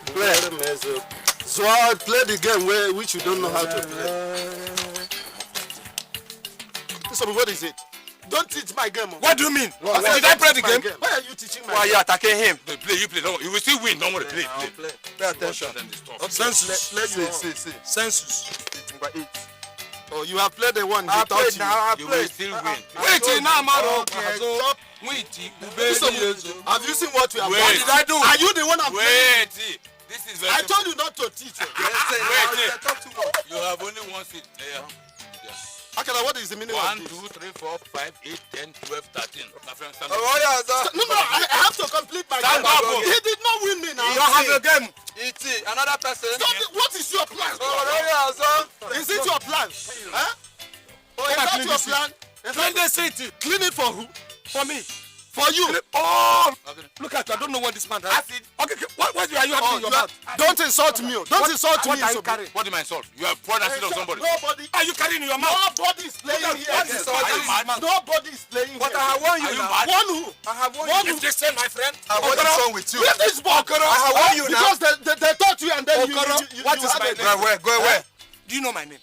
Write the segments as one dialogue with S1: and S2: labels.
S1: Play. So I play the game which you don't know how to play. So what is it? Don't teach my game.
S2: What do you mean? Did I play the game?
S1: Why are you teaching my
S2: game? Why are you attacking him?
S3: Play, you play. You will still win. Don't worry. Play.
S1: Pay attention.
S2: Census.
S1: Let's see.
S2: Census.
S1: Oh, you have played the one.
S2: I played now.
S3: You will still win.
S2: Wait, now, man.
S1: Stop. Have you seen what we have done?
S2: What did I do?
S1: Are you the one I'm playing?
S3: Wait. This is very
S1: I told you not to teach.
S3: Wait. You have only one seat.
S1: Akala, what is the meaning
S3: 1,
S1: of
S3: 2,
S1: this?
S3: 3, 4, 5, 8, 10, 12, 13. My friend, stand up.
S1: No, I have to complete my
S3: Stand
S1: game.
S3: up.
S1: He did not win me now.
S2: You have a game.
S4: It's another person.
S1: Stop it. What is your plan? Is it your plan? Huh? Oh, is that your plan?
S2: Clean the city.
S1: Clean it for who?
S2: For me.
S1: For you.
S2: Oh!
S3: Okay.
S2: Look at you. I don't know what this man has.
S3: Acid.
S2: Okay, what are you having in your mouth?
S1: Don't insult me. Don't insult me.
S2: What are you carrying?
S3: What do you insult? You have poured acid on somebody.
S1: Nobody.
S2: Are you carrying in your mouth?
S1: Nobody is playing here.
S2: What is
S3: Are you mad?
S1: Nobody is playing
S4: But
S1: here.
S4: I have warned
S3: Are
S4: you
S3: you
S4: now.
S3: mad?
S1: One who?
S4: I have warned
S1: One
S4: you.
S2: If they say, my friend.
S4: What is wrong with you?
S1: Leave this book.
S4: I have warned you now.
S1: Because they taught you and then
S2: What
S1: you
S2: is
S1: had
S2: my
S1: a
S2: name?
S4: Go away.
S2: Do you know my name?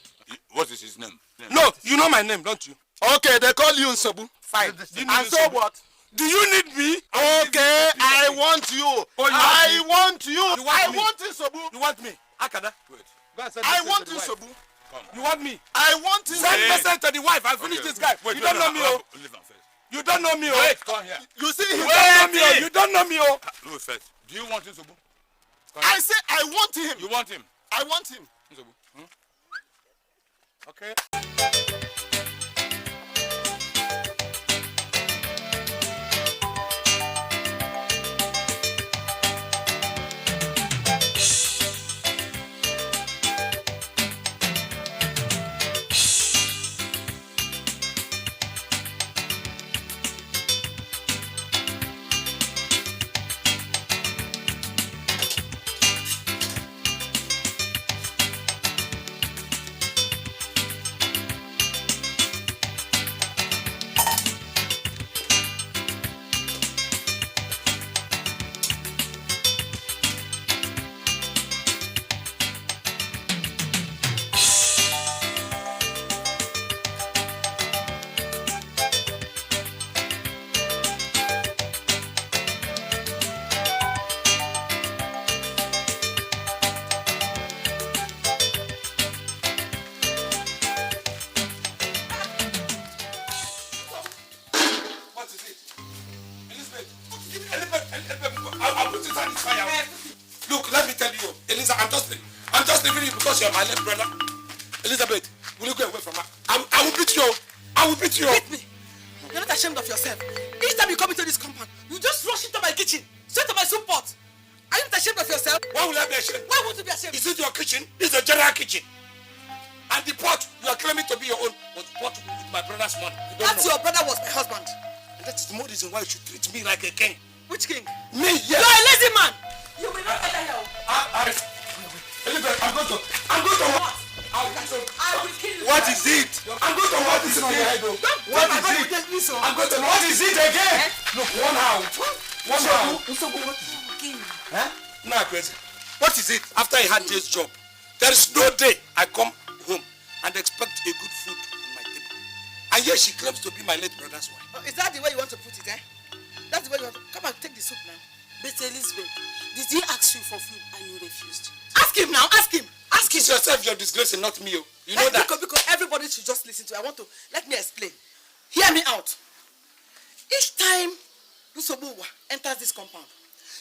S3: What is his name?
S2: No, you know my name, don't you?
S1: Okay, they call you Nsobu.
S2: Fine. Do you need
S1: And so
S2: somebody?
S1: what?
S2: Do you need me?
S1: Okay, I want you. I want you.
S2: You want
S1: I
S2: me?
S1: want Nsobu.
S2: You want me? Akada?
S3: Wait.
S1: I want Nsobu.
S2: You want me?
S1: I want
S2: Send
S1: Nsobu.
S2: message to the wife. I finished this guy.
S3: Wait,
S2: You don't know me, oh.
S3: Leave him first.
S2: You don't know me, oh.
S3: Wait, come here.
S1: You see, he
S2: You don't know me, oh. You don't know me, oh.
S3: Wait first. Do you want Nsobu?
S1: I say I want him.
S3: You want him?
S1: I want him.
S3: Nsobu.
S2: Okay. I'll put it on this fire. Look, let me tell you, Eliza, I'm just leaving you because you're my left brother. Elizabeth, will you go away from her? I will beat you. I will beat you.
S5: Beat me. You're not ashamed of yourself. Each time you come into this compound, you just rush into my kitchen, straight to my soup pot. Are you not ashamed of yourself?
S2: Why will I be ashamed?
S5: Why won't you be ashamed?
S2: Is it your kitchen? This is a general kitchen. And the pot you are claiming to be your own was bought with my brother's money. You don't
S5: That's
S2: know.
S5: your brother was my husband.
S2: And that is the more reason why you should treat me like a king.
S5: Which king?
S2: Me,
S5: You're
S2: yes.
S5: a lazy man. You will not enter here.
S2: Elizabeth, I'm going to what?
S5: I will kill you.
S2: What is it? I'm going to what is it on your head, though? What is it? I'm going to what is it again? Look, one house. One house. Nah, crazy. What is it? After I had this job, there is no day I come home and expect a good food on my table. And yet she claims to be my late brother's wife.
S5: Oh, is that the way you want to put it, eh? That's the way you want to... Come and take the soup now.
S6: But Elizabeth, did he ask you for food and you refused?
S5: Ask him now, ask him. Ask him.
S2: It's yourself you're disgracing, not me. You know that.
S5: Because everybody should just listen to it. Let me explain. Hear me out. Each time Usobuwa enters this compound,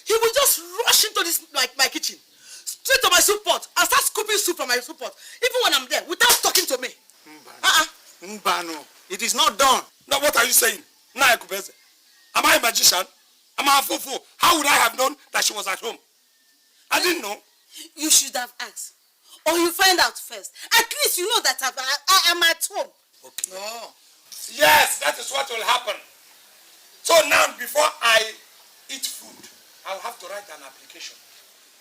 S5: he will just rush into this my kitchen, straight to my soup pot, and start scooping soup from my soup pot, even when I'm there, without talking to me.
S4: Mbano, it is not done.
S2: Now what are you saying? Naikubeze. Am I a magician? Am I a fool? How would I have known that she was at home? I didn't know.
S6: You should have asked. Or you find out first. At least you know that I am at home.
S2: Okay. No. Yes, that is what will happen. So now before I eat food, I'll have to write an application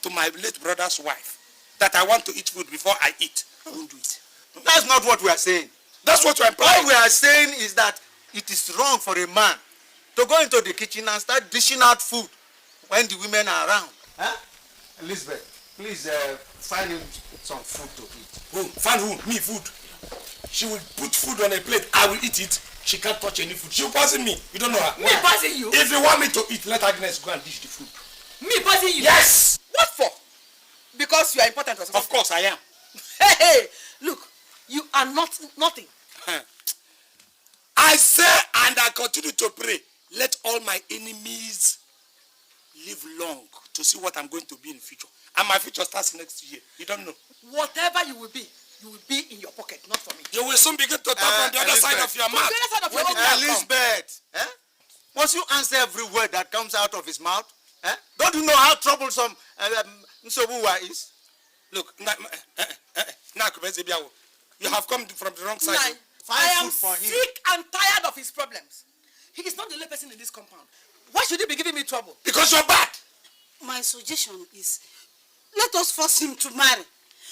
S2: to my late brother's wife that I want to eat food before I eat. I won't do it.
S4: That's not what we are saying.
S2: That's what you're implying.
S4: What we are saying is that it is wrong for a man to go into the kitchen and start dishing out food when the women are around. Huh? Elizabeth, please find him some food to eat.
S2: Who? Find who? Me, food. She will put food on a plate. I will eat it. She can't touch any food. She will poison me. You don't know her.
S5: Me poison you?
S2: If you want me to eat, let Agnes go and dish the food.
S5: Me poison you?
S2: Yes!
S5: What for? Because you are important or something?
S2: Of course I am.
S5: Hey, look, you are nothing.
S2: I say and I continue to pray. Let all my enemies live long to see what I'm going to be in the future. And my future starts next year. You don't know.
S5: Whatever you will be in your pocket, not for me.
S2: You will soon begin to talk from the other side of your mouth.
S5: The other side of your
S2: When
S5: mouth.
S2: did that come?
S4: Elizabeth, must you answer every word that comes out of his mouth? Don't you know how troublesome Nsobuwa is?
S2: Look, you have come from the wrong side.
S5: I am
S4: food for him.
S5: sick and tired of his problems. He is not the only person in this compound. Why should he be giving me trouble?
S2: Because you're bad.
S6: My suggestion is, let us force him to marry,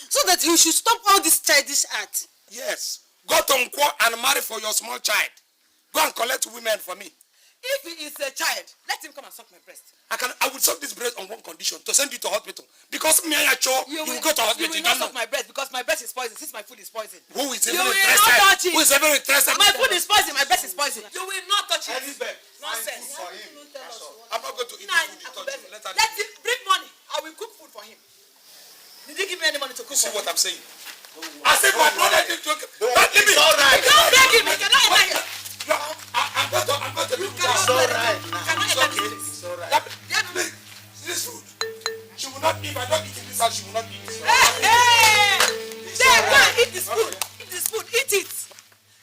S6: so that he should stop all this childish act.
S2: Yes. Go to Nkwo and marry for your small child. Go and collect women for me.
S5: If he is a child, let him come and suck my breast.
S2: I will suck this breast on one condition, to send you to hospital. Because me and you will go to hospital.
S5: You will not suck my breast because my breast is poison, since my food is poison.
S2: Who is
S5: You
S2: even
S5: will
S2: interested?
S5: not touch it.
S2: Who is even interested?
S5: My food is poison, my breast is poison. You will not touch it.
S4: Elizabeth,
S5: Nonsense.
S4: for him.
S2: I'm not going to eat
S5: Nah,
S2: the food you touch. Let her
S5: let him bring money. I will cook food for him. Did you give me any money to cook
S2: see
S5: for
S2: what
S5: him?
S2: I'm saying. As if I don't let him talk. Don't leave me.
S4: It's all right.
S5: Don't beg him. He cannot enter here.
S2: I'm going to do
S4: It's all right.
S5: He cannot enter this place.
S4: It's all right.
S2: This food. She will not eat. If I don't eat in this house, she will not eat this.
S5: Hey! There, go and eat this food. Eat this food. Eat it.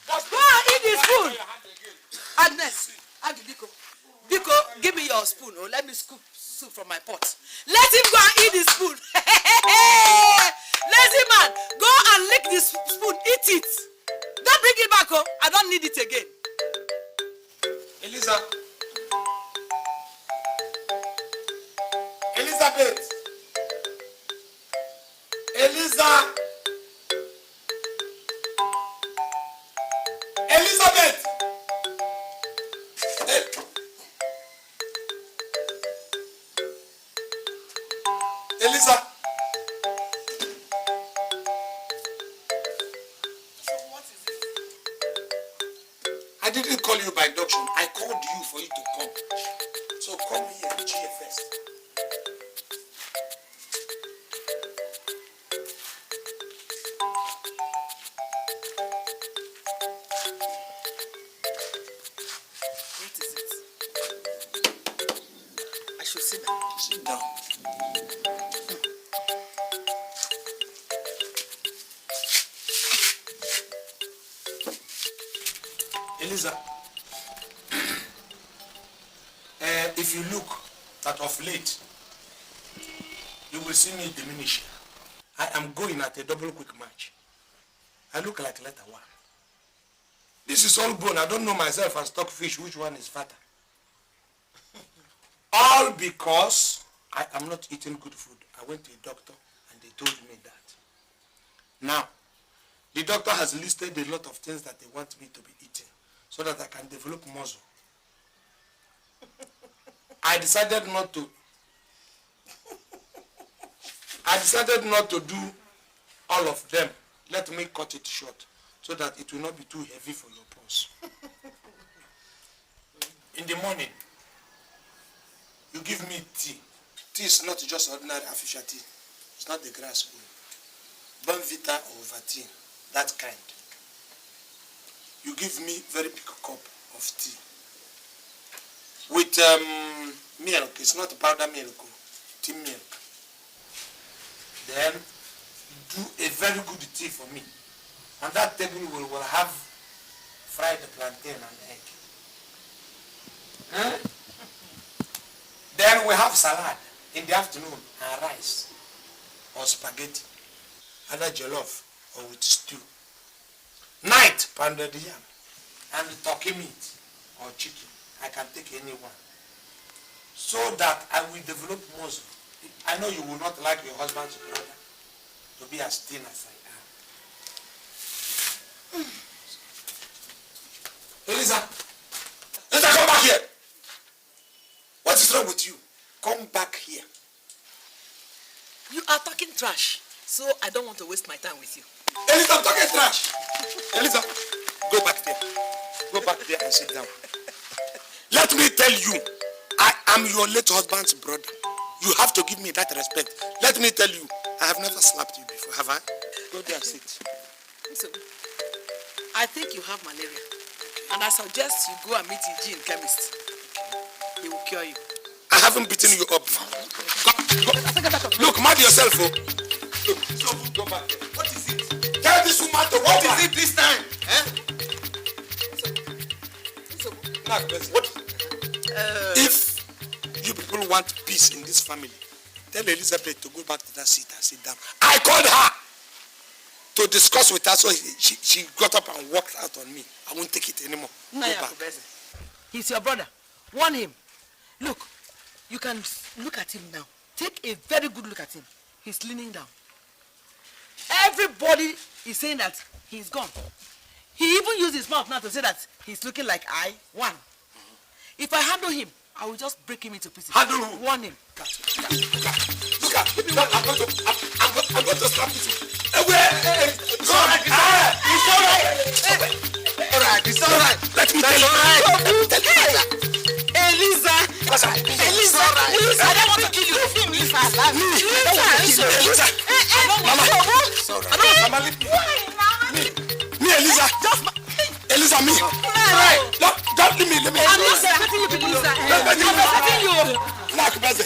S5: Go and eat this food. Agnes, Biko. Biko, give me your spoon. Oh, let me scoop soup from my pot. Let him go and eat this food. Lazy man, go and lick this spoon. Eat it. Don't bring it back. Oh, I don't need it again.
S2: Eliza. Elizabeth. Eliza. Elizabeth. Eliza.
S5: So what is it?
S2: I didn't call you by induction. I called you for you to come. So come here, reach here first.
S5: What is it? I should sit down.
S2: Sit down. Eliza, if you look that of late, you will see me diminish. I am going at a double quick march. I look like letter one. This is all bone. I don't know myself and stockfish which one is fatter. All because I am not eating good food. I went to a doctor and they told me that. Now, the doctor has listed a lot of things that they want me to be eating so that I can develop muscle. I decided not to do all of them. Let me cut it short so that it will not be too heavy for your pulse. In the morning, you give me tea. Tea is not just ordinary artificial tea. It's not the grass one. Bonvita or Vatin, that kind. You give me very big cup of tea. With milk. It's not powder milk, tea milk. Then do a very good tea for me. On that table we will have fried plantain and egg. Then we have salad in the afternoon and rice or spaghetti, either jollof or with stew. Night, pounded yam and turkey meat or chicken. I can take any one. So that I will develop muscle. I know you will not like your husband's brother to be as thin as I am. Eliza, come back here. What is wrong with you? Come back here.
S5: You are talking trash, so I don't want to waste my time with you.
S2: Eliza, I'm talking trash. Eliza, go back there. Go back there and sit down. Let me tell you, I am your late husband's brother. You have to give me that respect. Let me tell you, I have never slapped you before, have I? Go there and sit.
S5: So, I think you have malaria. And I suggest you go and meet Eugene, chemist. He will cure you.
S2: I haven't beaten you up. Go. Look, mind yourself, oh. Look, so go back there.
S4: What is it?
S2: Tell this woman to
S4: What is it this time? Eh?
S2: What? If you people want peace in this family, tell Elizabeth to go back to that seat and sit down. I called her to discuss with her, so she got up and walked out on me. I won't take it anymore. Go back.
S5: He's your brother. Warn him. Look, you can look at him now. Take a very good look at him. He's leaning down. Everybody is saying that he's gone. He even used his mouth now to say that he's looking like I won. If I handle him, I will just break him into pieces.
S2: Handle who?
S5: Warn him.
S2: Look at, I'm going to slap you. It's all right.
S4: It's all right.
S2: Let me tell you.
S6: Eliza! Eliza! I don't want to kill you. Leave her alive.
S2: Mama, leave me. Me, Eliza. Eliza, me. Don't leave me. Let me.
S6: I'm not separating you with Eliza. I'm separating you.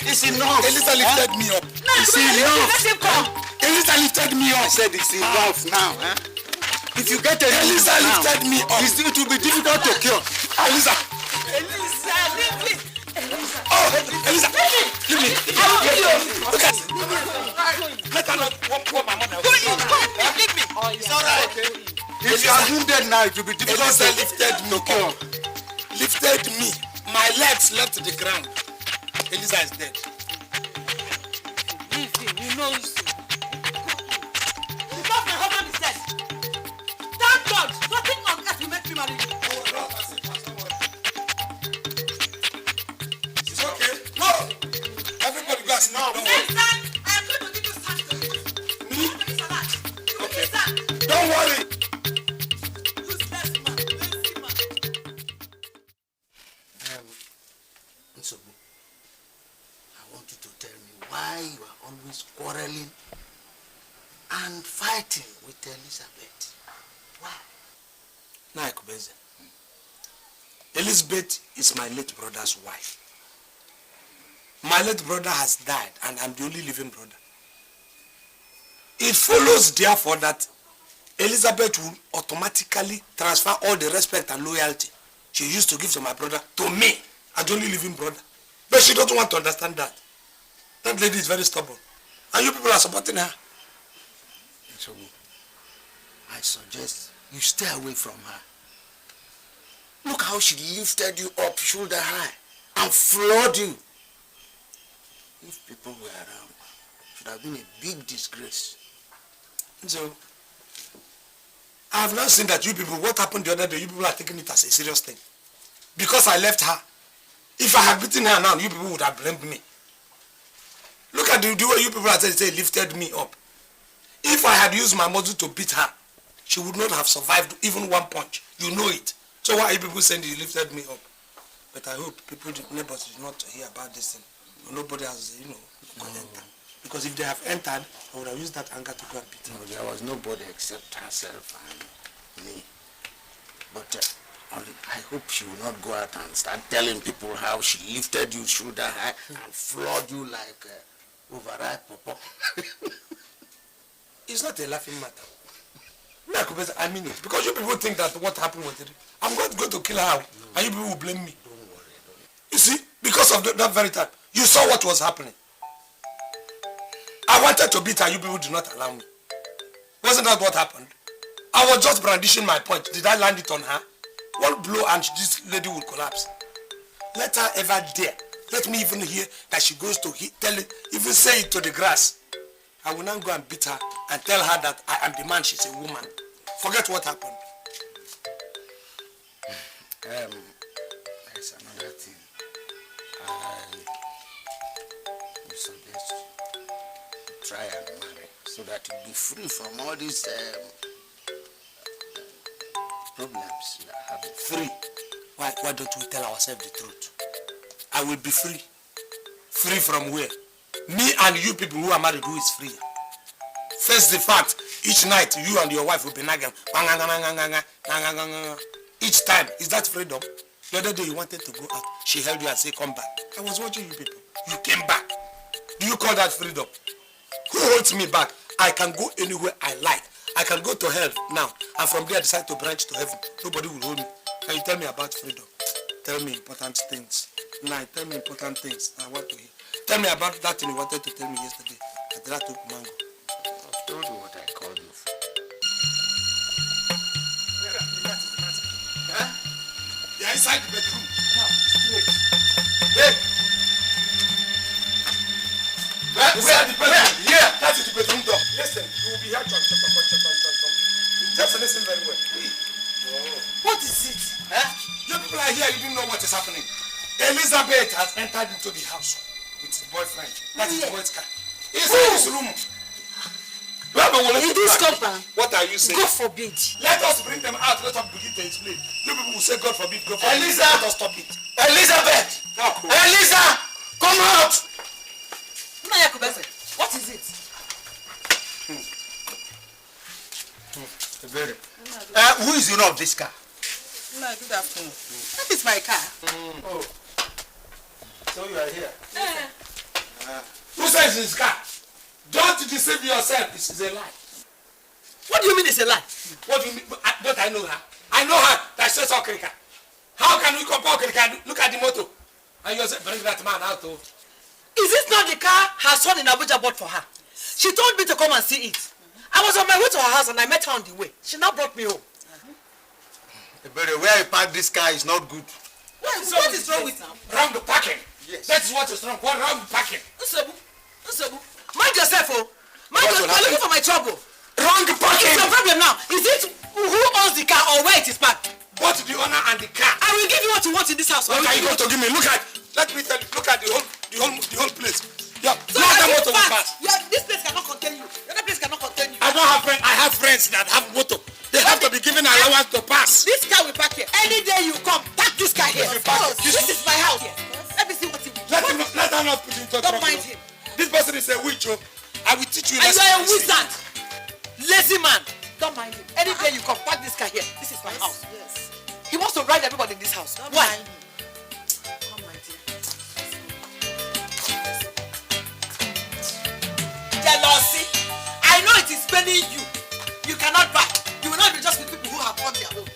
S2: It's enough. Eliza lifted me up.
S6: It's enough. Let him come.
S2: Eliza lifted me up.
S4: I said it's enough now. Eh? If you get
S2: Eliza lifted me up.
S4: it will be difficult to cure.
S2: Eliza.
S6: Eliza, leave me.
S2: Oh, Eliza. Leave me.
S6: I will kill you.
S2: Look at it. Let her not walk my mother.
S6: Go in. Leave me.
S4: It's all right. If you are wounded now, it will be difficult
S2: Eliza
S4: to
S2: lifted me up. Lifted me. My legs left the ground. Eliza is dead.
S6: Leave him. He knows you.
S5: Because my husband is dead. Thank God. Nothing on earth will make me marry you.
S2: It's okay. No. Everybody go and sit down.
S5: Next time, I am going to give you something.
S2: Me?
S5: Salad.
S2: Okay. Don't worry.
S5: Useless man. Lazy man.
S4: Nsobu, I want you to tell me why you are always quarreling and fighting with Elizabeth. Why?
S2: Naikubeze. Elizabeth is my late brother's wife. My late brother has died and I'm the only living brother. It follows therefore that Elizabeth will automatically transfer all the respect and loyalty she used to give to my brother to me as the only living brother. But she doesn't want to understand that. That lady is very stubborn. And you people are supporting her.
S4: Nsobu, I suggest you stay away from her. Look how she lifted you up shoulder high and floored you. If people were around, it should have been a big disgrace.
S2: So, I have now seen that you people, what happened the other day, you people are taking it as a serious thing. Because I left her. If I had beaten her now, you people would have blamed me. Look at the way you people are saying lifted me up. If I had used my muscle to beat her, she would not have survived even one punch. You know it. So why are you people saying you lifted me up? But I hope people, neighbors did not hear about this thing. Nobody has, enter. Because if they have entered, I would have used that anger to go and beat her.
S4: No, there was nobody except herself and me. But only I hope she will not go out and start telling people how she lifted you shoulder high and floored you like overripe pawpaw.
S2: It's not a laughing matter. I mean it. Because you people think that what happened with it, I'm going to kill her and you people will blame me.
S4: Don't worry.
S2: You see, because of that very time, you saw what was happening. I wanted to beat her, you people did not allow me. Wasn't that what happened? I was just brandishing my point. Did I land it on her? One blow and this lady will collapse. Let her ever dare. Let me even hear that she goes to tell it, even say it to the grass. I will now go and beat her and tell her that I am the man, she's a woman. Forget what happened.
S4: There's another thing. I suggest you try and marry so that you'll be free from all these problems you are having.
S2: Free. Why don't we tell ourselves the truth? I will be free. Free from where? Me and you people who are married, who is free? Face the fact, each night you and your wife will be nagging. Each time. Is that freedom? The other day you wanted to go out. She held you and said, come back. I was watching you people. You came back. Do you call that freedom? Who holds me back? I can go anywhere I like. I can go to hell now. And from there decide to branch to heaven. Nobody will hold me. Can you tell me about freedom? Tell me important things. Nah, tell me important things. I want to hear. Tell me about that thing you wanted to tell me yesterday. That took mango.
S4: I've told you what I called you for.
S2: Huh? You're inside the bedroom.
S4: Now, straight.
S2: Hey! Where the bedroom? Here! That is the bedroom door. Listen, you will be here. Just listen very well.
S5: What is it?
S2: Huh? You people are here, you didn't know what is happening. Elizabeth has entered into the house with his boyfriend. That is the boy's car. Inside his room.
S6: In this compound?
S2: What are you saying?
S6: God forbid.
S2: Let us bring them out. Let us begin to explain. You people will say God forbid, God forbid.
S4: Eliza!
S2: Let us stop it.
S4: Elizabeth!
S2: Loco.
S4: Eliza! Come out!
S5: What is it?
S4: Who is the owner of this car?
S5: No, good afternoon. That is my car.
S4: Oh. So you are here.
S2: Who says it's his car? Don't deceive yourself. This is a lie.
S5: What do you mean it's a lie?
S2: What do you mean? Don't I know her? I know her. That says Okrika. How can we compare Okrika? Look at the motor. And you say, bring that man out. Oh.
S5: Is this not the car her son in Abuja bought for her? She told me to come and see it. I was on my way to her house and I met her on the way. She now brought me home.
S4: But where you park this car is not good.
S5: What is wrong with her?
S2: Wrong the parking.
S4: Yes.
S2: That is what is wrong. What wrong the parking?
S5: Usobu. Mind yourself, oh. Mind yourself. You're looking for my trouble.
S2: Wrong the parking.
S5: What's your problem now? Is it who owns the car or where it is parked?
S2: Both the owner and the car.
S5: I will give you what you want in this house.
S2: What are you going to give me? Look at. Let me tell you. Look at the whole place. Yeah.
S5: So
S2: not the
S5: you
S2: motor will
S5: pass.
S2: pass.
S5: Yeah, this place cannot contain you. The other place cannot contain you.
S2: I don't have friends. I have friends that have motor. They have to be given allowance to pass.
S5: This car will park here. Any day you come, park this car here. This is my house. Let me see what he will do.
S2: Let her not put into trouble.
S5: Don't mind him.
S2: This person is a witch. Oh. I will teach you.
S5: And you are a wizard. Lazy man. Don't mind him. Any day you come, park this car here. This is my house. Yes. He wants to ride everybody in this house. Don't why? Mind him. Come, my dear. Jealousy. I know it is paining you. You cannot buy. You will not be just with people who have won their own.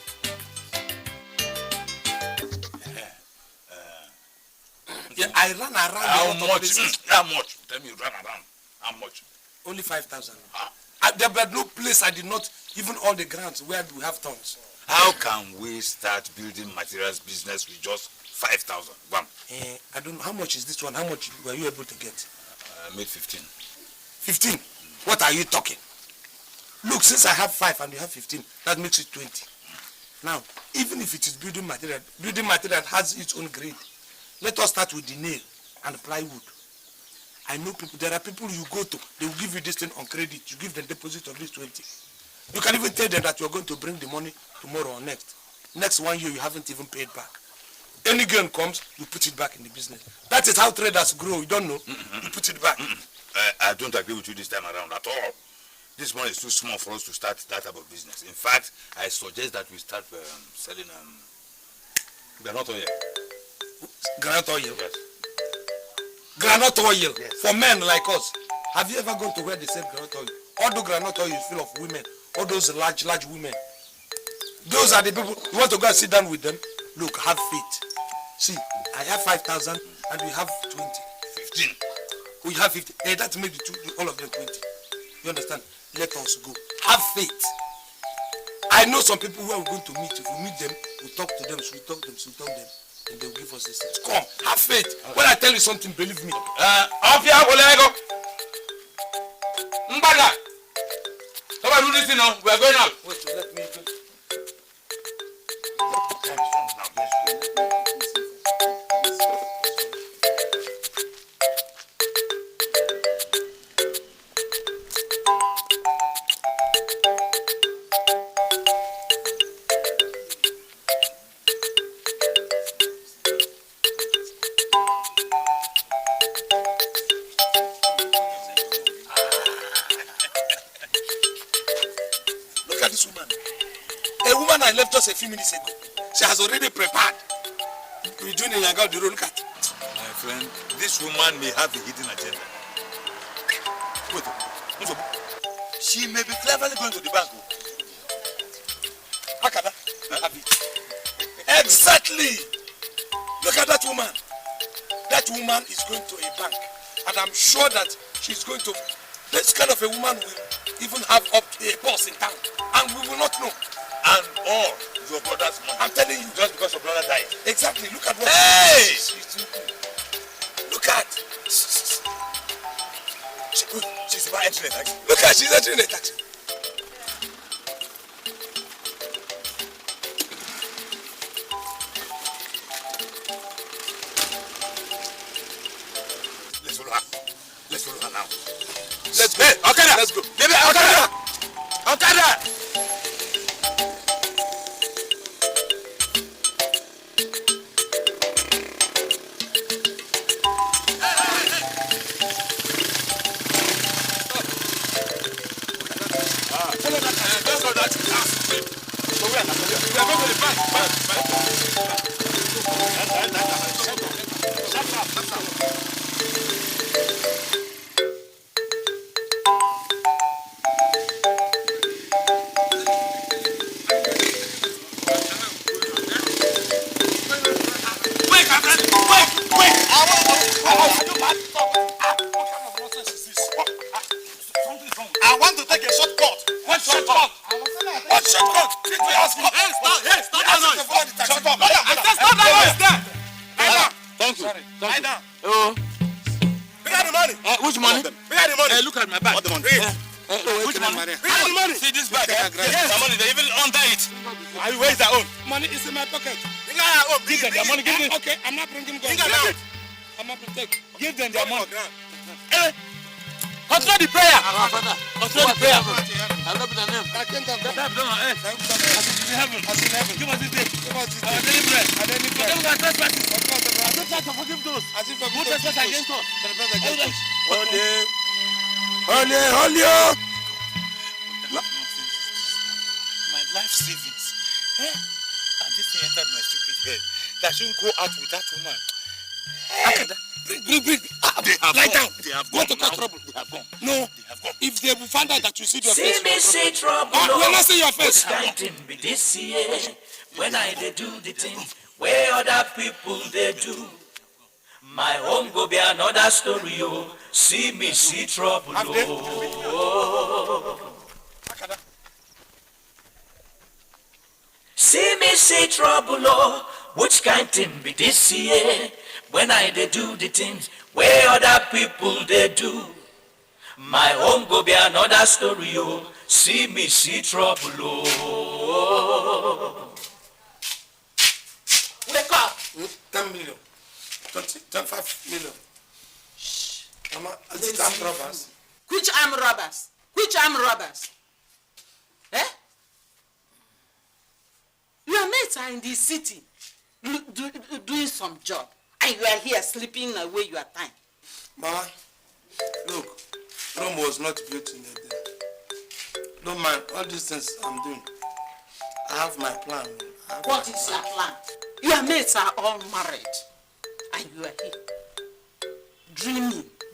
S2: Yeah, I ran around.
S3: How much? How much? Tell me, you ran around. How much?
S2: Only 5,000. There were no place I did not, even all the grants where we have tons.
S3: How can we start building materials business with just 5,000? Bam.
S2: I don't know. How much is this one? How much were you able to get?
S3: I made 15.
S2: 15? What are you talking? Look, since I have 5 and you have 15, that makes it 20. Now, even if it is building material has its own grade. Let us start with the nail and plywood. I know people, there are people you go to, they will give you this thing on credit. You give them deposit of this 20. You can even tell them that you are going to bring the money tomorrow or next. Next 1 year, you haven't even paid back. Any gain comes, you put it back in the business. That is how traders grow. You don't know? You put it back.
S3: I don't agree with you this time around at all. This money is too small for us to start that type of business. In fact, I suggest that we start selling granite oil.
S2: Granite oil?
S3: Yes.
S2: Granite oil?
S3: Yes.
S2: For men like us. Have you ever gone to where they sell granite oil? All the granite oil is full of women. All those large women. Those are the people, you want to go and sit down with them? Look, have faith. See, I have 5,000 and we have 20.
S3: 15.
S2: We have 50. Hey, that make all of them 20. You understand? Let us go. Have faith. I know some people who are going to meet. If we meet them, we talk to them, so we talk them, and they will give us this. Come, have faith. Okay. When I tell you something, believe me.
S3: Osuofia, Olego. Mbaga. Come on, do this now. We are going out.
S2: Wait, let me do. just a few minutes ago. She has already prepared. We're doing a Yaga Duro. Look at it.
S3: My friend, this woman may have a hidden agenda. Wait, she may be cleverly going to the bank.
S2: Akada, have it. Exactly. Look at that woman. That woman is going to a bank. And I'm sure that she's going to... This kind of a woman will even have up a boss in town. And we will not know.
S3: And all your brother's money.
S2: I'm telling you.
S3: Just because your brother died.
S2: Exactly. Look at what...
S3: Hey!
S2: Look at... She's about entering a taxi. Look at, she's entering a taxi.
S3: Let's follow her. Let's follow her now.
S2: Let's go. Okada. Let's go. Baby, Okada. Okada. I want to take a shortcut. What shortcut? What shortcut?
S3: Thank you.
S2: Lie down.
S3: Oh.
S2: Bring out the money.
S3: Which money?
S2: Bring out the money.
S3: Look at my bag.
S2: What the money?
S3: Which money?
S2: Bring out the money.
S3: See this bag? Yes. The money, they even under it.
S2: Where is that own? Money is in my pocket. Bring out your own.
S3: Give them their money. Give them.
S2: Okay, I'm not bringing gold.
S3: Bring it.
S2: I'm not protect.
S3: Give them their money.
S2: Hey, control the prayer.
S3: Control the prayer.
S4: I love the name.
S2: I can't have that.
S3: As in heaven.
S2: As in heaven.
S3: Give us this day.
S2: Give us this
S3: Our
S2: day.
S3: daily bread.
S2: Our daily bread.
S3: Forgive our trespasses.
S2: Of course, of course.
S3: Don't try to forgive those
S2: As if
S3: who trespass against us.
S2: Holy. Holy, holy.
S3: My life savings. And this thing entered my stupid head. That I shouldn't go out with that woman.
S2: Bring.
S3: They have
S2: Lie
S3: gone.
S2: down.
S3: They have
S2: Go
S3: gone
S2: to cause
S3: now.
S2: trouble.
S3: They have gone.
S2: No.
S3: They have gone.
S2: If they will find out that you see your
S7: See
S2: face.
S7: me see trouble.
S2: We're not seeing your face.
S7: Which kind be this year when I dey do the things where other people they do. My home go be another story. Oh, see me see trouble. Oh. See me see trouble. Oh, which kind thing be this year when I dey do the things where other people they do. My home go be another story, oh. See me see trouble, oh.
S2: Wake up. 10 million. 25 million. Shh. Mama, is it armed robbers?
S5: Which armed robbers? Which armed robbers? Eh? Your mates are in the city doing some job. And you are here sleeping away your time.
S2: Mama, look. Rome was not built in a day. Don't mind all these things I'm doing. I have my plan.
S5: What is your plan? Your mates are all married. And you are here.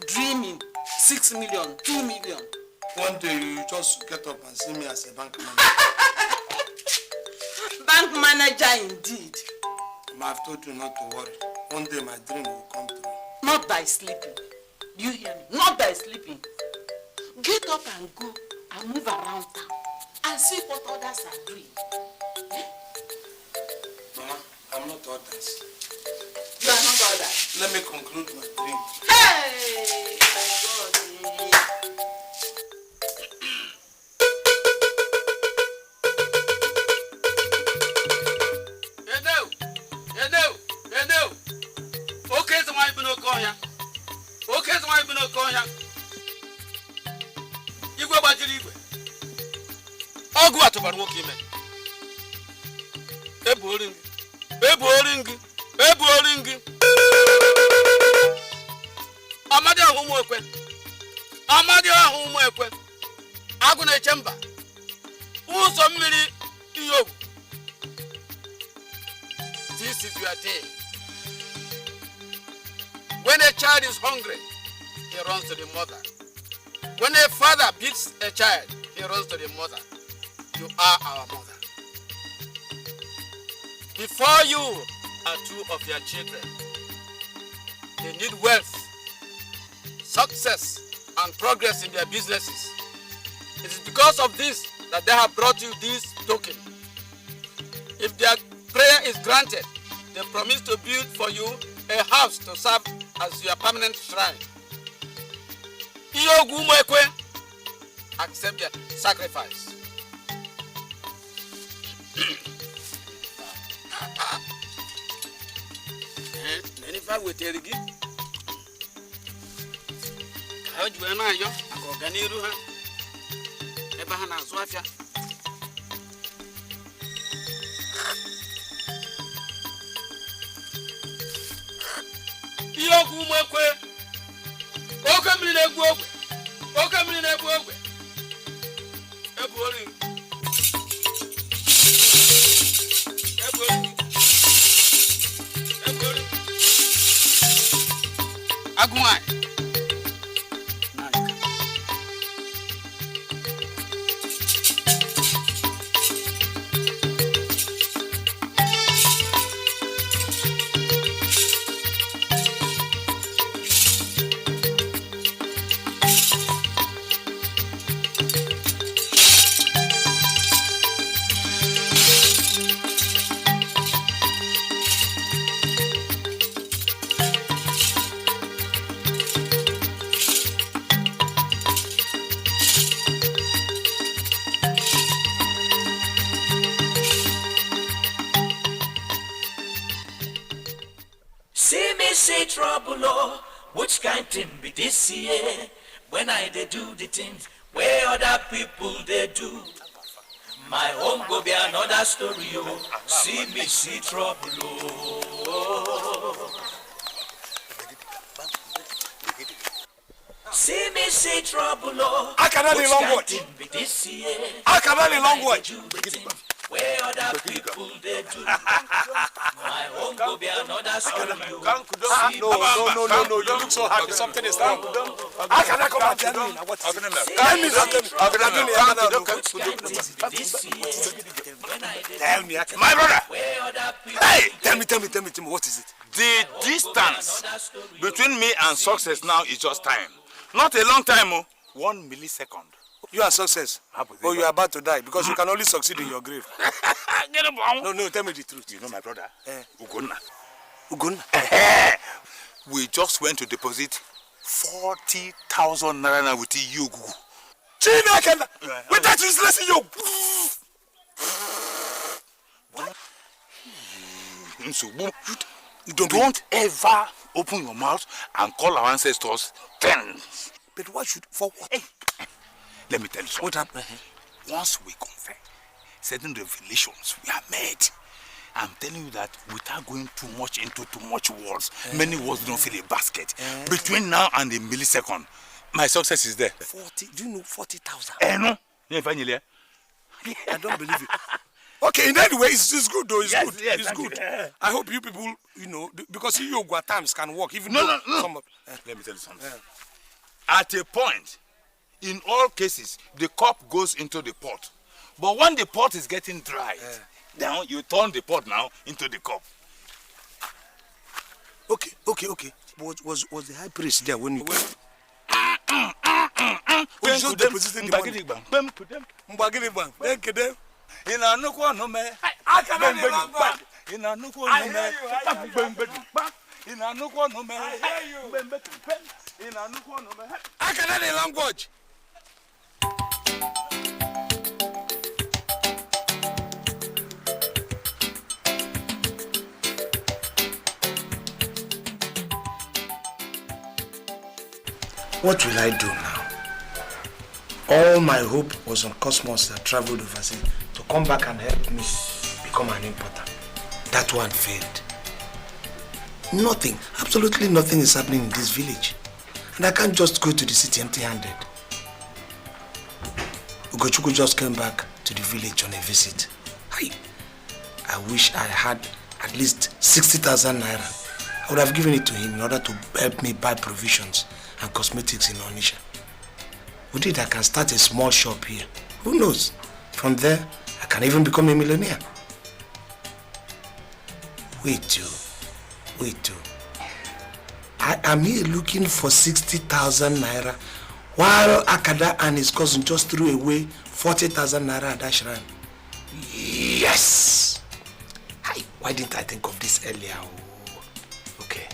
S5: Dreaming. 6 million, 2 million.
S2: One day you just get up and see me as a bank manager.
S5: Bank manager indeed.
S2: I've told you not to worry. One day my dream will come true.
S5: Not by sleeping. Do you hear me? Not by sleeping. Get up and go and move around town and see what others are doing. Eh?
S2: Mama, I'm not others.
S5: You are not others.
S2: Let me conclude my dream.
S5: Hey, my God.
S3: Okay, so why you no call ya? Okay, so why you no call ya? Igwe gbajiri igwe. Ọgụ atụbara nwoke ime. Ebuori gị. Amadi ahụ ụmụ ekwe. Agụ na-eche mba. Ụzọ mmiri ihe ogwu.
S2: this is your day. When a child is hungry, he runs to the mother. When a father beats a child, he runs to the mother. You are our mother. Before you are two of your children. They need wealth, success, and progress in their businesses. It is because of this that they have brought you this token. If their prayer is granted, they promise to build for you a house to serve as your permanent shrine. Accept their sacrifice. Nenifa wetere gi ka juwe na ayo aka ọganiru ha ebe ha na Osuofia. Ihe okwu ụmụ ekwe oke mmiri na-egbu ogwe oke mmiri na-egbu ogwe ebu ori Agumai.
S7: Trouble, oh, which kind thing be this year? When I they do the things where other people they do. My home go be another story, oh. See me see trouble, oh. See me see trouble, oh.
S2: I cannot any long watch. I cannot any long watch.
S7: Where other people they do. My home go be another story.
S2: No. You look so happy. Something is wrong. I cannot come out. Tell me. My brother.
S3: Hey, tell me, what is it? The distance between me and success now is just time. Not a long time, 1 millisecond.
S2: You are success. Oh, you are about to die because you can only succeed in your grave. No, tell me the truth.
S3: You know my brother?
S2: Ugonna.
S3: We just went to deposit 40,000 naira with you.
S2: With that useless you.
S3: Don't ever open your mouth and call our ancestors 10.
S2: But what should, for what?
S3: Hey. Let me tell you something.
S2: What happened?
S3: Once we confess, certain revelations we are made. I'm telling you that without going too much into too much words, many words don't fill a basket. Between now and a millisecond, my success is there.
S2: 40? Do you know 40,000?
S3: No.
S2: I don't believe it. Okay, in any way, it's good though. It's good.
S3: Yes,
S2: it's good.
S3: You.
S2: I hope you people, because you at times can work. Even
S3: no.
S2: Some of,
S3: Let me tell you something. At a point, in all cases, the cup goes into the pot. But when the pot is getting dry, now you turn the pot now into the cup.
S2: Okay. But was the high priest there when you went? I cannot any language. What will I do now? All my hope was on Cosmos that traveled overseas to come back and help me become an importer. That one failed. Nothing, absolutely nothing is happening in this village. And I can't just go to the city empty-handed. Ugochukwu just came back to the village on a visit. I wish I
S4: at least 60,000 naira, I would have given it to him in order to help me buy provisions and cosmetics in Onitsha. With it, I can start a small shop here. Who knows? From there, I can even become a millionaire. Wait too. I am here looking for 60,000 naira, while Akada and his cousin just threw away 40,000 naira at that shrine. Yes! Why didn't I think of this earlier? Okay.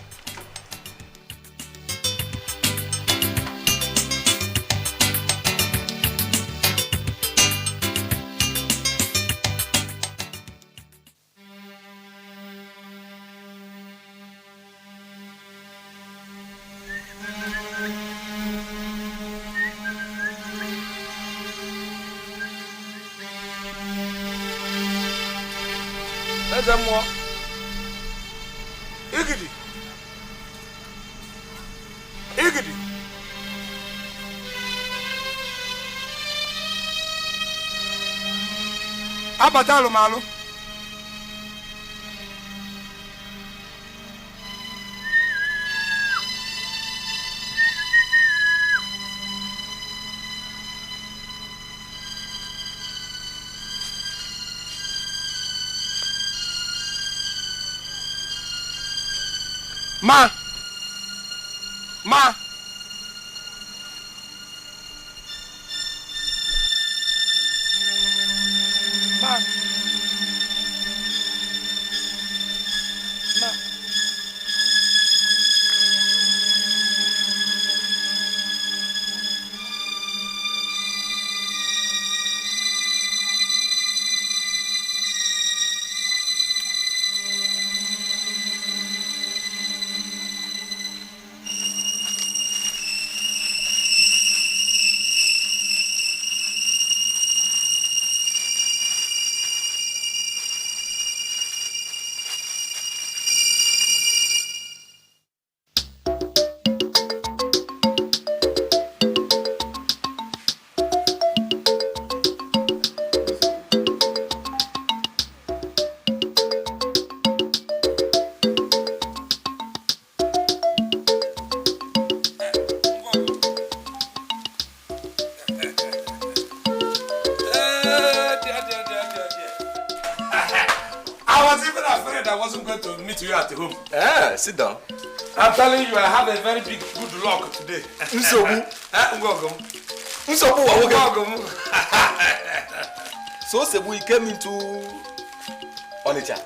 S2: More. Igidi. Abatalo malo. Ma. Ma. You at home.
S8: Sit down.
S2: I'm telling you, I have a very big good luck today.
S8: Nsobu. So Sebu, you came into Onitsha.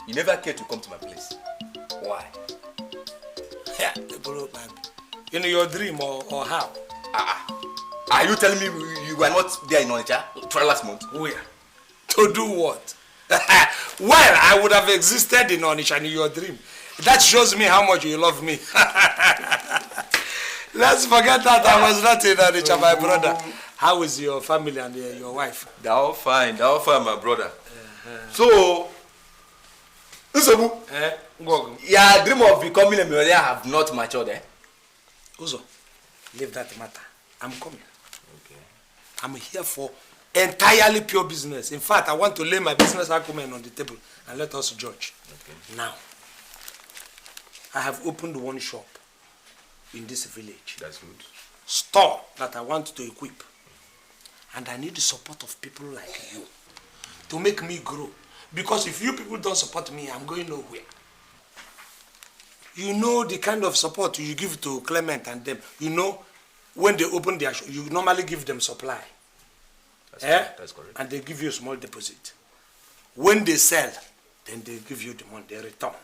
S8: You never cared to come to my place. Why?
S2: Yeah, in your dream or how?
S8: Are you telling me you were not there in Onitsha last month?
S2: Where? To do what? Well, I would have existed in Onitsha in your dream. That shows me how much you love me. Let's forget that I was not in Onitsha, my brother. How is your family and your wife?
S8: They're all fine, my brother. So, Uzobu, your dream of becoming a millionaire have not matured, eh?
S2: Uzo, leave that matter. I'm coming. Okay. I'm here for entirely pure business. In fact, I want to lay my business acumen on the table and let us judge. Okay. Now, I have opened one shop in this village.
S8: That's good.
S2: Store that I want to equip. And I need the support of people like you to make me grow. Because if you people don't support me, I'm going nowhere. You know the kind of support you give to Clement and them. You know, when they open their shop, you normally give them supply.
S8: That's correct.
S2: And they give you a small deposit. When they sell, then they give you the money, they return.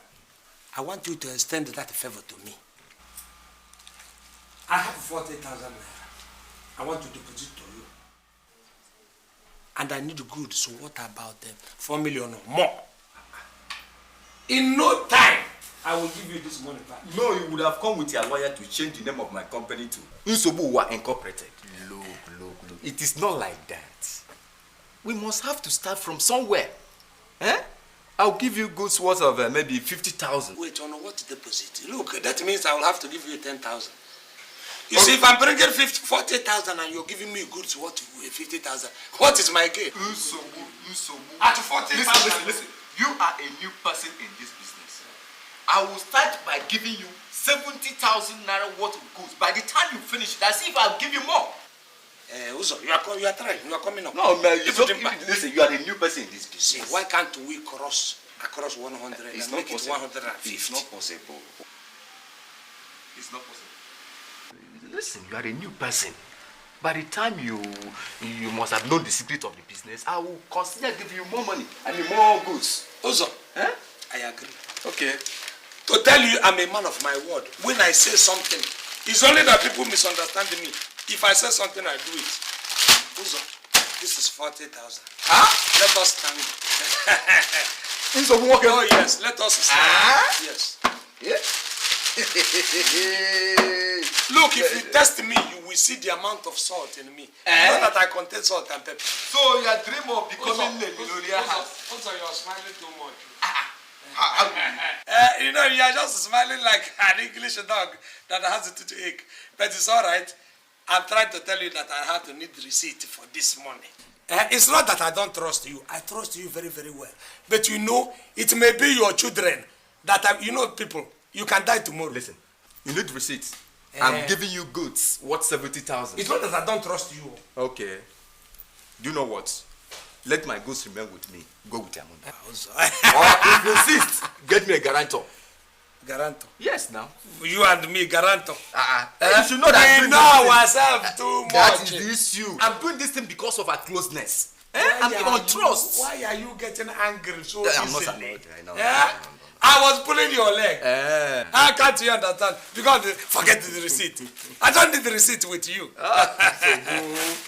S2: I want you to extend that favor to me. I have 40,000 naira. I want to deposit to you. And I need goods, so what about them? 4 million or more. In no time, I will give you this money back.
S8: No, you would have come with your lawyer to change the name of my company to Nsobu Incorporated. Look. It is not like that. We must have to start from somewhere. I'll give you goods worth of maybe 50,000.
S2: Wait, on what deposit? Look, that means I will have to give you 10,000. You see, if I'm bringing 40,000 and you're giving me goods worth 50,000, what is my gain?
S8: Nsobu.
S2: At 40,000.
S8: Listen. You are a new person in this business. I will start by giving you 70,000 naira worth of goods. By the time you finish, that's if I'll give you more.
S2: Uzo, you are trying. You are coming up.
S8: No, man. Listen, you are a new person in this business.
S2: Why can't we cross across 100
S8: It's
S2: and
S8: not
S2: make
S8: possible.
S2: it 150?
S8: It's not possible. It's not possible. Listen, you are a new person. By the time you must have known the secret of the business, I will consider giving you more money and more goods.
S2: Uzo,
S8: Eh?
S2: I agree.
S8: Okay.
S2: To tell you I'm a man of my word. When I say something, it's only that people misunderstand me. If I say something, I do it. Uzo, this is 40,000.
S8: Huh?
S2: Let us stand.
S8: Oh,
S2: yes, let us stand. Yes.
S8: Yeah.
S2: Look, if you test me, you will see the amount of salt in me. Not that I contain salt and pepper.
S8: So your dream of becoming a millionaire has...
S2: Also, you're smiling too much.
S8: How
S2: You know, you are just smiling like an English dog that has a toothache. But it's all right. I'm trying to tell you that I have to need receipt for this money. It's not that I don't trust you. I trust you very, very well. But you know, it may be your children that have, you know, people, you can die tomorrow.
S8: Listen, you need receipts. I'm giving you goods worth 70,000.
S2: It's not that I don't trust you.
S8: Okay. Do you know what? Let my goods remain with me. Go with your money. Or if you insist, get me a guarantor.
S2: Guarantor.
S8: Yes, now.
S2: You and me, guarantor.
S8: You should know that.
S2: We know ourselves too much.
S8: That is the issue. I'm doing this thing because of our closeness. I'm on trust.
S2: Why are you getting angry so
S8: I'm not
S2: easily?
S8: angry. I know.
S2: I was pulling your leg. How can't you understand? Because forget the receipt. I don't need the receipt with you.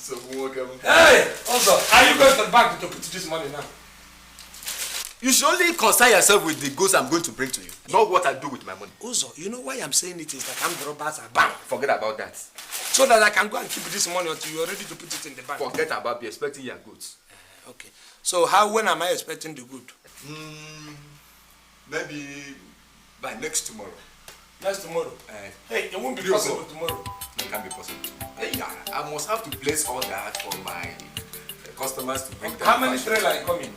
S8: So welcome.
S2: Hey, also, are you going to the bank to put this money now?
S8: You should only concern yourself with the goods I'm going to bring to you, not what I do with my money.
S2: Uzo, you know why I'm saying it is that I'm the robbers are bang.
S8: Forget about that.
S2: So that I can go and keep this money until you're ready to put it in the bank.
S8: Forget about expecting your goods.
S2: Okay. So when am I expecting the good?
S8: Maybe by next tomorrow.
S2: Next tomorrow? Hey, it won't be possible tomorrow.
S8: It can't be possible. Hey, I must have to place all that for my customers to bring.
S2: How many trailers are coming?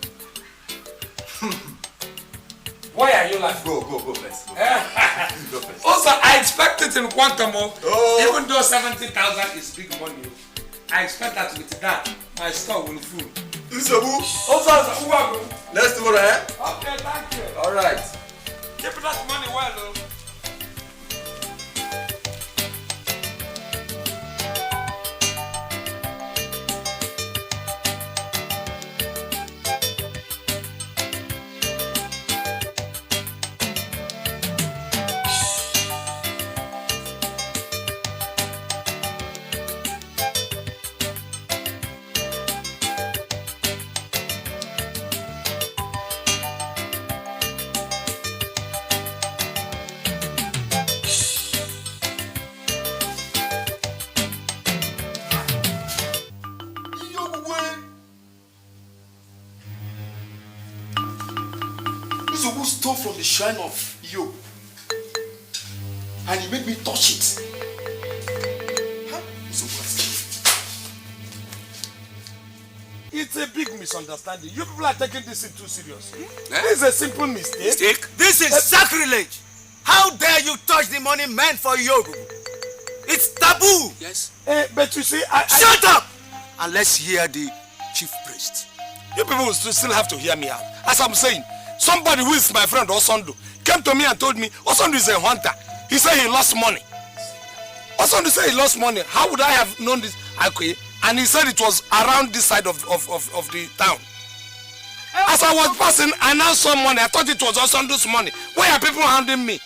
S2: Why are you laughing?
S8: Go first. Go first.
S2: Also, I expect it in quantum. Even though 70,000 is big money, I expect that with that, my store will full. Also,
S8: Next tomorrow, eh?
S2: okay, thank you.
S8: All right.
S2: Keep that money well, though.
S4: Who stole from the shrine of Yo, and he made me touch it. Huh?
S2: It's a big misunderstanding. You people are taking this too seriously. This is a simple mistake.
S9: This is sacrilege. How dare you touch the money meant for Yogu? It's taboo.
S2: Yes. But you see,
S9: Shut up! And let's hear the chief priest.
S2: You people will still have to hear me out. As I'm saying, somebody who is my friend Osondu came to me and told me Osondu is a hunter. He said he lost money. Osondu said he lost money. How would I have known this? Okay. And he said it was around this side of the town. As I was passing, I now saw money. I thought it was Osondu's money. Why are people handing me?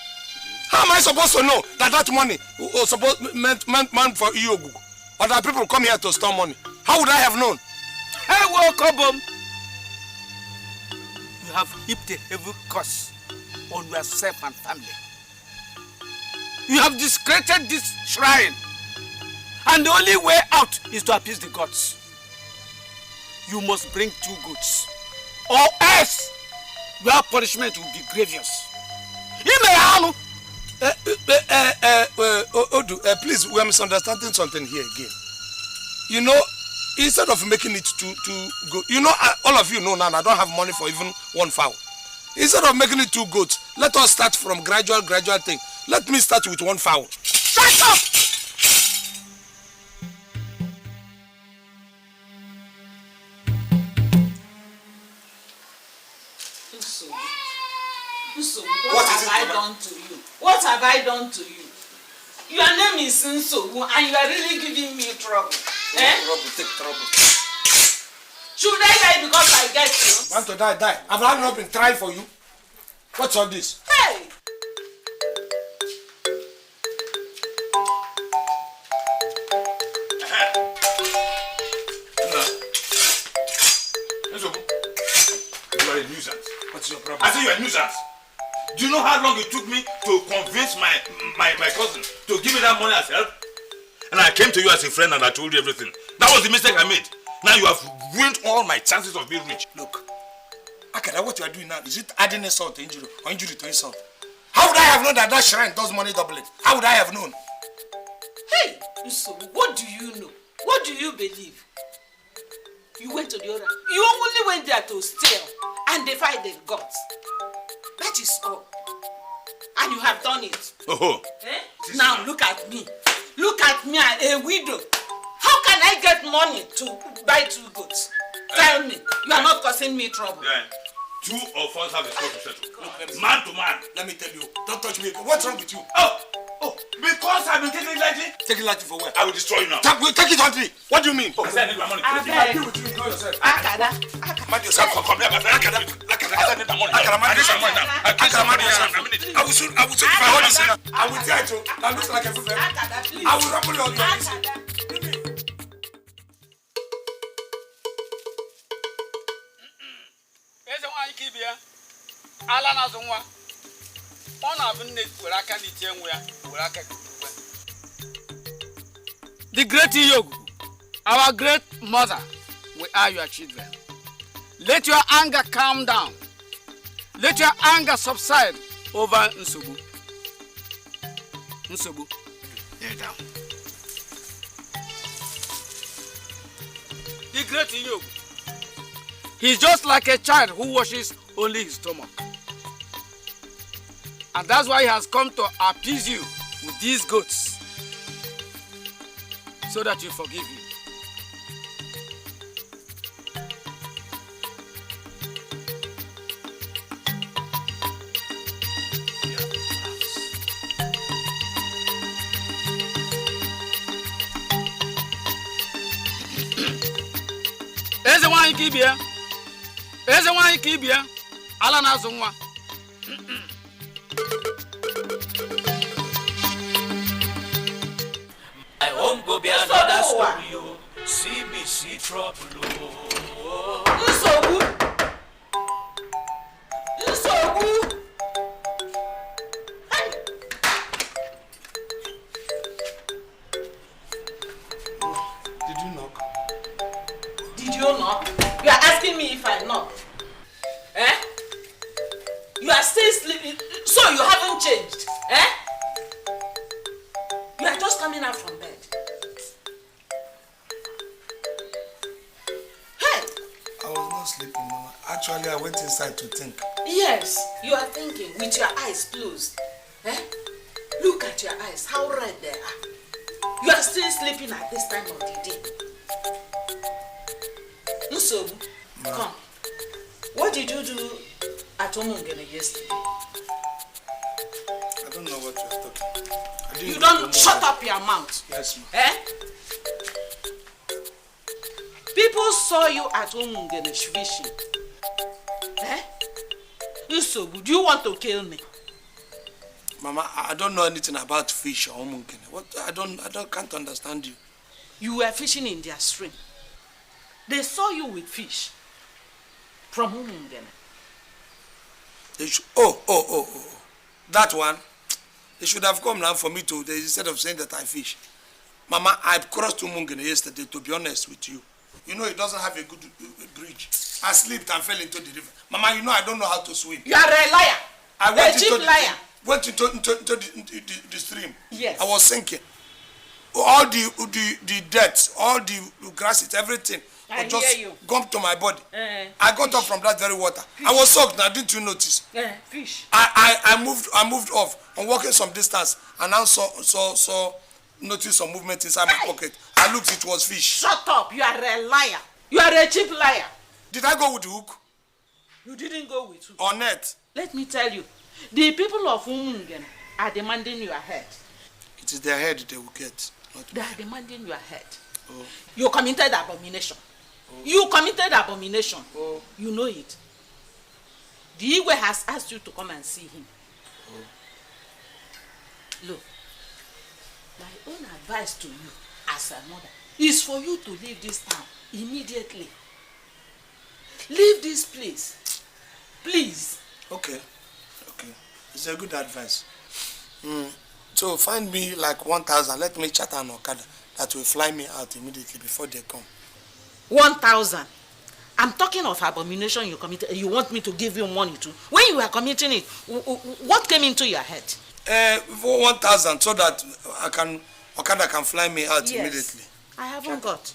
S2: How am I supposed to know that money was meant for Iyogu? Or that people come here to store money? How would I have known?
S9: Hey, welcome. You have heaped a heavy curse on yourself and family. You have discredited this shrine. And the only way out is to appease the gods. You must bring 2 goats. Or else, your punishment will be grievous.
S2: Odu, please, we are misunderstanding something here again. You know, instead of making it to go, you know, all of you know now, I don't have money for even 1 fowl. Instead of making it 2 goats, let us start from gradual thing. Let me start with 1 fowl. Shut up!
S6: What have I done to you? What have I done to you? Your name is Nsobu and you are really giving me trouble.
S2: Take trouble.
S6: Should I die because I get you?
S2: Want to die. Have I not been trying for you? What's all this?
S6: Hey!
S3: You are a nuisance.
S2: What's your problem?
S3: I say you are a nuisance. Do you know how long it took me to convince my cousin to give me that money as help? And I came to you as a friend and I told you everything. That was the mistake I made. Now you have ruined all my chances of being rich.
S2: Look, Akada, what you are doing now, is it adding insult to injury or injury to insult? How would I have known that that shrine does money doublet? How would I have known?
S6: Hey, Nsobu, what do you know? What do you believe? You went to the other. You only went there to steal and defy the gods. That is all. And you have done it.
S3: Oh.
S6: Eh? Now look at me. Look at me, a widow. How can I get money to buy 2 goats? Tell me. You are not causing me trouble.
S3: Yeah. 2 of us have a score to settle. Man to man.
S2: Let me tell you, don't touch me. What's wrong with you?
S3: Oh, because I've been taking it lightly?
S2: Take it lightly for what?
S3: I will destroy you now.
S2: Take it lightly. What do you mean?
S3: I said I need my money.
S6: I
S2: deal with you, know yourself.
S6: Akada.
S3: Mind yourself. Come here, my friend. Akada, I need my money. Akada, mind yourself. I will shoot if I hold this.
S2: I will tell you. That looks like a fool. I will rumble you on your knees.
S9: The great Iyogu, our great mother, we are your children. Let your anger calm down. Let your anger subside over Nsobu. Nsobu, lay down. The great Iyogu, he's just like a child who washes only his stomach. And that's why he has come to appease you with these goats, so that you forgive him. Eze nwanyi kibia. Eze nwanyi kibia. Ala na azụ nwa.
S7: My home go be another story, oh. CBC trouble, oh.
S6: Nsobu. Hey.
S2: Did you knock?
S6: Did you knock? You are asking me if I knocked. Eh? You are still sleeping, so you haven't changed. Eh? You are just coming out from bed. Hey!
S2: I was not sleeping, Mama. Actually, I went inside to think.
S6: Yes, you are thinking with your eyes closed. Eh? Look at your eyes, how red they are. You are still sleeping at this time of the day. Nsobu, come. What did you do at Omungene yesterday?
S2: I don't know what you are talking.
S6: You don't shut up your mouth.
S2: Yes, ma'am.
S6: Eh? People saw you at Omungene fishing. Eh? Nsobu, do you want to kill me?
S2: Mama, I don't know anything about fish or omungene. What? Can't understand you.
S6: You were fishing in their stream. They saw you with fish from Omungene.
S2: Oh. That one. They should have come now for me to, instead of saying that I fish. Mama, I crossed Omungene yesterday, to be honest with you. You know, it doesn't have a good bridge. I slipped and fell into the river. Mama, you know I don't know how to swim.
S6: You are a liar.
S2: I went
S6: a cheap liar.
S2: Went into the stream.
S6: Yes.
S2: I was sinking. All the dirt, all the grasses, everything
S6: I
S2: or just
S6: hear you.
S2: gum to my body. I got up from that very water. I was soaked now, didn't you notice?
S6: Fish.
S2: I moved off. I'm walking some distance and now saw noticed some movement inside my pocket. I looked, it was fish.
S6: Shut up, you are a liar. You are a cheap liar.
S2: Did I go with the hook?
S6: You didn't go with hook.
S2: Or net?
S6: Let me tell you, the people of Umungen are demanding your head.
S2: It is their head they will get.
S6: They are demanding your head.
S2: Oh.
S6: You committed abomination. Oh. You committed abomination. Oh. You know it. The Igwe has asked you to come and see him. Oh. Look, my own advice to you as a mother is for you to leave this town immediately. Leave this place. Please.
S2: Okay. It's a good advice. So find me like 1,000. Let me charter an Okada that will fly me out immediately before they come.
S6: 1,000. I'm talking of abomination you committed. You want me to give you money to? When you were committing it, what came into your head?
S2: For 1,000 so that Okada can fly me out immediately.
S6: I haven't got.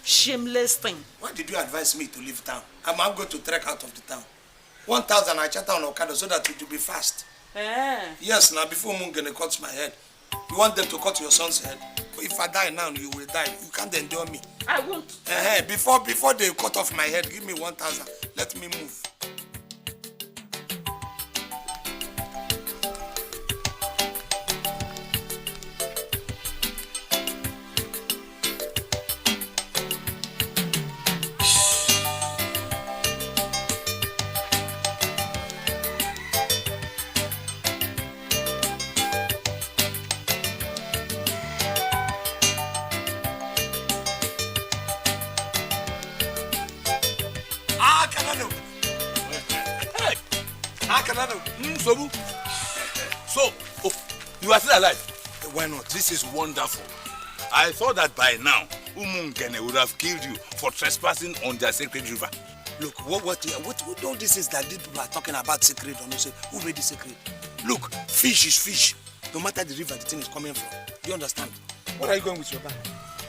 S6: Shameless thing.
S2: Why did you advise me to leave town? I'm going to trek out of the town. 1,000 I charter on Okada so that it will be fast. Yes, now before Mungene cuts my head. You want them to cut your son's head? If I die now, you will die. You can't endure me.
S6: I won't.
S2: Before they cut off my head, give me 1,000. Let me move.
S3: So, you are still alive? Why not? This is wonderful. I thought that by now, Umungene would have killed you for trespassing on their sacred river.
S2: Look, what all this is that these people are talking about sacred or not? Who made it sacred? Look, fish is fish. No matter the river the thing is coming from. Do you understand? Where are you going with your bag?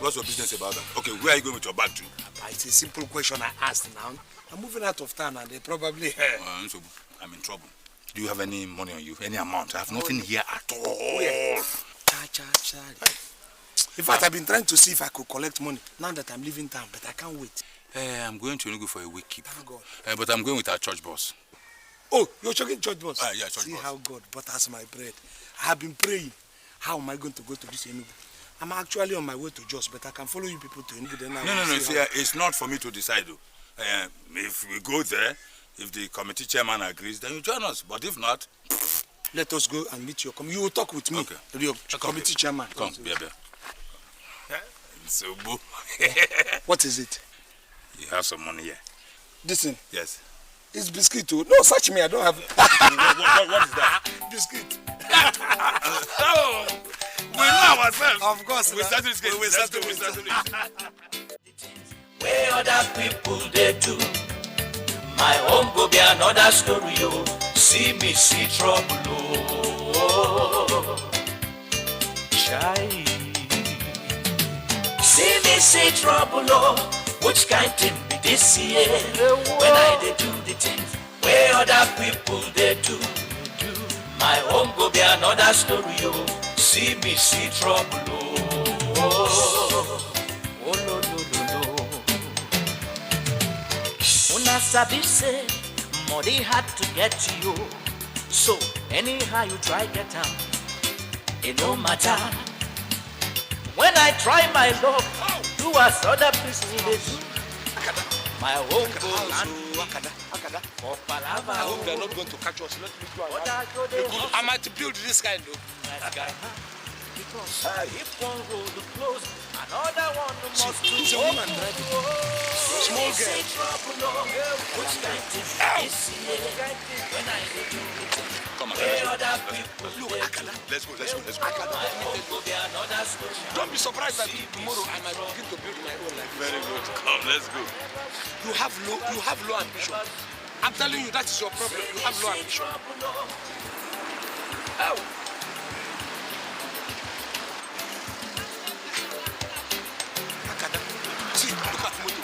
S3: What's your business about that? Okay, where are you going with your bag to?
S2: It's a simple question I asked now. I'm moving out of town and they probably...
S3: I'm in trouble. Do you have any money on you? Any amount? I have nothing here at all.
S2: In fact, I've been trying to see if I could collect money now that I'm leaving town, but I can't wait.
S3: I'm going to Enugu for a week keep.
S2: Thank God.
S3: But I'm going with our church boss.
S2: Oh, you're checking church boss?
S3: Yeah, church boss.
S2: See how God butters my bread. I have been praying. How am I going to go to this Enugu? I'm actually on my way to Jos, but I can follow you people to Enugu. Then
S3: No. See, it's not for me to decide. If we go there, if the committee chairman agrees, then you join us. But if not,
S2: let us go and meet your committee. You will talk with me, your committee chairman.
S3: Come, bear. So, boo.
S2: What is it?
S3: You have some money here.
S2: This thing?
S3: Yes.
S2: It's biscuit too. No, search me. I don't have.
S3: What is that?
S2: Biscuit.
S3: Oh, we know ourselves.
S2: Of course.
S3: We settle this case. We settle it.
S7: Where other people they do, my home go be another story. Oh, see me see trouble. Oh, chai. See me see trouble. Oh, which kind thing be this year? When I they do the things where other people they do, my home go be another story. Oh, see me see trouble. Oh, no. Una sabi say money hard to get to you, so anyhow you try get am, it no matter. When I try my luck, do as other people they do, my home go land for palava.
S2: I hope they're not going to catch us. Let me go. I might build this kind though.
S7: Nice guy, huh? Because if one road close, another one must do.
S2: It's a woman driving. Small girl.
S3: Come on,
S2: Look, Akada.
S3: let's go.
S2: Don't be surprised that tomorrow I might begin to build my own life.
S3: Very good. Come, let's go.
S2: You have low ambition. I'm telling you, that is your problem. You have low ambition. Oh. Akada, see, look at Moto.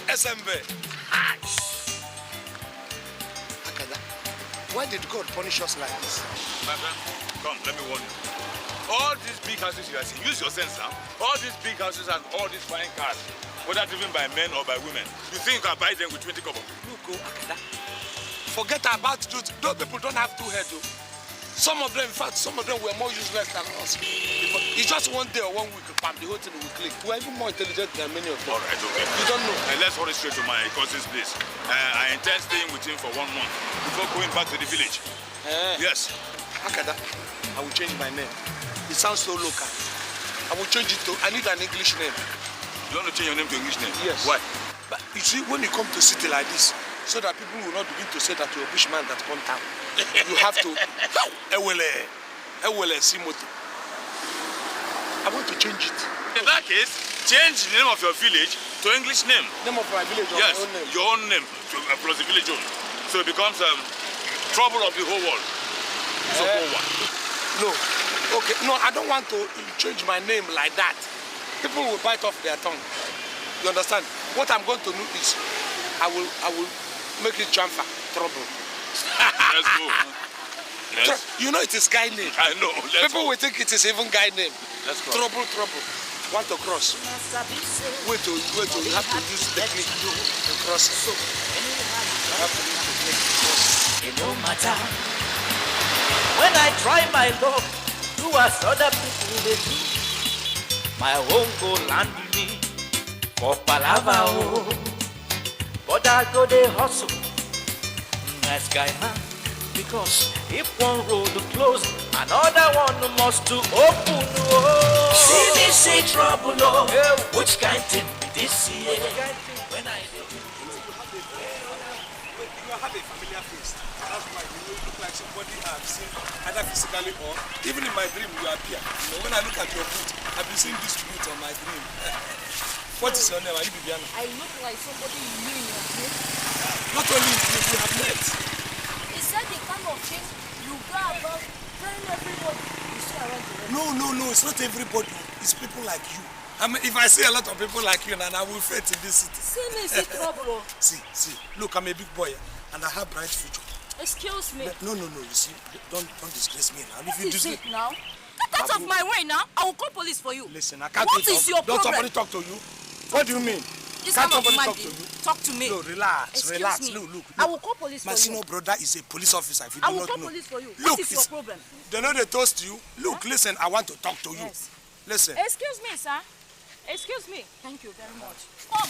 S2: SMB. Akada, why did God punish us like this?
S3: My friend, come, let me warn you. All these big houses you are seeing, use your sense now. All these big houses and all these fine cars, whether driven by men or by women, you think you can buy them with 20 kobo?
S2: Look, Akada, forget about those people don't have two heads. Some of them, in fact, some of them were more useless than us. It's just one day or 1 week, bam, the whole thing will click. We're even more intelligent than many of them.
S3: All right, okay.
S2: You don't know.
S3: Let's hurry straight to my cousin's place. I intend staying with him for 1 month before going back to the village. Yes.
S2: Akada, I will change my name. It sounds so local. I will change it to, I need an English name.
S3: You want to change your name to English name?
S2: Yes.
S3: Why?
S2: But you see, when you come to city like this, so that people will not begin to say that you're a bushman that come town, you have to, Simoto. I want to change it.
S3: In that case, change the name of your village to English name.
S2: Name of my village or
S3: yes,
S2: my own name?
S3: Your own name, plus the village own. So it becomes trouble of the whole world.
S2: No. Okay, no, I don't want to change my name like that. People will bite off their tongue. You understand? What I'm going to do is, I will make it transfer trouble.
S3: Let's go. Yes.
S2: You know it is guy name.
S3: I know.
S2: People will think it is even guy name.
S3: Let's go.
S2: Trouble. Want to cross? Wait till you have to use technique to cross. You have to use technique to cross.
S7: It no matter when I try my luck, do as other people they do. My own go land me for palava, oh. But I go they hustle, nice guy man. Because if one road close, another one must to open. Oh. See me say trouble, oh. Which kind thing be this year? When I do.
S2: You have a familiar face. That's why you look like somebody I've seen either physically or even in my dream you appear. You know, when I look at your boot, I've been seeing this boot on my dream. What is your name? Are you Viviana?
S10: I look like somebody you knew in your dream.
S2: Not only in dream, we have met.
S10: Is that the kind of thing you go about telling everybody you see around the world?
S2: No, it's not everybody. It's people like you. I mean, if I see a lot of people like you, then I will fit in this city.
S10: See me, see trouble.
S2: See. Look, I'm a big boy and I have bright future.
S10: Excuse me.
S2: No, you see, don't disgrace me now.
S10: What is it now? Get out of my way now. I will call police for you.
S2: Listen, I can't.
S10: What is your problem?
S2: Don't somebody talk to you? What do you mean?
S10: This
S2: Can't
S10: kind of
S2: somebody
S10: man
S2: talk to you?
S10: Talk to me.
S2: No, relax.
S10: Excuse me.
S2: Look.
S10: I will call police for you.
S2: My senior brother is a police officer. If you
S10: I
S2: do
S10: will
S2: not
S10: call
S2: know.
S10: police for you.
S2: Look,
S10: What is your problem?
S2: They know they toast you. Look, listen, I want to talk to you.
S10: Yes.
S2: Listen.
S10: Excuse me, sir. Excuse me. Thank you very much. Come.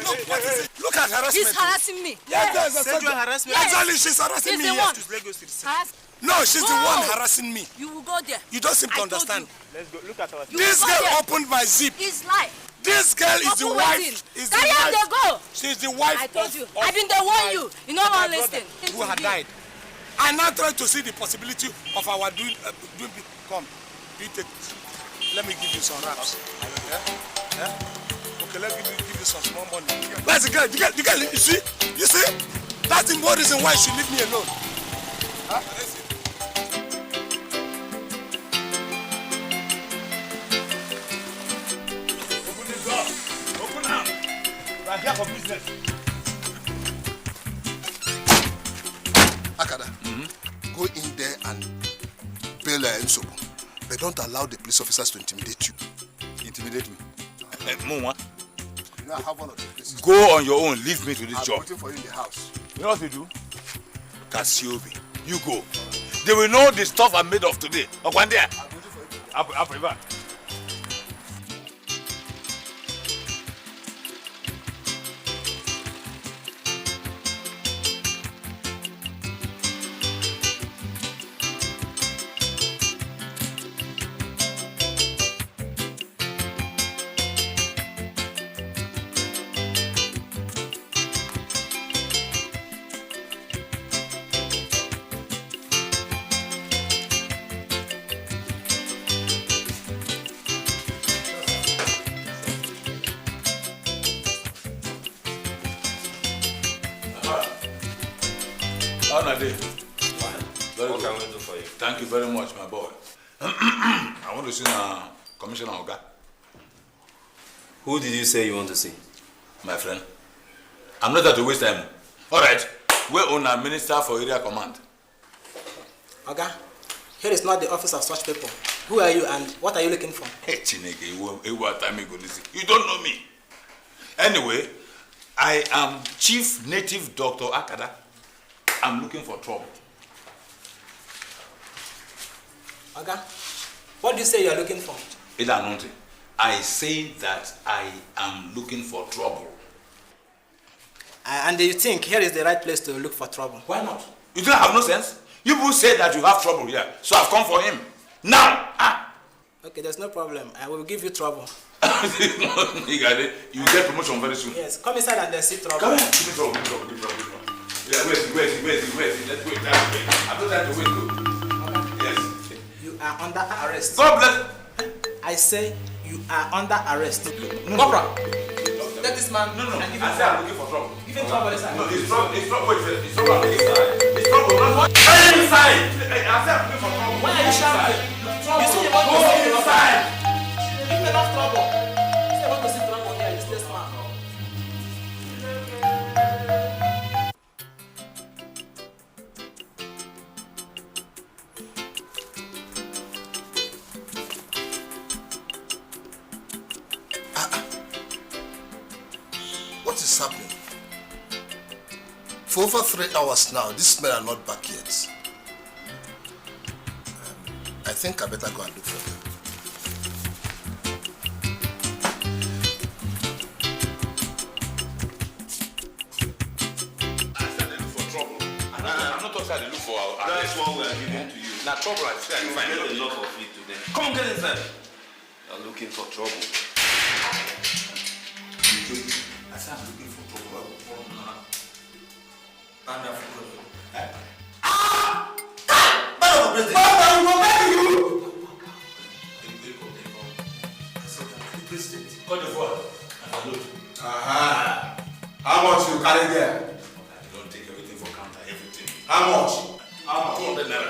S2: Look, what is it? Look at harassment.
S10: He's harassing me.
S2: Yes.
S8: Sexual harassment.
S10: Yes.
S2: Exactly, she's harassing me.
S10: He's the one.
S2: No, she's the one harassing me.
S10: You will go there.
S2: You don't seem to understand.
S8: Let's go. Look at our.
S2: This girl opened my zip.
S10: It's lie.
S2: This girl is the wife.
S10: Carry on the go.
S2: She's the wife.
S10: I told you. I've been the one you. You know what I'm listening.
S2: Who had died. I now try to see the possibility of our doing. Come, you take this. Let me give you some raps. Okay, let me give you some small money. Where's the girl? The girl, you see? That's the more reason why she leave me alone. Huh?
S3: Open the door. Open up. We are here for business.
S1: Akada, go in there and bail Nsobu. But don't allow the police officers to intimidate you.
S3: Intimidate me. Muma,
S1: You know, I have one of the places.
S3: go on your own. Leave me to this
S1: I'm
S3: job.
S1: waiting for you in the house.
S3: You know what to do? Cassiope, you go. They will know the stuff I'm made of today. One there.
S1: I'm waiting for you.
S3: Up river.
S8: What can we do for you?
S3: Thank you very much, my boy. I want to see the Commissioner Oga.
S8: Who did you say you want to see?
S3: My friend, I'm not there to waste time. All right, we're on a minister for area command.
S11: Oga, here is not the office of such people. Who are you and what are you looking for?
S3: Hey, Chineke, you don't know me. Anyway, I am Chief Native Dr. Akada. I'm looking for trouble.
S11: Oga, what do you say you are looking for?
S3: I say that I am looking for trouble.
S11: And do you think here is the right place to look for trouble?
S3: Why not? You don't have no sense? You people say that you have trouble here, so I've come for him. Now!
S11: Okay, there's no problem. I will give you trouble.
S3: You got it. You get promotion very soon.
S11: Yes, come inside and then see trouble.
S3: Come here. Give me trouble. Yeah, wait. Let's wait. I'm not trying to wait though. Yes.
S11: You are under arrest.
S3: God bless.
S11: I say you are under arrest. Corporal, let this man.
S3: No.
S11: And give
S3: I
S11: him
S3: say I'm
S11: trouble.
S3: looking for trouble.
S11: Give him trouble inside.
S3: No, it's trouble. It's trouble. It's trouble. It's trouble. Not inside. I say I'm looking for trouble.
S11: Why are you shouting? You see, you want to see inside. Give him enough trouble. You say you want to see trouble here. You stay smart.
S1: What is happening? For over 3 hours now, these men are not back yet. I think I better go and look for them.
S3: I said they look for trouble. I'm not talking about they look for our.
S8: That's what we are giving to you.
S3: Now trouble I say I
S8: You
S3: find
S8: get
S3: it.
S8: enough of it today.
S3: Come on, get inside.
S8: You are looking for trouble.
S3: I said I'm looking for trouble. I will fall now.
S8: And I forgot.
S3: Call the phone.
S2: How much you carry there?
S3: Don't take everything for counter, everything.
S2: How much?
S3: 200 naira.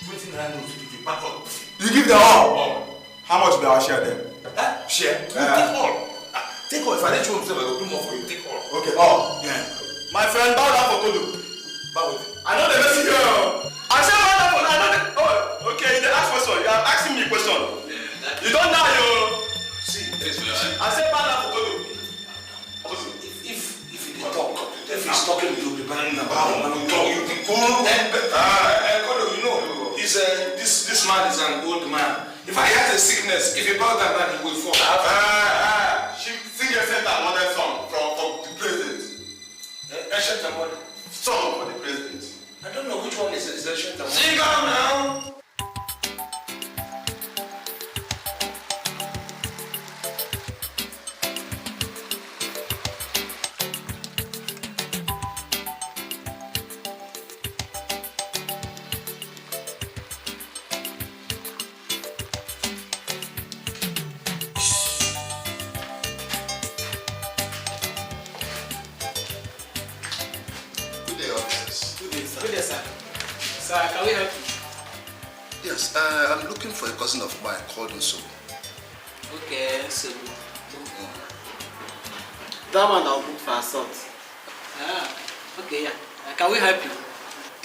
S3: 20 naira notes, you back up.
S2: You give them all? How much be our share then?
S3: Share? You take all. Take all. If I let you himself, I will do more for you. Take all.
S2: Okay, all.
S3: Yeah.
S2: My friend, bow down for Kodo.
S3: Bow with
S2: I know the message here. I said bow down for I know the. Oh, okay, you ask question. You are asking me a question. You don't know you.
S3: See, this way, right?
S2: I said bow down for Kodo.
S3: If he talk, if he's talking, you'll be banging about. You talk, you be cool.
S2: Kodo, you know, he's this man is an old man. If I had a sickness, if he bow down, he will fall. She sing a center another song from the president. Ancient Amodi. Song for the president.
S3: I don't know which one is Ancient Amodi.
S2: Sing on now.
S11: Good day, sir. Sir, can we help you?
S1: Yes, I'm looking for a cousin of mine called Nso.
S11: Okay, so.
S12: That one I'll book for assault.
S11: Okay, yeah. Can we help you?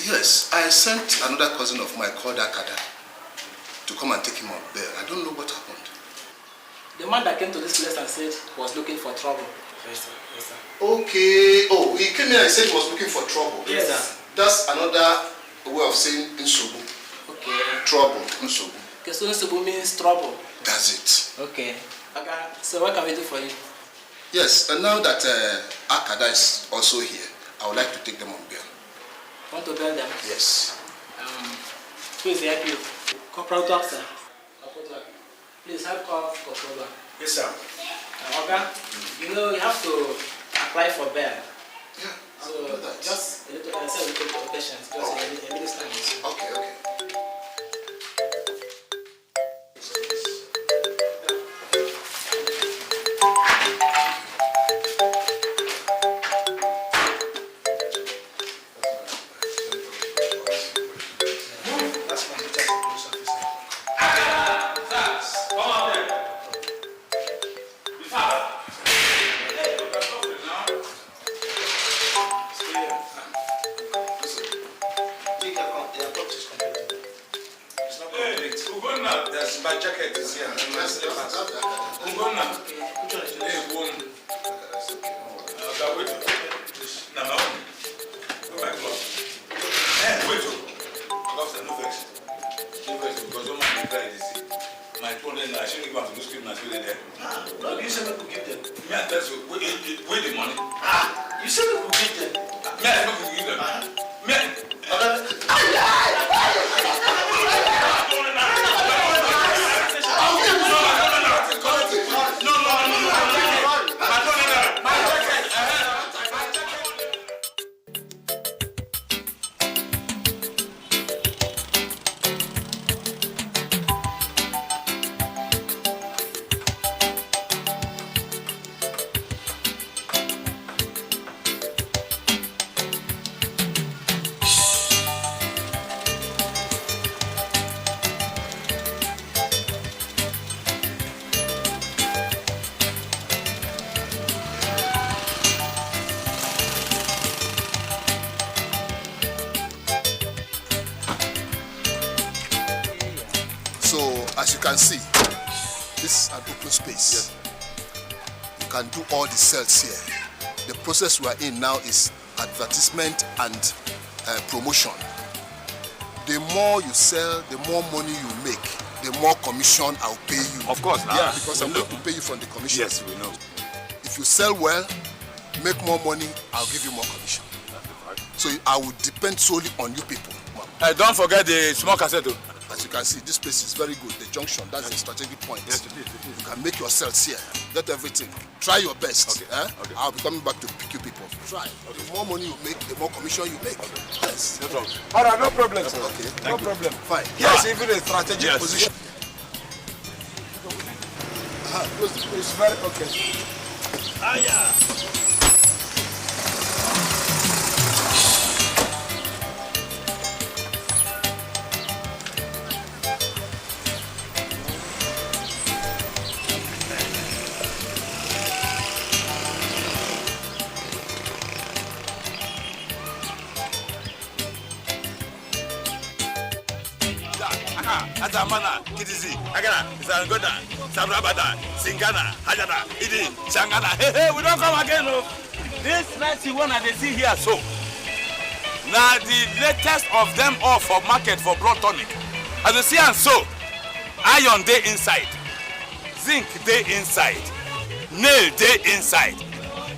S1: Yes, I sent another cousin of mine called Akada to come and take him on bail. I don't know what happened.
S11: The man that came to this place and said he was looking for trouble. Yes, sir. Yes, sir.
S1: Okay. Oh, he came here and said he was looking for trouble.
S11: Yes, sir.
S1: That's another way of saying Nsobu.
S11: Okay.
S1: Trouble, Nsobu.
S11: Okay, so Nsobu means trouble.
S1: That's it.
S11: Okay. Okay. So what can we do for you?
S1: Yes, and now that Akada is also here, I would like to take them on bail.
S11: Want to bail them?
S1: Yes.
S11: Who is the IPO? Corporal Dog, sir. Please help call Corporal.
S2: Yes, sir.
S11: Okay. You know, you have to apply for bail.
S1: Yeah.
S11: So just a little patience. Just a little time.
S1: Okay.
S3: There's my jacket is here. And my slippers. Ungona. Hey, woman. Wait. No. Oh my God. Hey, wait. No vex. Because don't mind the this. My children, I shouldn't go to the school. There.
S7: No, you said we could give them.
S3: Yeah, that's where the money.
S7: You said we could give them.
S3: Yeah, I could give them.
S1: As you can see, this is an open space. Yes. You can do all the sales here. The process we are in now is advertisement and promotion. The more you sell, the more money you make, the more commission I'll pay you.
S3: Of course, now.
S1: Yeah, because I'm going to pay you from the commission.
S3: Yes, we know.
S1: If you sell well, make more money, I'll give you more commission. So I will depend solely on you people.
S3: Don't forget the small cassette.
S1: As you can see, this place is very good. The junction, that's the strategic point. Yes, it is. You can make your sales here. Get everything. Try your best. Okay. Okay. I'll be coming back to pick you people. Try. Okay. The more money you make, the more commission you make. Okay. Yes. No problem.
S2: All right, no problem, sir.
S1: Okay.
S2: No problem.
S1: Fine.
S2: Yes, even a strategic position. It's very okay.
S3: Yeah. Azamana, Kitizi, Agana, Zangoda, Sabrabada, Singana, Hajada, Idi, Shangana. Hey, we don't come again, no. This messy one that they see here, so. Now, the latest of them all for market for blood tonic. As you see, and so, iron day inside, zinc day inside, nail day inside,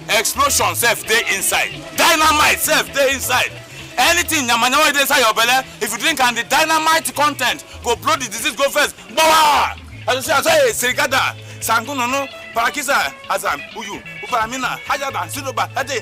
S3: explosion self day inside, dynamite self day inside. Anything yamanyawa is inside your belly, if you drink and the dynamite content go blow the disease go first. Bawa! As you see, I say, Sirigada, Sangunono, Parakisa, Azam, Uyu, Uparamina, Hajada, Sudoba, Hade,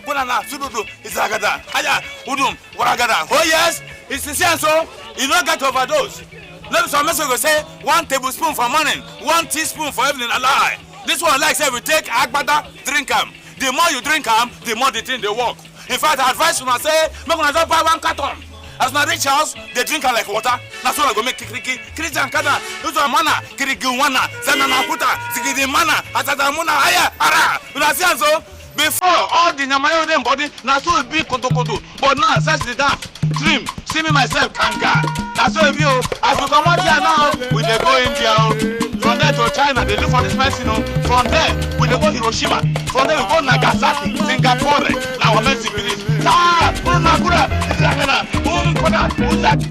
S3: Punana, Sudodo, Izagada, Haya, Udum, Waragada. Oh yes, it's sincere so, you don't get overdose. Let some message go say 1 tablespoon for morning, 1 teaspoon for evening, a lie. This one like say we take Agbada, drink them. The more you drink them, the more the thing they work. In fact, I advise you to say, make una just buy 1 carton. As na reach house, they drink her like water. That's why I go make kiki. Kirijan kada. Uzo mana, kirigi wana, zanana puta, zigidi mana, atadamuna haya, ara. Una see so before all the nyamayo dem body, na so big kotokoto. But now, search the dam, trim, see me myself, kanga. That's so if you, as we come out here now, we dey go India. From there to China, they look for this medicine. From there, we dey go Hiroshima. From there, we go Nagasaki, Singapore. Now, medicine finish. Ah, Unakura, Izagana, Unkoda, Uzaki.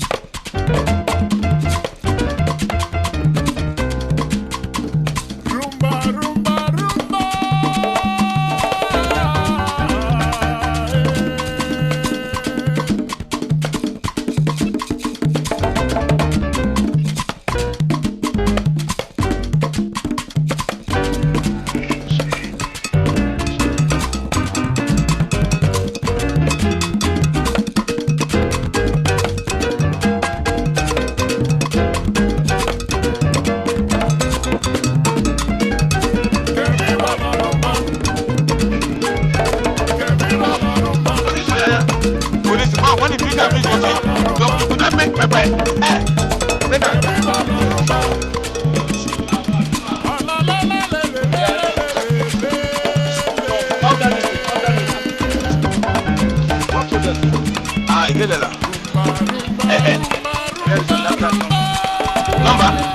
S3: Number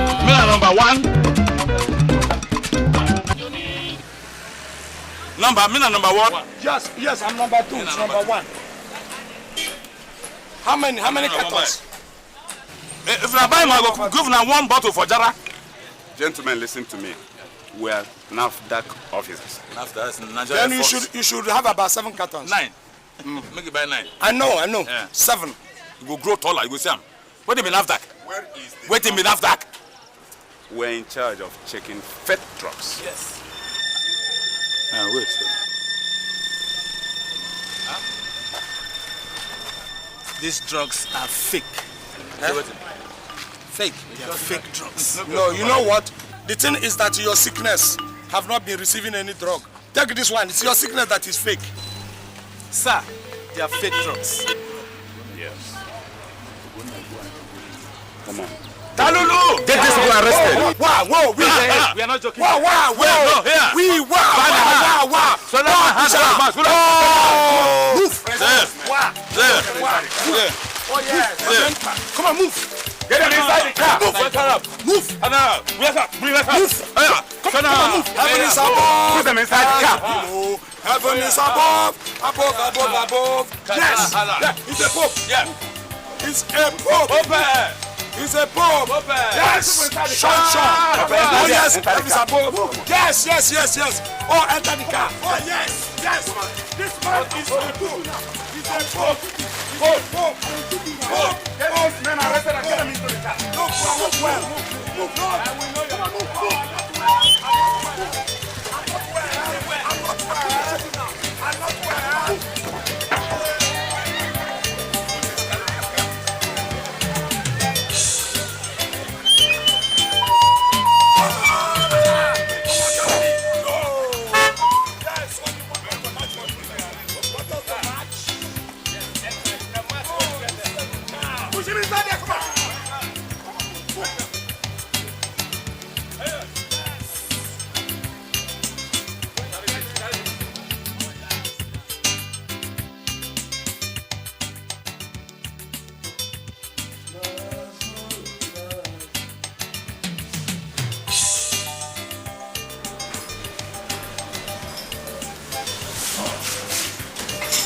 S3: Number one.
S2: Yes, I'm number 2. It's number 1. How many cartons?
S3: If I buy my governor 1 bottle for Jara.
S13: Gentlemen, listen to me. We are NAFDAC officers.
S2: Then you should have about 7 cartons.
S3: 9. Make it by 9.
S2: I know.
S3: Yeah.
S2: 7.
S3: You go grow taller. You go see him. What do you mean NAFDAC?
S13: Where is the...
S3: What do you mean NAFDAC?
S13: We're in charge of checking fed drugs.
S2: Yes.
S3: Wait.
S9: These drugs are fake. Fake. They are fake drugs.
S2: No, you know what? The thing is that your sickness have not been receiving any drug. Take this one. It's your sickness that is fake.
S9: Sir, they are fake drugs.
S13: Yes. Come on.
S3: Talulu!
S13: Get this one arrested.
S2: Wow,
S9: We are not joking.
S2: Wow.
S3: Wow.
S2: So move. Oh yes. Come on, move.
S3: Get them inside the car.
S2: Move.
S3: Come on.
S2: Heaven is above.
S3: Put them inside the car.
S2: Heaven is above. Above. Yes. It's a pope.
S3: Yeah.
S2: It's a pope. He's a pope. Yes. Sean. Oh yes. Heaven is above. Yes. Oh, enter the car. Oh yes. This man is a pope. He's a pope. Pope. Get those men arrested and get them into the car. Look well. Move. I will know you. I'm not well.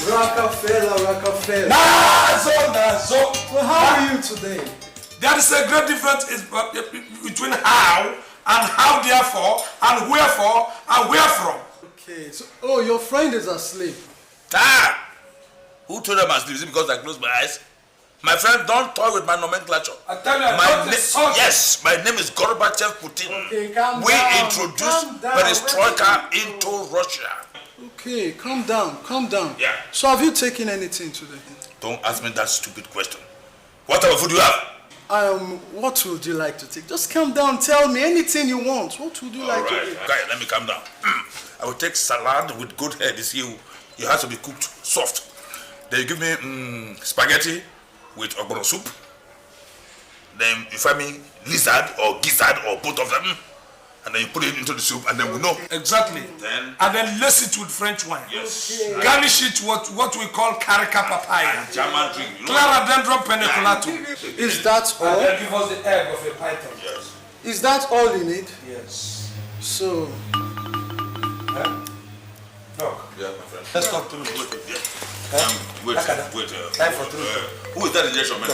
S14: Rockefeller.
S2: Nazo.
S14: So how are you today?
S2: There is a great difference between how and how therefore and wherefore and where from.
S14: Okay, so your friend is asleep.
S3: Who told them I'm asleep? Is it because I closed my eyes? My friend, don't toy with my nomenclature.
S2: I tell you,
S3: yes, my name is Gorbachev Putin.
S14: Okay, calm
S3: we
S14: down.
S3: introduced perestroika into Russia.
S14: Okay, calm down.
S3: Yeah.
S14: So have you taken anything today?
S3: Don't ask me that stupid question. What type of food do you have?
S14: What would you like to take? Just calm down, tell me anything you want. What would you like to eat?
S3: Okay, let me calm down. I will take salad with good head. It has to be cooked soft. Then you give me spaghetti with ogboro soup. Then you find me lizard or gizzard or both of them. And then you put it into the soup and then we know.
S2: Exactly. And then lace it with French wine.
S3: Yes.
S2: Okay. Garnish it with what we call carica papaya.
S3: German drink.
S2: Claradendron peniculatum.
S14: Is that all?
S2: And then give us the egg of a python.
S3: Yes.
S14: Is that all you need?
S2: Yes.
S14: So.
S2: Doc.
S3: Yeah, my friend.
S2: Let's talk to me.
S3: Wait.
S2: Time for truth.
S3: Who is that injection, man?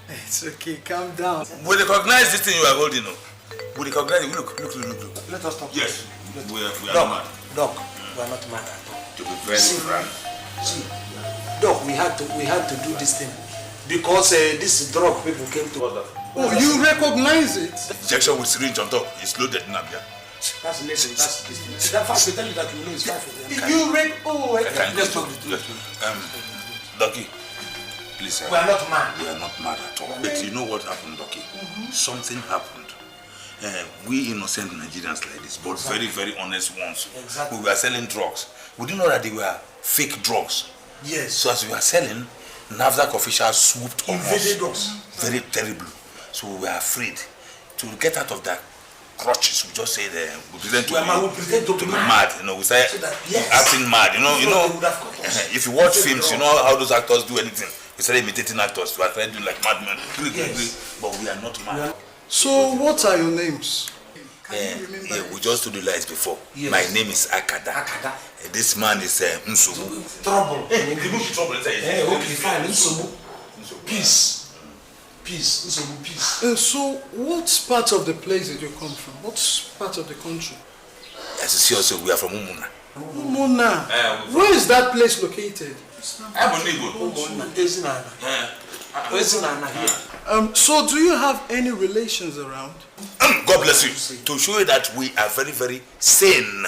S14: It's okay, calm down.
S3: We recognize this thing you are holding, no? We recognize it. Look.
S2: Let us talk.
S3: Yes. We are
S2: Doc,
S3: not mad.
S2: Doc, we are not mad at all.
S3: To be very frank.
S12: See, Doc, we had to do this thing because this drug people came to us.
S14: Oh, you recognize it?
S3: Injection with syringe on top. It's loaded in Abia.
S12: That's listen. That's that fact. We tell you that you know it's 5 of them.
S2: Let's talk the truth.
S3: Ducky, please.
S2: We are not mad.
S3: We are not mad at all. But you know what happened, Ducky? Something happened. We innocent Nigerians like this, but very, very honest ones.
S12: Exactly.
S3: We were selling drugs. We didn't know that they were fake drugs.
S12: Yes.
S3: So as we were selling, NAFDAC officials swooped on
S12: Invaded
S3: us. Very terrible. So we were afraid to get out of that crutches. We just said we pretend to be mad. You know, we say acting mad. You know. If you watch films, you know how those actors do anything. We started imitating actors. We are trying to do like madmen. Yes. But we are not mad.
S14: So what are your names?
S3: we just told you lies before. Yes. My name is Akada. This man is Nsobu.
S12: Trouble.
S3: Trouble.
S12: Okay, fine. Nsobu. Peace. Peace. Nsobu, peace.
S14: And so, what part of the place did you come from? What part of the country?
S3: As you see also, we are from Umuna.
S14: Umuna? Where is that place located? So do you have any relations around?
S3: God bless you. To show you that we are very, very sane.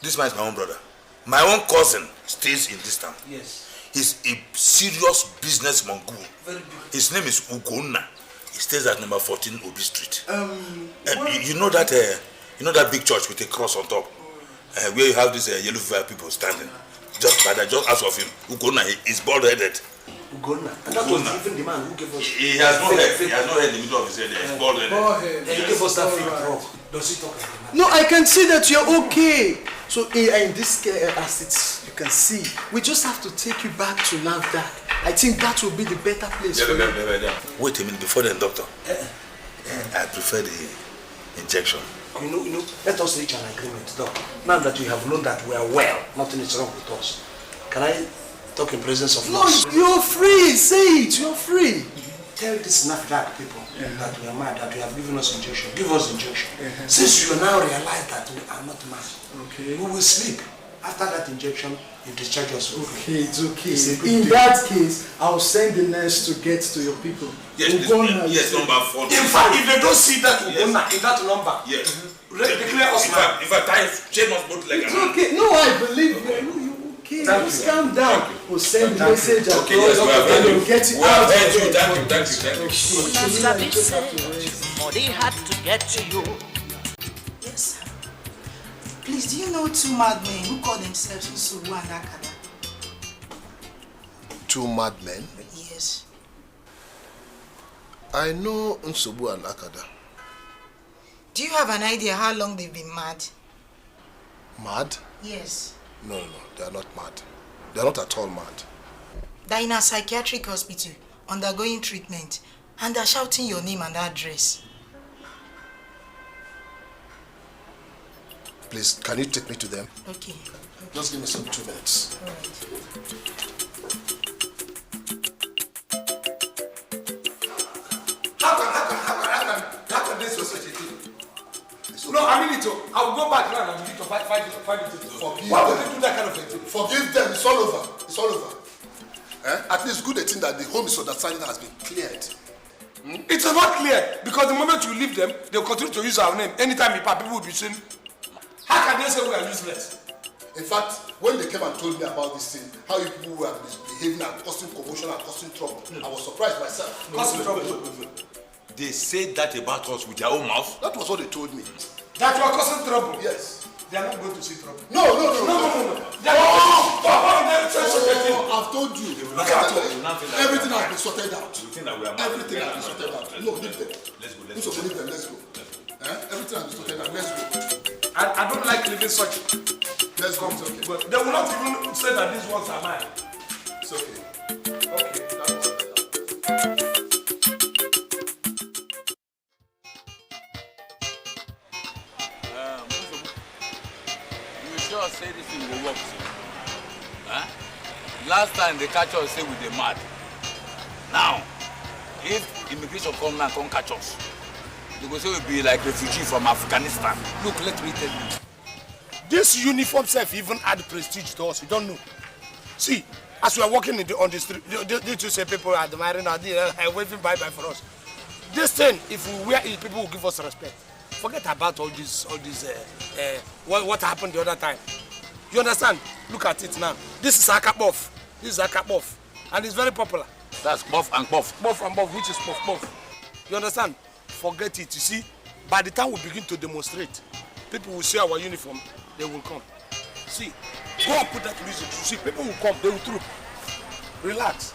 S3: This man is my own brother. My own cousin stays in this town.
S12: Yes.
S3: He's a serious business mongool.
S12: Very big.
S3: His name is Ugonna. He stays at number 14 Obi Street. You know that big church with a cross on top? Where you have these yellow fever people standing. Just ask of him. Ugonna, he's bald-headed.
S12: Ugonna. And that was even the man who gave us...
S3: He has no head. He has no head in the middle of his head. He's bald-headed.
S12: He gave us that fake rock. Does he talk like that?
S14: No, I can see that you're okay. So in this as it's, you can see, we just have to take you back to NAFDAC. I think that will be the better place for you.
S3: Wait a minute, before then, doctor. I prefer the injection.
S12: You know, let us reach an agreement, Doc. Now that we have known that we are well, nothing is wrong with us. Can I talk in presence of us?
S14: No, you're free. Say it. You're free.
S12: Tell this NAFDAC people that we are mad, that we have given us injection. Give us injection. Since you now realize that we are not mad, we will sleep. After that injection, you discharge us.
S14: Okay, it's okay. In that case, I'll send the nurse to get to your people.
S3: Yes, number 4.
S12: In fact, if they don't see that in that number, declare us mad.
S3: If I tie chain us both legs.
S14: It's okay. No, I believe you. You're okay. Just calm down. We'll send the message across and we'll get it out.
S3: Thank you.
S7: Money had to get to you.
S5: Yes. Please, do you know 2 madmen who call themselves Nsobu and Akada?
S1: 2 madmen?
S5: Yes.
S1: I know Nsobu and Akada.
S5: Do you have an idea how long they've been mad?
S1: Mad?
S5: Yes.
S1: No, they are not mad. They are not at all mad.
S5: They're in a psychiatric hospital, undergoing treatment, and they're shouting your name and address.
S1: Please, can you take me to them?
S5: Okay.
S1: Just give me some 2 minutes.
S5: All right.
S2: How can this was such a thing? No, I mean it. I will go back now and begin to fight it. Why would they do that kind of a thing?
S1: Forgive them. It's all over. It's all over. At least good a thing that the whole misunderstanding has been cleared.
S2: It is not clear because the moment you leave them, they will continue to use our name. Anytime people will be saying, how can they say we are useless?
S1: In fact, when they came and told me about this thing, how you people were behaving and causing commotion and causing trouble, I was surprised myself.
S2: Causing trouble?
S3: They said that about us with their own mouth?
S1: That was what they told me.
S2: That you are causing trouble?
S1: Yes.
S2: They are not going to see trouble.
S1: No. I've told you. Everything has been sorted out. Everything has been sorted out. No, leave them. Let's go. Let's go. Everything has been sorted out. Let's go.
S2: I don't like living such.
S1: Let's go. It's okay.
S2: But they will not even say that these ones are mine.
S1: It's okay.
S2: Okay.
S3: You sure say this thing will work? Huh? Last time they catch us, say we dey mad. Now, if immigration come now, come catch us, they go say we be like refugee from Afghanistan.
S2: Look, let me tell you. This uniform self even add prestige to us. You don't know. See, as we are walking on the street, did you say people are admiring and waving bye-bye for us? This thing, if we wear it, people will give us respect. Forget about all this, what happened the other time. You understand? Look at it now. This is Akabof. And it's very popular.
S3: That's buff and buff.
S2: Buff and buff, which is buff. You understand? Forget it. You see, by the time we begin to demonstrate, people will see our uniform, they will come. See, go and put that music. You see, people will come, they will troop. Relax.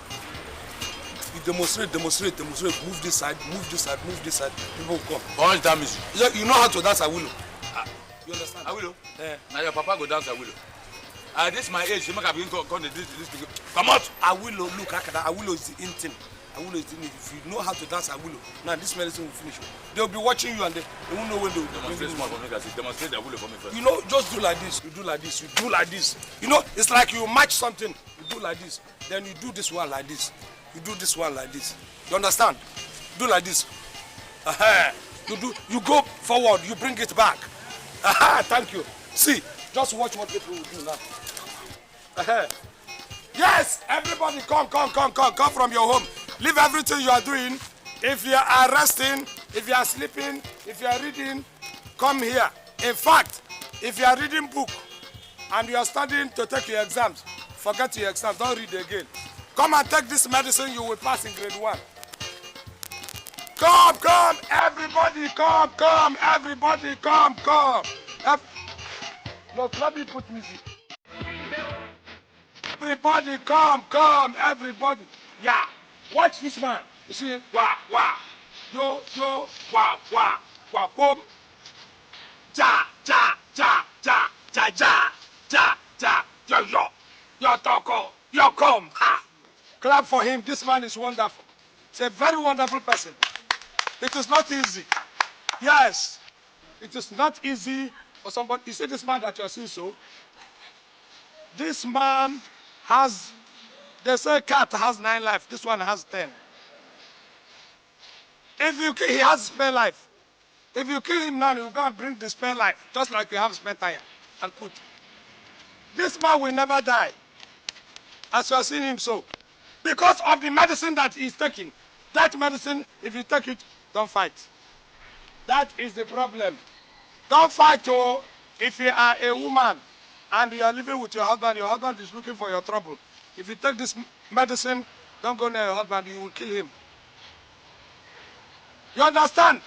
S2: You demonstrate, move this side, people will come.
S3: How much damage?
S2: You know how to dance Awilo. You understand?
S3: Awilo? Yeah. Now your papa go dance Awilo. At this my age, you make a begin come this. Come out!
S2: Awilo, look, Akada, Awilo is the in thing. Awulo is doing it. If you know how to dance Awulo, now this medicine will finish. They'll be watching you and they won't know when they will
S3: demonstrate for me. Demonstrate Awulo for me first.
S2: You know, just do like this. You do like this. You do like this. You know, it's like you match something. You do like this. Then you do this one like this. You do this one like this. You understand? Do like this. You go forward. You bring it back. Thank you. See, just watch what people will do now. Yes, everybody come from your home. Leave everything you are doing. If you are resting, if you are sleeping, if you are reading, come here. In fact, if you are reading book and you are studying to take your exams, forget your exams, don't read again. Come and take this medicine, you will pass in grade 1. Come, everybody, come, everybody, come. Look, let me put music. Everybody, come, everybody. Yeah, watch this man. You see, wah, yo, wah, boom. Ja, yo, toko, yo, come. Ha. Clap for him. This man is wonderful. He's a very wonderful person. It is not easy. Yes, it is not easy for somebody. You see this man that you are seeing so? This man has, they say cat has 9 lives. This one has 10. If you kill, he has spare life. If you kill him now, you go and bring the spare life, just like you have spare tire and put. This man will never die, as you are seeing him so, because of the medicine that he's taking. That medicine, if you take it, don't fight. That is the problem. Don't fight, oh. If you are a woman and you are living with your husband is looking for your trouble. If you take this medicine, don't go near your husband, you will kill him. You understand?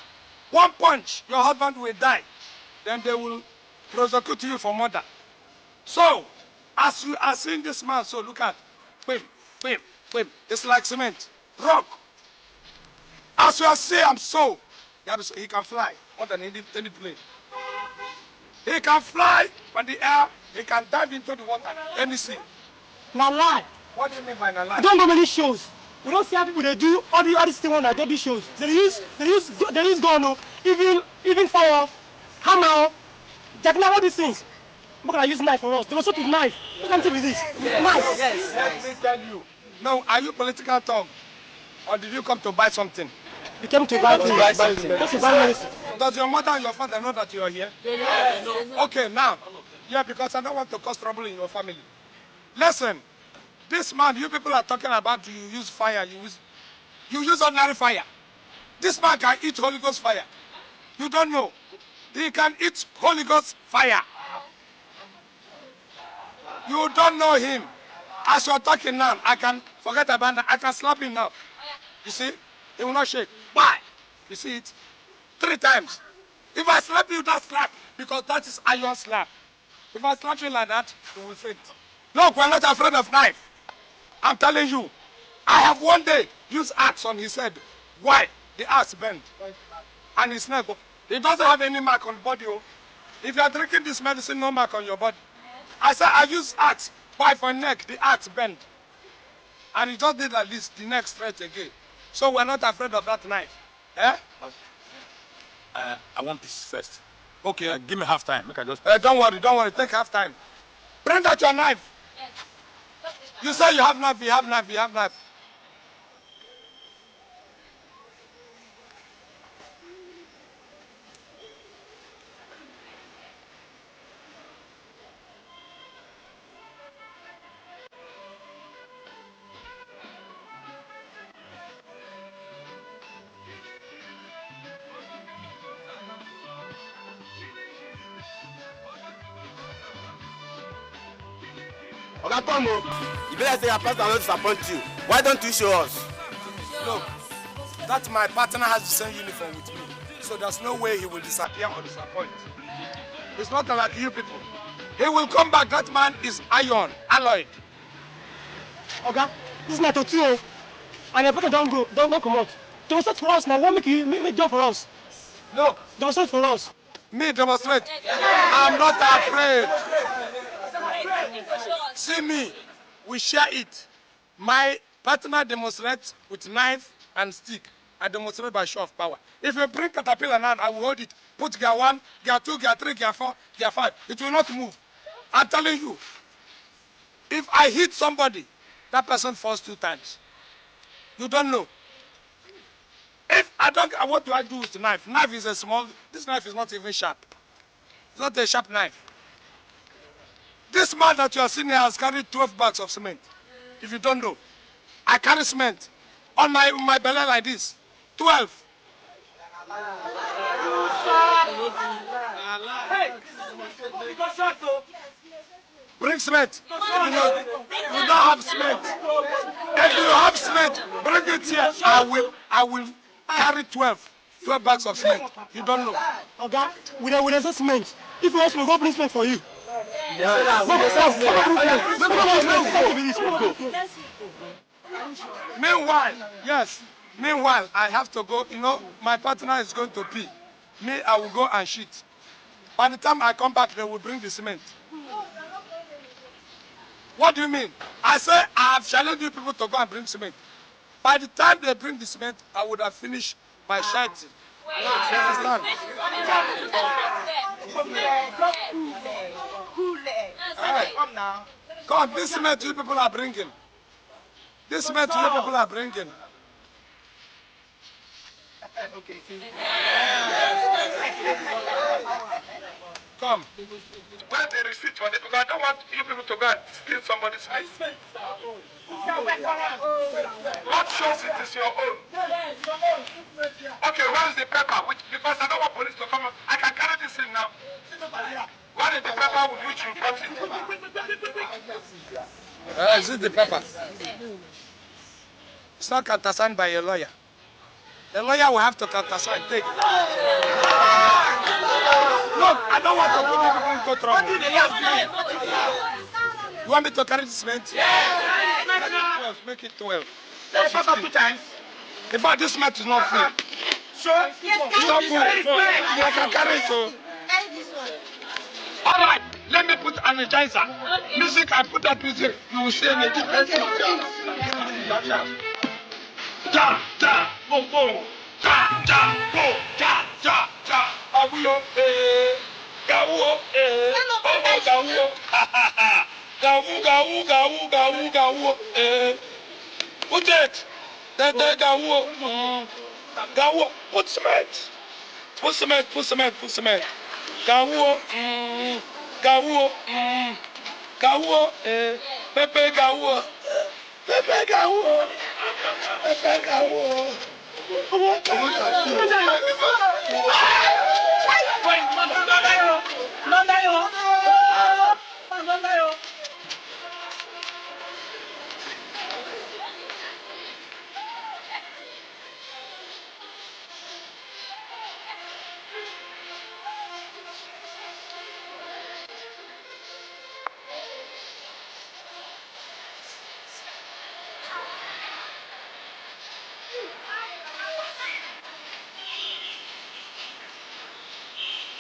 S2: One punch, your husband will die. Then they will prosecute you for murder. So, as you are seeing this man, so look at, whip. It's like cement, rock. As you are seeing him, so, he can fly more than any plane. He can fly on the air, he can dive into the water, any sea.
S15: Now lie.
S2: What do you mean by na lie?
S15: I don't go many shows. We don't see how people they do all these things when they do shows. They use gun, even fire, hammer, jackal, all these things. I'm not gonna use knife for us. They also use knife. What can with this? Knife.
S2: Yes. Let me tell you. No, are you political talk? Or did you come to buy something?
S15: You came to buy something. Just to buy medicine.
S2: Does your mother and your father know that you are here? Yes. Okay, now. Yeah, because I don't want to cause trouble in your family. Listen. This man, you people are talking about you use fire, you use ordinary fire. This man can eat Holy Ghost fire. You don't know. He can eat Holy Ghost fire. You don't know him. As you're talking now, I can forget about that. I can slap him now. You see? He will not shake. Why? You see it? 3 times. If I slap you, that slap, because that is iron slap. If I slap you like that, you will faint. Look, we're not afraid of knife. I'm telling you, I have one day used axe on his head. Why? The axe bent. And his neck, he doesn't have any mark on the body. If you are drinking this medicine, no mark on your body. I said, I used axe. Why? For neck, the axe bent. And he just did like this, the neck straight again. So we're not afraid of that knife. Eh?
S3: I want this first. Okay, give me half time. Make I just...
S2: Don't worry, take half time. Bring out your knife. You say you have knife, you have knife.
S16: Oga Tomo, you better say your partner will disappoint you. Why don't you show us?
S2: Look, that my partner has the same uniform with me. So there's no way he will disappear or disappoint. It's not like you people. He will come back. That man is iron, alloyed.
S15: Oga, this is not a two. And your partner don't come out. Demonstrate for us now. What make job for us?
S2: Look,
S15: demonstrate for us.
S2: Me demonstrate? I'm not afraid. See me, we share it. My Partner demonstrates with knife and stick. I demonstrate by show of power. If you bring caterpillar now, I will hold it. Put gear 1, gear 2, gear 3, gear 4, gear 5. It will not move. I'm telling you. If I hit somebody, that person falls 2 times. You don't know. If I don't, what do I do with the knife? Knife is a small, this knife is not even sharp. It's not a sharp knife. This man that you are seeing here has carried 12 bags of cement. If you don't know. I carry cement on my belly like this. 12. Bring cement. You don't have cement. If you have cement, bring it here. I will carry 12 bags of cement. You don't know.
S15: Okay, with the cement. If you want to go bring cement for you.
S2: Meanwhile, I have to go. You know, my partner is going to pee. Me, I will go and shit. By the time I come back, they will bring the cement. What do you mean? I say I have challenged you people to go and bring cement. By the time they bring the cement, I would have finished my shouting. You understand?
S11: Come now.
S2: Come, this cement you people are bringing. This cement you people are bringing.
S11: Okay.
S2: Come. Where's the receipt for this? Because I don't want you people to go and steal somebody's house. What shows it is your own? Okay, where is the paper? Because I don't want police to come. I can carry this in now. Where is the paper with which you got it? Is it the paper? It's not countersigned by a lawyer. The lawyer will have to countersign. Take. Look, I don't want to put people into trouble. You want me to carry the cement? Yeah. Make it 12.
S11: Let's up 2 times.
S2: In fact, this cement is not free.
S11: Sure.
S2: It's not full. I can carry it. So. All right, let me put energizer. Music, I put that music. You will see anything. Ja, ja, boom, boom. Ja, ja, boom, ja, ja, ja. Gawuo, gawuo, gawuo. Gawu, put it. Then gawuo. Gawuo, put cement. Put cement. Gawuo, gawuo, Pepe gawuo.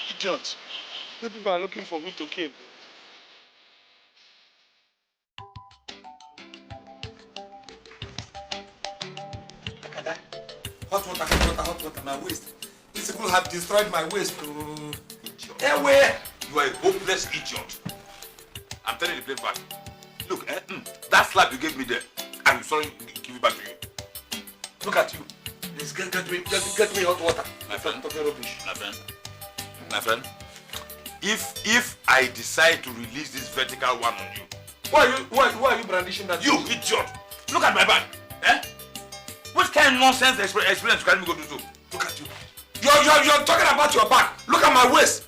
S2: Idiot. The people are looking for me to kill. Hot water, my waist. These people have destroyed my waist.
S3: Where? You are a hopeless idiot. I'm telling you the plain fact. Look, that slap you gave me there, I'm sorry to give it back to you.
S2: Look at you. Please get me hot water.
S3: My friend, if I decide to release this vertical one on you,
S2: why are you brandishing that?
S3: You idiot! Look at my back. What kind of nonsense experience can we go to do?
S2: Look at you. You're talking about your back. Look at my waist.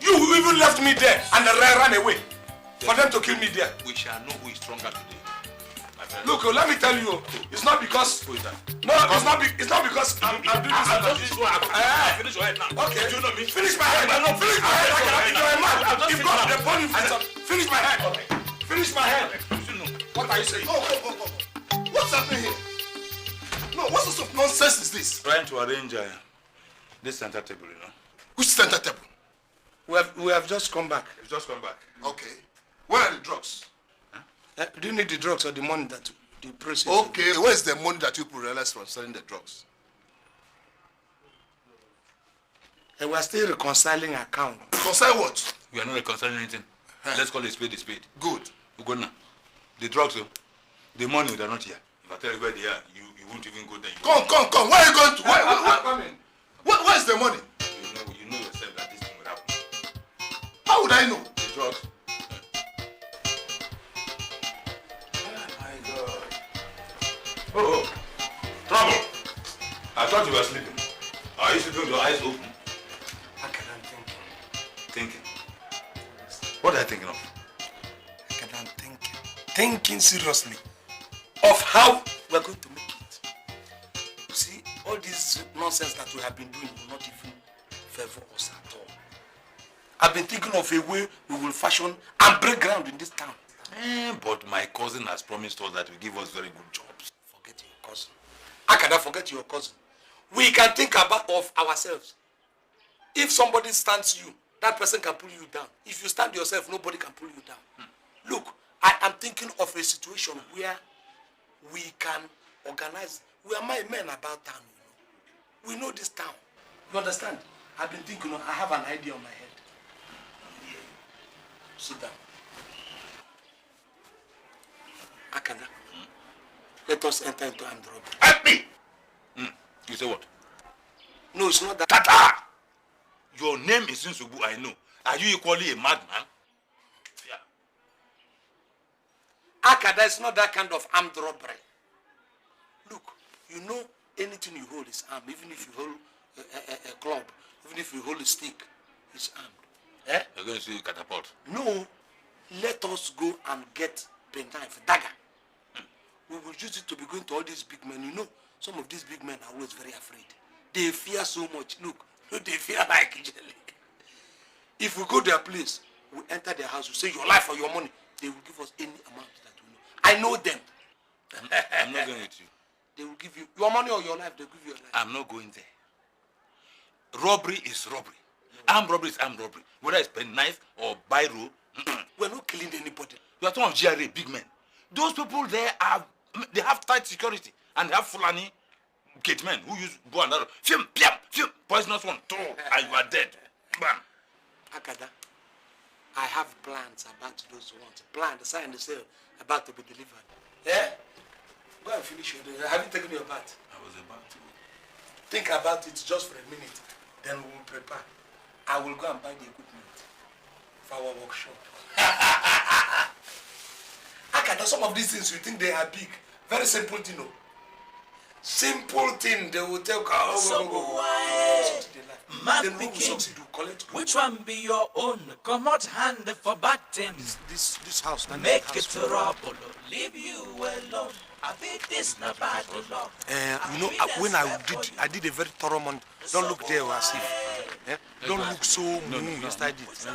S2: You even left me there and ran away. For them to kill me there.
S3: We shall know who is stronger today.
S2: Look, let me tell you, it's not because.
S3: Who is that?
S2: No, it's not because I'm doing this.
S3: Finish your head now.
S2: Okay.
S3: Do you know me?
S2: Finish my head. No, finish my head. You're a man. You've got the body. Finish my head. Finish my head. What are you saying? Go. What's happening here? No, what sort of nonsense is this?
S3: Trying to arrange this center table, you know.
S2: Which center table? We have just come back.
S3: We've just come back.
S2: Okay. Where are the drugs? Huh? Do you need the drugs or the money that
S12: The process.
S1: Okay, where's the money that you people realized from selling the drugs?
S12: And we are still reconciling account.
S1: Reconcile what?
S3: We are not reconciling anything. Let's call it spade a spade.
S1: Good.
S3: Ugonna, the drugs, the money, they are not here. If I tell you where they are, you won't even go there.
S1: Come. Where are you going to?
S3: I'm coming.
S1: Where's the money?
S3: You know yourself that this thing will happen.
S1: How would I know?
S3: The drugs.
S1: My God.
S3: Oh, trouble. I thought you were sleeping. Are you sleeping with your eyes open?
S12: How can I think?
S3: Thinking. What are you thinking of?
S12: How can I think? Thinking seriously of how we're going to make it. You see, all this nonsense that we have been doing will not even favor us at all. I've been thinking of a way we will fashion and break ground in this town.
S3: But my cousin has promised us that he will give us very good jobs.
S12: Forget your cousin. How can I forget your cousin? We can think about of ourselves. If somebody stands you, that person can pull you down. If you stand yourself, nobody can pull you down. Look, I am thinking of a situation where we can organize. We are my men about town, you know. We know this town. You understand? I've been thinking, I have an idea on my head. Sit down. Akana, let us enter into armed robbery.
S3: Help me! You say what?
S12: No, it's not that.
S3: Tata! Your name is Nsogbu, I know. Are you equally a madman? Yeah.
S12: Akada is not that kind of armed robbery. Look, you know anything you hold is armed. Even if you hold a club, even if you hold a stick, it's armed. Eh?
S3: You're going to see catapult.
S12: No, let us go and get penknife, dagger. We will use it to be going to all these big men. You know, some of these big men are always very afraid. They fear so much. Look, they fear like jelly. If we go to their place, we enter their house, we say your life or your money, they will give us any amount that we know. I know them.
S3: I'm not going with you.
S12: They will give you your money or your life, they'll give you your life.
S3: I'm not going there. Robbery is robbery. Armed robbery is armed robbery. Whether it's pen knife or biro.
S12: We're not killing anybody.
S3: You are talking of GRA, big men. Those people there they have tight security and they have Fulani gate men who use bow and arrow. Film, poisonous one, throw, and you are dead. Bam.
S12: Akada, I have plans about those ones. Plan, the sign, the sale, about to be delivered. Yeah? Go and finish your day. Have you taken your bath?
S3: I was about to.
S12: Think about it just for a minute. Then we will prepare. I will go and buy the equipment for our workshop. Akada, some of these things you think they are big. Very simple thing, no? Simple thing, they will tell
S7: which one be your own? Come out hand for bad things.
S12: This house,
S7: make it trouble. Leave you alone. I think this not bad luck.
S12: You know, when I did a very thorough one. Don't look there as if. Don't look so moved inside it.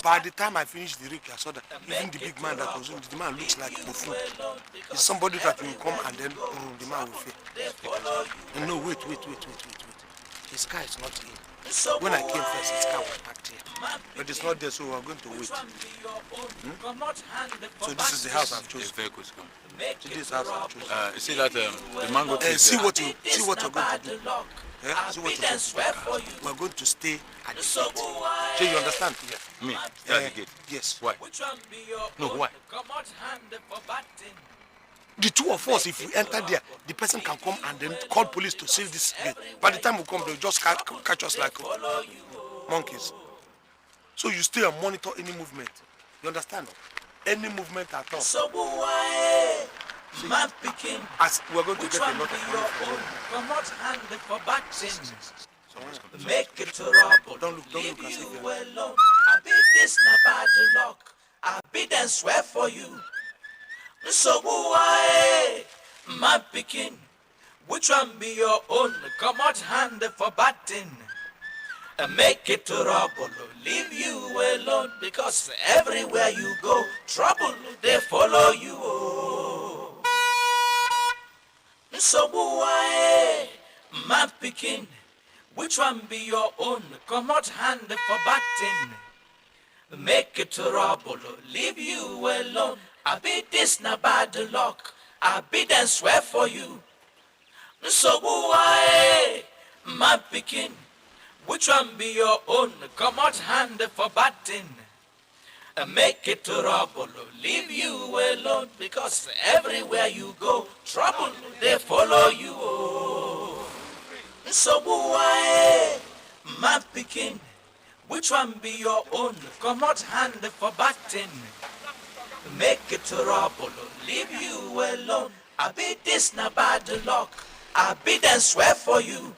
S12: By the time I finished the rig, I saw that even the big man that was in the man looks like buffoon. It's somebody that will come and then the man will fail. No, wait. His car is not here. When I came first, his car was parked here. But it's not there, so we're going to wait. So this is the house I've chosen. So this house I've chosen.
S3: You see that the mango tree.
S12: See what you're going to do. Yeah? See what you're going to do. We're going to stay at the gate. So you understand?
S3: Yeah. Me? At the gate?
S12: Yes.
S3: Why? No, why?
S12: The two of us, if we enter there, the person can come and then call police to seal this gate. By the time we come, they'll just catch us like monkeys. So you stay and monitor any movement. You understand? Any movement at all.
S7: So
S12: as we're going to get a lot of money.
S7: Come out hand for bad things. Make it trouble.
S12: Don't look as if
S7: you alone. I be this not bad luck. I be then swear for you. So my picking, which one be your own? Come out hand for bad thing. Make it trouble, leave you alone, because everywhere you go, trouble they follow you. So my picking, which one be your own? Come out hand for bad thing. Make it trouble, leave you alone. I be this na bad luck. I be then swear for you. So why, my picking? Which one be your own? Come out hand for batting. Make it trouble, leave you alone. Because everywhere you go, trouble, they follow you. So why, my picking? Which one be your own? Come out hand for batting. Make it trouble, leave you alone. I be this na bad luck. I be then swear for you.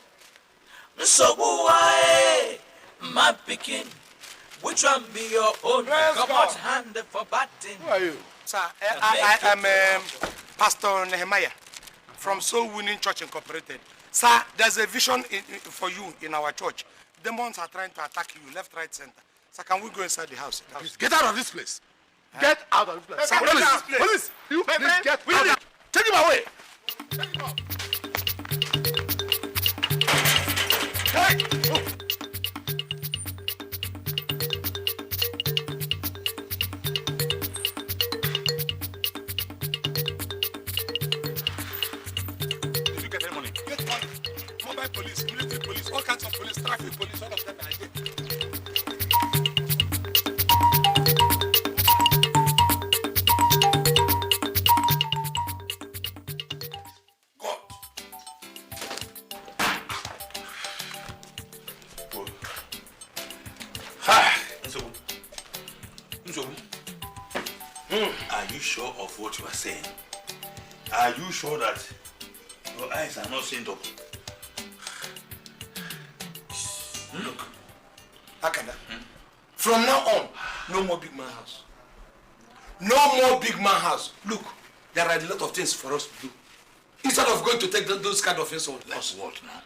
S7: So why, my picking? Which one be your own? Come out hand for batting.
S2: Who are you? Sir, I am Pastor Nehemiah from Soul Winning Church Incorporated. Sir, there's a vision for you in our church. Demons are trying to attack you, left, right, center. Sir, can we go inside the house?
S1: Please, get out of this place. Get out of this place.
S2: Sir,
S1: Police, you please get out. Take him away. Take him out. Hey! Oh.
S3: Did you get any money?
S2: Get money. Mobile police, military police, all kinds of police, traffic police, all of them are here.
S3: Are you sure of what you are saying? Are you sure that your eyes are not seeing double?
S2: Look, Akanda, from now on, no more big man house. No more big man house. Look, there are a lot of things for us to do. Instead of going to take those kind of insults.
S3: Like what now?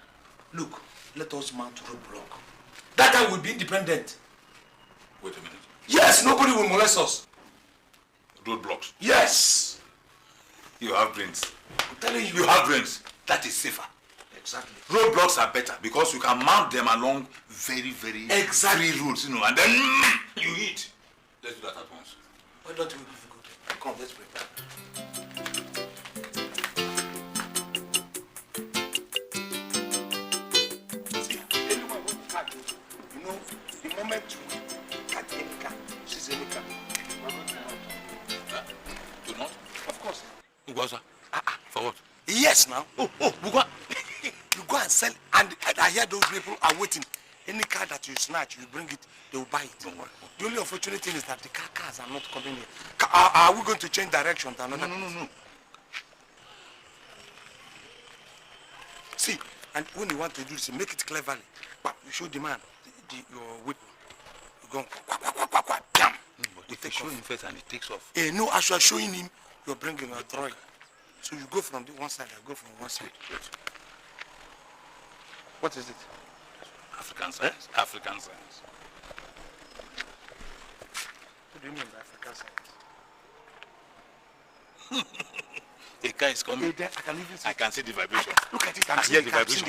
S2: Look, let us mount roadblock. That time we'll be independent.
S3: Wait a minute.
S2: Yes, nobody will molest us.
S3: Roadblocks?
S2: Yes.
S3: You have brains.
S2: I'm telling you.
S3: You have brains. That is safer.
S2: Exactly.
S3: Roadblocks are better because you can mount them along very, very
S2: exactly
S3: roads, you know, and then you hit. Let's do that at once.
S2: Why don't we go there? Come, let's break that. See, anyone who catch you, you know, the moment you catch any car, seize any car, we're going to help.
S3: Do not?
S2: Of course.
S3: Ugoza? For what?
S2: Yes, now. We go. You go and sell, and I hear those people are waiting. Any car that you snatch, you bring it, they will buy it. Don't worry. The only unfortunate thing is that the cars are not coming here. Are we going to change direction to another?
S3: No.
S2: See, and when you want to do this, make it cleverly. But you show the man your weapon. You go, bam.
S3: But if you show him first and he takes off.
S2: No, as you are showing him, you're bringing a throwing. So you go from the one side, I go from one side. What is it?
S3: African science. African science.
S2: What do you mean by African science?
S3: A car is coming. I can see the vibration.
S2: Look at it.
S3: I hear the vibration.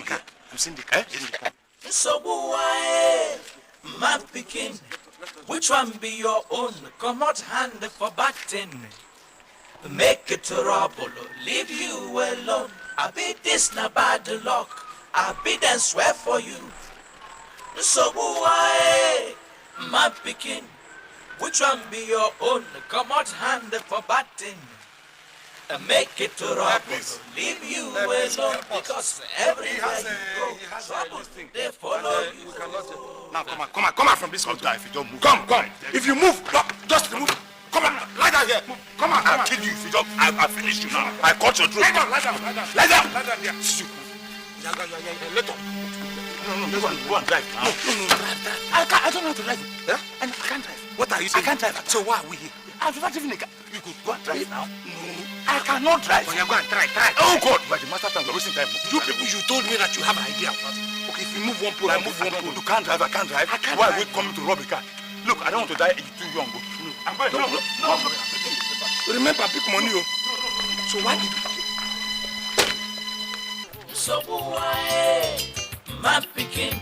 S2: I'm seeing the car.
S7: So why, my picking? Which one be your own? Come out hand for batting. Make it trouble, leave you alone. I be this na bad luck. I be then swear for you. So why, my picking? Which one be your own? Come out hand for batting. Make it trouble, leave you alone. Because everywhere you go, trouble, they follow you.
S2: Now come on from this one. If you don't move. Come. If you move, just move. Come on, lie down here. Come on.
S3: I'll kill you if you don't. I'll finish you now. I cut your throat.
S2: Lie down.
S3: Lie down.
S2: Yeah. Let up.
S3: No, go and drive now.
S2: No, drive. I don't know how to drive. Yeah? I can't drive. What are you saying? I can't drive. So why are we here?
S3: I've not even a car. You could go and drive now.
S2: No.
S3: I cannot drive.
S2: Well, you're going to try.
S3: Oh God, you are the master plan. You're wasting time.
S2: You people, you told me that you have an idea about it. Okay, if you move one pole, I move one pole.
S3: You can't drive. I can't drive. Why are we coming to rob a car? Look, I don't want to die too young. No. I'm going. No.
S2: Remember, big money. So why did you?
S7: So why, my picking?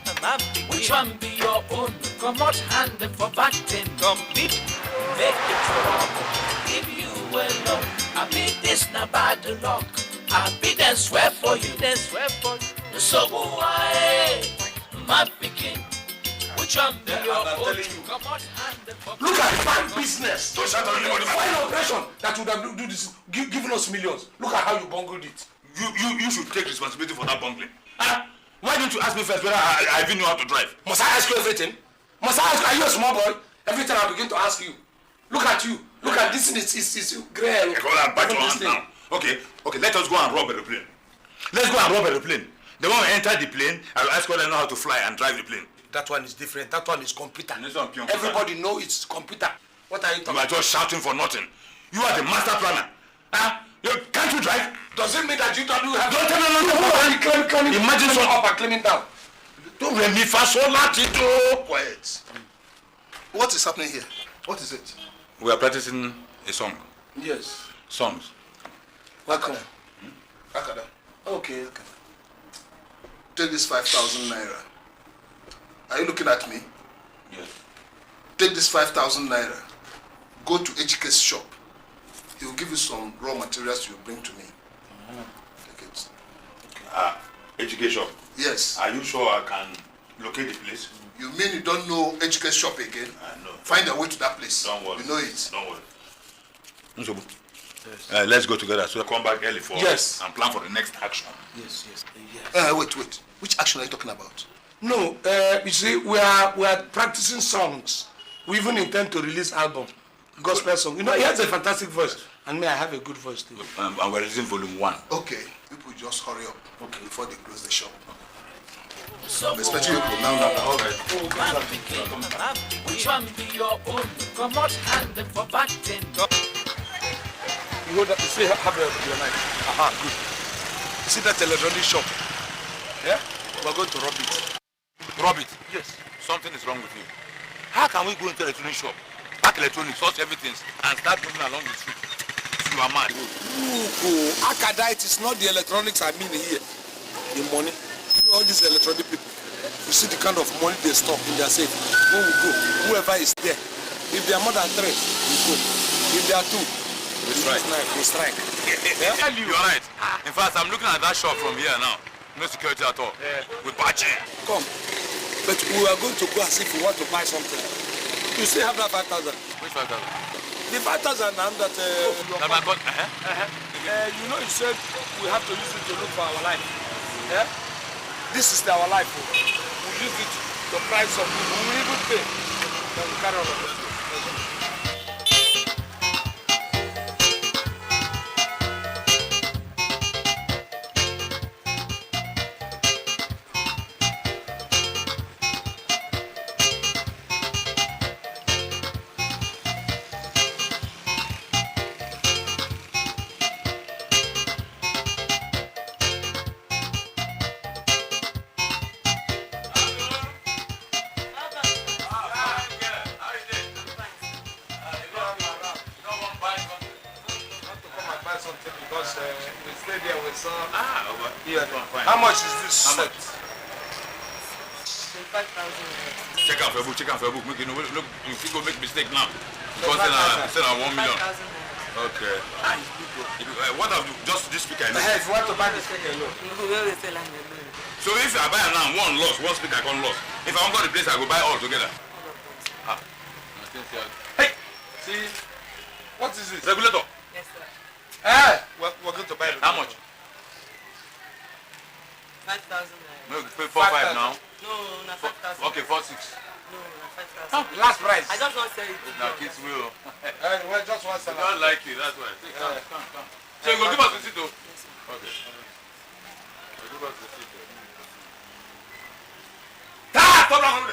S7: Which one be your own? Come out hand for batting. Come, make it trouble. Give you well, Lord. I be this na bad luck. I be then swear for you. So why, my picking? Which one be your own? Come on,
S12: Look at fine business. Fine operation that would have do this, given us millions. Look at how you bungled it.
S3: You should take responsibility for that bungling. Why don't you ask me first whether I even know how to drive?
S12: Must I ask you everything? Must I ask you? Are you a small boy? Every time I begin to ask you. Look at you. Look at this. It's grey.
S3: Now. Okay, let us go and rob a plane. Let's go and rob a plane. The moment we enter the plane, I will ask whether I know how to fly and drive the plane.
S12: That one is different. That one is computer. Everybody knows it's computer. What are you talking about?
S3: You are just shouting for nothing. You are the master planner. Can't you drive?
S12: Does it mean that you don't have...
S3: Don't tell me.
S12: Claim.
S3: Imagine
S12: so up and claiming down.
S3: Don't let me fast so latito. Quiet.
S1: What is happening here? What is it?
S3: We are practicing a song.
S12: Yes.
S3: Songs.
S12: Welcome.
S1: Akada. Okay. Take this 5,000 naira. Are you looking at me?
S3: Yes.
S1: Take this 5,000 naira. Go to HK's shop. He will give you some raw materials you bring to me. Take it.
S3: HK shop?
S1: Yes.
S3: Are you sure I can locate the place?
S1: You mean you don't know HK shop again?
S3: I know.
S1: Find a way to that place.
S3: Don't worry.
S1: You know it.
S3: Don't worry. Nsobu. Yes. Let's go together so I come back early for
S12: yes.
S3: and plan for the next action.
S12: Yes.
S1: Wait. Which action are you talking about?
S12: No, you see, we are practicing songs. We even intend to release album, gospel song. You know, he has a fantastic voice, and me, I have a good voice too.
S3: And we're releasing volume 1.
S1: Okay, people just hurry up. Okay. Before they close the shop.
S7: Especially
S1: people now.
S7: All right. Which one be your own? Come out hand for back then.
S12: You hold up, you see, have your knife. Aha, good. You see that electronic shop? Yeah? We're going to rob it.
S3: Rob it?
S12: Yes.
S3: Something is wrong with you. How can we go into the electronic shop, pack electronics, source everything, and start moving along the street? You are mad.
S12: Look, Akada, it is not the electronics I mean here. The money. You know all these electronic people. You see the kind of money they stock in their safe. When we go, whoever is there. If they are more than 3, we go. If they are 2, we strike.
S3: Yeah? You are right. In fact, I'm looking at that shop from here now. No security at all.
S12: Yeah.
S3: With patching.
S12: Come. But we are going to go as if we want to buy something. You still have that 5,000.
S3: Which 5,000?
S12: The 5,000 that you know, you said we have to use it to look for our life. Yeah? This is our life. We use it to price some people. We will even pay. Then we carry on. How much is this set?
S6: 5,000.
S3: Check out for a book. Make, look, if you go make mistake now, because then I 1 million. Okay. What have you just this speaker?
S12: If you want to buy the speaker, no.
S3: So if I buy now, one loss, one speaker I can loss. If I want to go to the place, I go buy all together.
S12: Hey, see, what is this?
S3: Regulator.
S6: Yes, sir.
S12: Hey, we're going to buy it.
S3: How much?
S6: 5,000.
S3: No, pay 4-5 now.
S6: No, not 5,000.
S3: Okay, 4-6.
S6: No, not 5,000.
S12: Last price.
S6: I just want to sell it.
S3: Now kids will.
S12: Well, just one
S3: I don't like it, that's why. Come. So you go give us the seat though? Yes, sir. Okay. Give us the seat though. Stop now!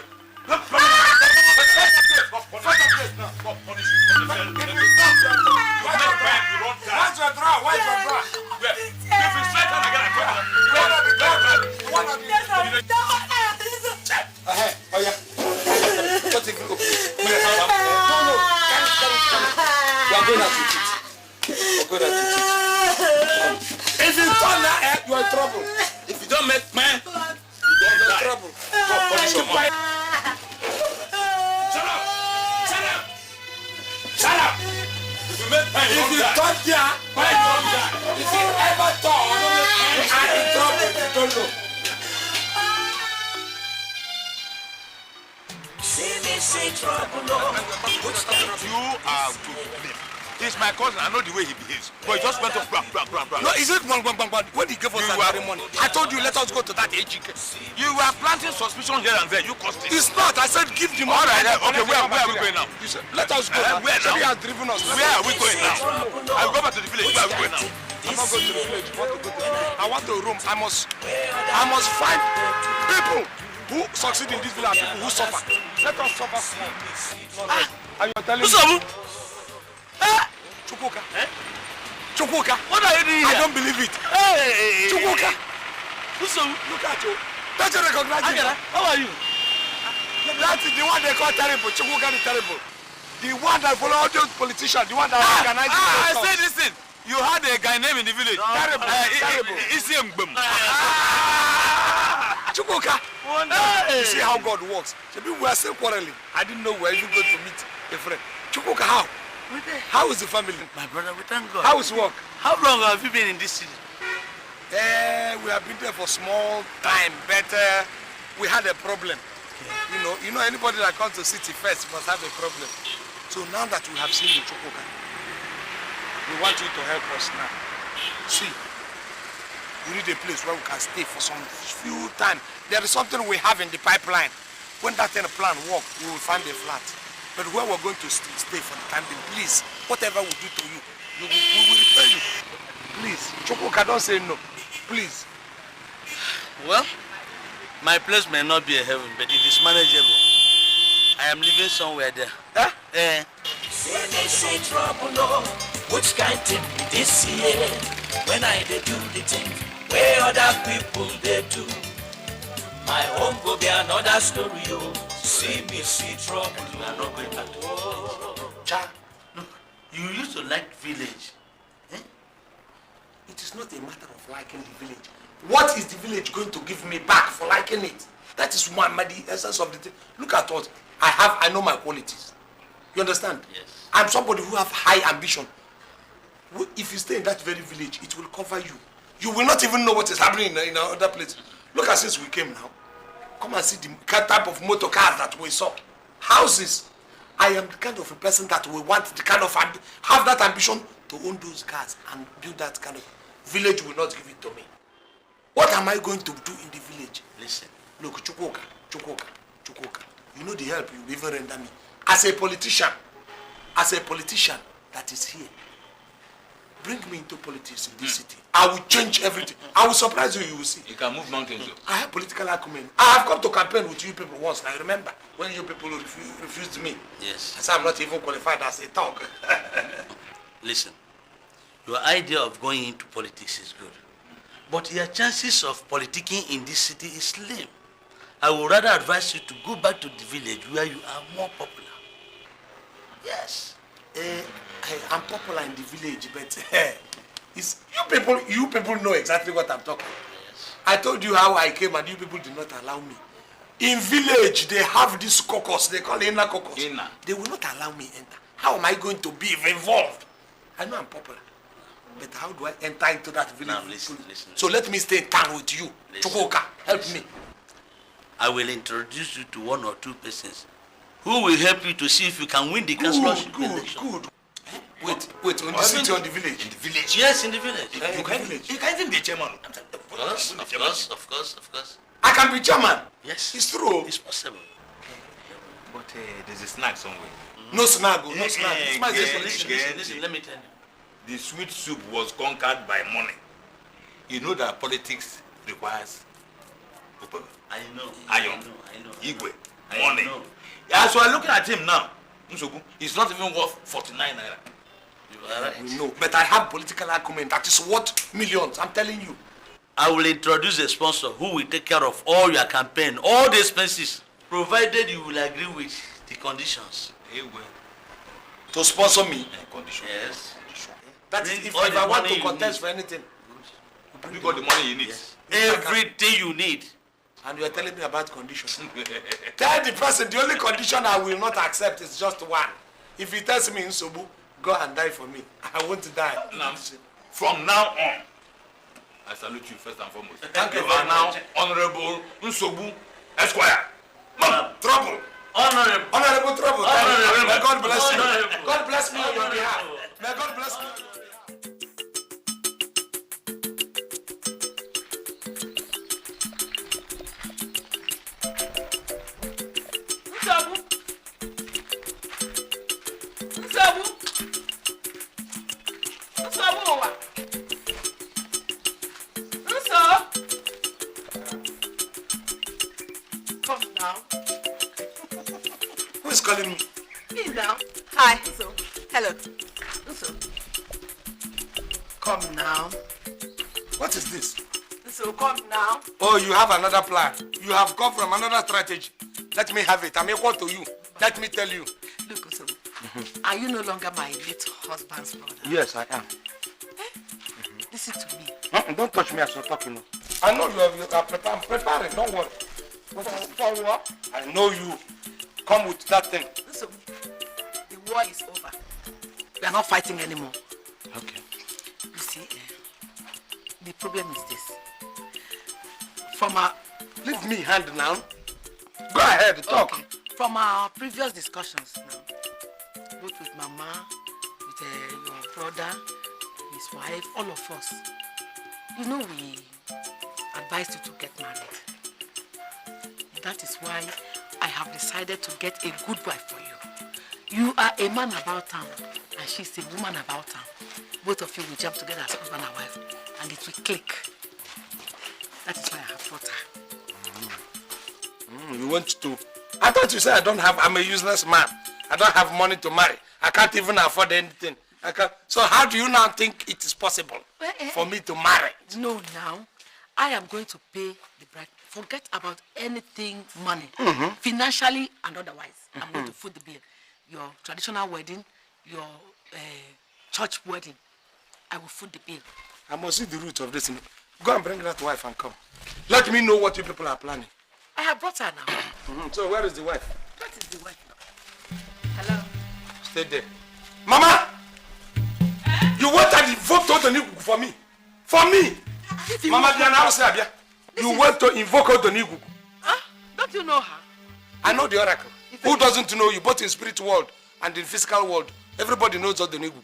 S12: If you turn that head, you are in trouble. If you don't make man, you are in trouble. Shut up! If you
S2: don't know.
S7: See me see trouble, oh.
S3: You are good. He's my cousin. I know the way he behaves. But he just went off.
S2: No, is it bang? When he gave us that money, I told you let us go to that AGK.
S3: You were planting suspicion here and there. You caused it.
S2: It's not. I said give the money.
S3: All right. Okay, where are we going now?
S2: You said, let us go.
S3: Where now?
S2: He has driven us.
S3: Where are we going now? I will go back to the village. Where are we going now?
S2: I'm not going to the village. I want a room. I must find people who succeed in this village and people who suffer. Let us suffer small. And you're telling me. Chukwuka. Chukwuka.
S3: What are you doing here?
S2: I don't believe it.
S3: Hey.
S2: Chukwuka.
S3: Look at you.
S2: Don't you recognize him?
S3: How are you?
S2: That is the one they call terrible. Chukwuka is terrible. The one that follow all those politicians. The one that organizes.
S3: I said this thing. You had a guy named in the village.
S2: Terrible. Terrible. Chukwuka. You see how God works. We were still quarreling. I didn't know we were even going to meet a friend. Chukwuka, how? How is the family?
S17: My brother, we thank God.
S2: How is work?
S17: How long have you been in this city?
S2: We have been there for small time, but we had a problem. Okay. You know, anybody that comes to city first must have a problem. So now that we have seen you, Chukwuka, we want you to help us now. See, we need a place where we can stay for some few time. There is something we have in the pipeline. When that plan works, we will find a flat. But where we're going to stay for the time being, please, whatever we do to you, we will repay you. Please, Chukwuka, don't say no. Please.
S17: Well, my place may not be a heaven, but it is manageable. I am living somewhere there.
S2: Huh?
S7: See me see trouble, oh. Which kind thing be this year? When I they do the thing where other people they do. My home go be another story, oh. See me see trouble,
S17: you are not going back to the village.
S2: Cha,
S17: look, you used to like village.
S2: It is not a matter of liking the village. What is the village going to give me back for liking it? That is the essence of the thing. Look at what I know my qualities. You understand?
S17: Yes.
S2: I'm somebody who have high ambition. If you stay in that very village, it will cover you. You will not even know what is happening in other places. Look at since we came now. Come and see the type of motor cars that we saw. Houses. I am the kind of a person that will want the kind of have that ambition to own those cars and build that kind of village. Will not give it to me. What am I going to do in the village?
S17: Listen.
S2: Look, Chukwuka. You know the help you even render me. As a politician that is here, bring me into politics in this city. I will change everything. I will surprise you, you will see.
S3: You can move mountains.
S2: I have political acumen. I have come to campaign with you people once. I remember when you people refused me.
S17: Yes.
S2: I said I'm not even qualified as a talk.
S17: Listen, your idea of going into politics is good. But your chances of politicking in this city is slim. I would rather advise you to go back to the village where you are more popular. Yes.
S2: I'm popular in the village, but it's you people know exactly what I'm talking about.
S17: Yes.
S2: I told you how I came and you people did not allow me. In village, they have this caucus, they call it inner caucus.
S3: Inner.
S2: They will not allow me enter. How am I going to be involved? I know I'm popular, but how do I enter into that village?
S17: Now listen.
S2: So let me stay in town with you. Chukwuka, help me.
S17: I will introduce you to one or two persons who will help you to see if you can win the councillorship election.
S2: Good. Wait, on the city or the village?
S3: In the village?
S17: Yes, in the village.
S3: You can even be chairman.
S17: Of course.
S2: I can be chairman?
S17: Yes.
S2: It's true.
S17: It's possible.
S3: But there's a snag somewhere.
S2: No snag, no snag.
S17: Listen, let me tell you.
S3: The sweet soup was conquered by money. You know that politics requires
S17: I know.
S3: Iron,
S17: I know.
S3: Igwe, money. As we are looking at him now, he's not even worth 49 naira.
S17: You are right.
S2: No, but I have political acumen that is worth millions, I'm telling you.
S17: I will introduce a sponsor who will take care of all your campaign, all the expenses, provided you will agree with the conditions.
S2: To sponsor me?
S3: Conditions.
S17: Yes.
S2: That is if I want to contest for anything.
S3: You got the money you need.
S17: Yes. Everything you need.
S2: And you are telling me about conditions. Tell the person the only condition I will not accept is just one. If he tells me Nsobu, go and die for me. I want to die.
S3: From now on, I salute you first and foremost.
S2: Thank you
S3: You
S2: very
S3: are now
S2: much.
S3: Honorable Nsobu Esquire. Trouble.
S2: Honorable. Honorable Trouble.
S3: Honorable.
S2: May God bless you.
S3: Honorable.
S2: God bless me on your behalf. May God bless me.
S5: Come now.
S2: Who is calling me?
S5: Me now. Hi. So, hello. So, come now.
S2: What is this?
S5: So, come now.
S2: Oh, you have another plan. You have come from another strategy. Let me have it. I'm equal to you. Let me tell you.
S5: Look, so, are you no longer my late husband's brother?
S2: Yes, I am.
S5: Listen to me.
S2: Don't touch me as you're talking. I know you are preparing. I'm preparing. Don't worry. For what? I know you. Come with that thing.
S5: So, the war is over. We are not fighting anymore.
S2: Okay.
S5: You see, the problem is this. From our...
S2: Leave me hand now. Go ahead, talk.
S5: Okay. From our previous discussions now, both with Mama, with your brother, his wife, all of us, you know we advised you to get married. That is why I have decided to get a good wife for you. You are a man about town, and she's a woman about town. Both of you will jump together as husband and wife, and it will click. That is why I have brought her.
S2: You want to... I thought you said I'm a useless man. I don't have money to marry. I can't even afford anything. So how do you now think it is possible for me to marry?
S5: No, now, I am going to pay the bride. Forget about anything money, financially and otherwise. I'm going to foot the bill. Your traditional wedding, your church wedding, I will foot the bill.
S2: I must see the root of this. Go and bring that wife and come. Let me know what you people are planning.
S5: I have brought her now.
S2: So where is the wife?
S5: That is the wife now. Hello?
S2: Stay there. Mama! You went and invoked Odonigugu for me. For me! Mama Diana, you went to invoke Odonigugu.
S5: Huh? Don't you know her?
S2: I know the oracle. Who doesn't know you, both in spirit world and in physical world? Everybody knows Odonigugu.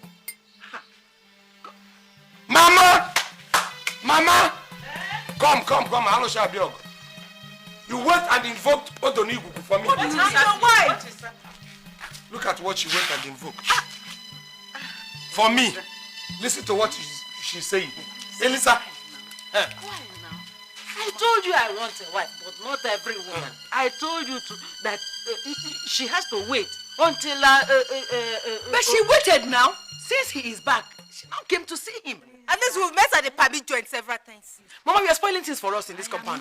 S2: Mama! Mama! Come. Hello, Shabiog. You went and invoked Odonigugu for me.
S5: What is that?
S2: Look at what she went and invoked. For me. Listen to what she's saying. Eliza.
S6: Why now? I told you I want a wife, but not every woman. I told you that she has to wait until...
S5: But she waited now. Since he is back, she now came to see him.
S18: At least we've met at the Pabi joint several times.
S5: Mama, you are spoiling things for us in this compound.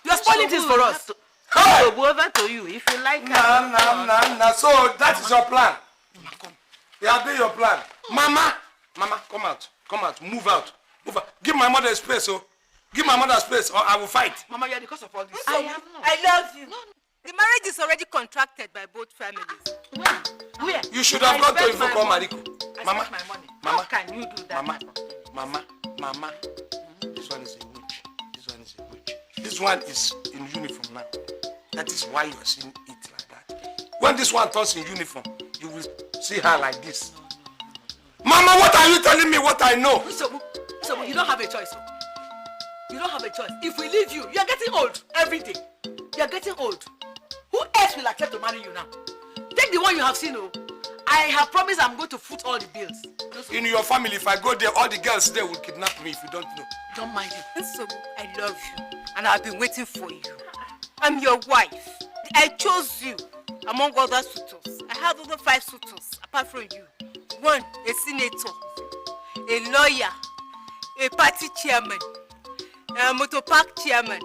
S6: You are spoiling things for us. I'll go over to you if you like.
S2: Nah. So that is your plan. Yeah, be your plan. Mama, come out. Move out. Give my mother space, Give my mother space, or I will fight.
S5: Mama, you are the cause of all this.
S18: I love you. The marriage is already contracted by both families.
S5: Where?
S2: You should have gone to invoke Mariko.
S5: Mama, my money. How can you do that?
S2: Mama. This one is a witch. This one is in uniform now. That is why you are seeing it like that. When this one turns in uniform, you will see her like this. Mama, what are you telling me what I know?
S5: So you don't have a choice. You don't have a choice. If we leave you are getting old every day. You are getting old. Who else will accept to marry you now? Take the one you have seen. I have promised I'm going to foot all the bills.
S2: In your family, if I go there, all the girls there will kidnap me if you don't know.
S5: Don't mind it.
S18: So I love you, and I've been waiting for you. I'm your wife. I chose you among other suitors. I had other 5 suitors apart from you. 1, a senator, a lawyer, a party chairman, a motor park chairman,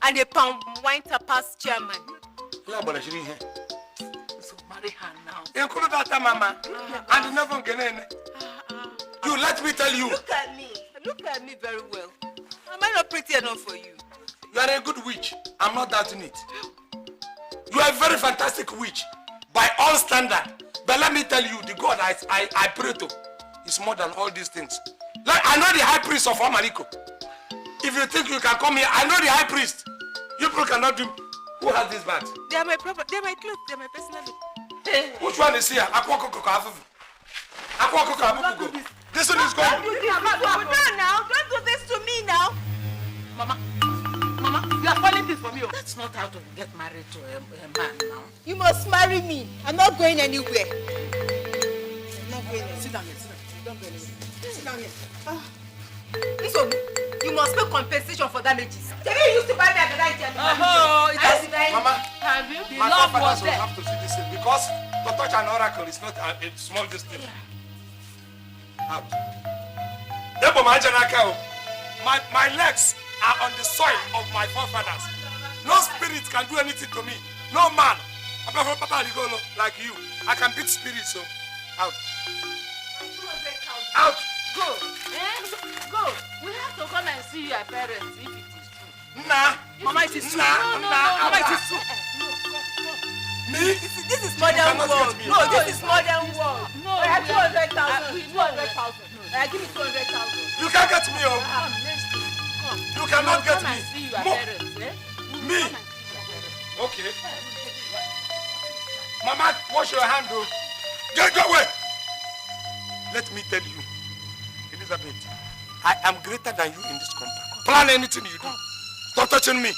S18: and a palm wine tapas chairman.
S5: So marry her now.
S2: Include that, Mama. And never again. You let me tell you.
S18: Look at me. Look at me very well. Am I not pretty enough for you?
S2: You are a good witch. I'm not doubting it. You are a very fantastic witch. By all standard. But let me tell you, the God I pray to is more than all these things. Like I know the high priest of Amariko. If you think you can come here, I know the high priest. You people cannot do. Who has this bag?
S18: They are my property. They are my clothes. They are my personal clothes.
S2: Which one is here? This one is going.
S18: Don't do this. Don't do this to me now.
S6: Mama, you are calling this for me. That's not how to get married to a man now.
S18: You must marry me. I'm not going anywhere. I'm not going anywhere.
S5: Sit down here. Don't go anywhere. Sit down here.
S18: Listen, you must pay compensation for damages. Tell you used to buy me a good idea.
S5: Oh, it has
S2: Mama,
S6: have you?
S2: my forefathers will have to see this thing because to touch an oracle is not a small distance. Out. My legs are on the soil of my forefathers. No spirit can do anything to me. No man. Apart from Papa Rigolo, like you. I can beat spirits, so out. Out.
S6: Go. Go. We have to come and see your parents if it is true.
S2: Nah.
S5: Mama, it is true.
S2: No.
S5: Mama, it is true.
S2: Me?
S18: This is modern world. No, this is modern world.
S6: No,
S18: I have 200,000. 200,000. Give me 200,000.
S2: You can't get me, oh. You cannot get
S6: come
S2: me.
S6: And see your parents,
S2: Me? Okay. Mama, wash your hand, oh. Get away. Let me tell you, Elizabeth, I am greater than you in this compound. Plan anything you do. Stop touching me.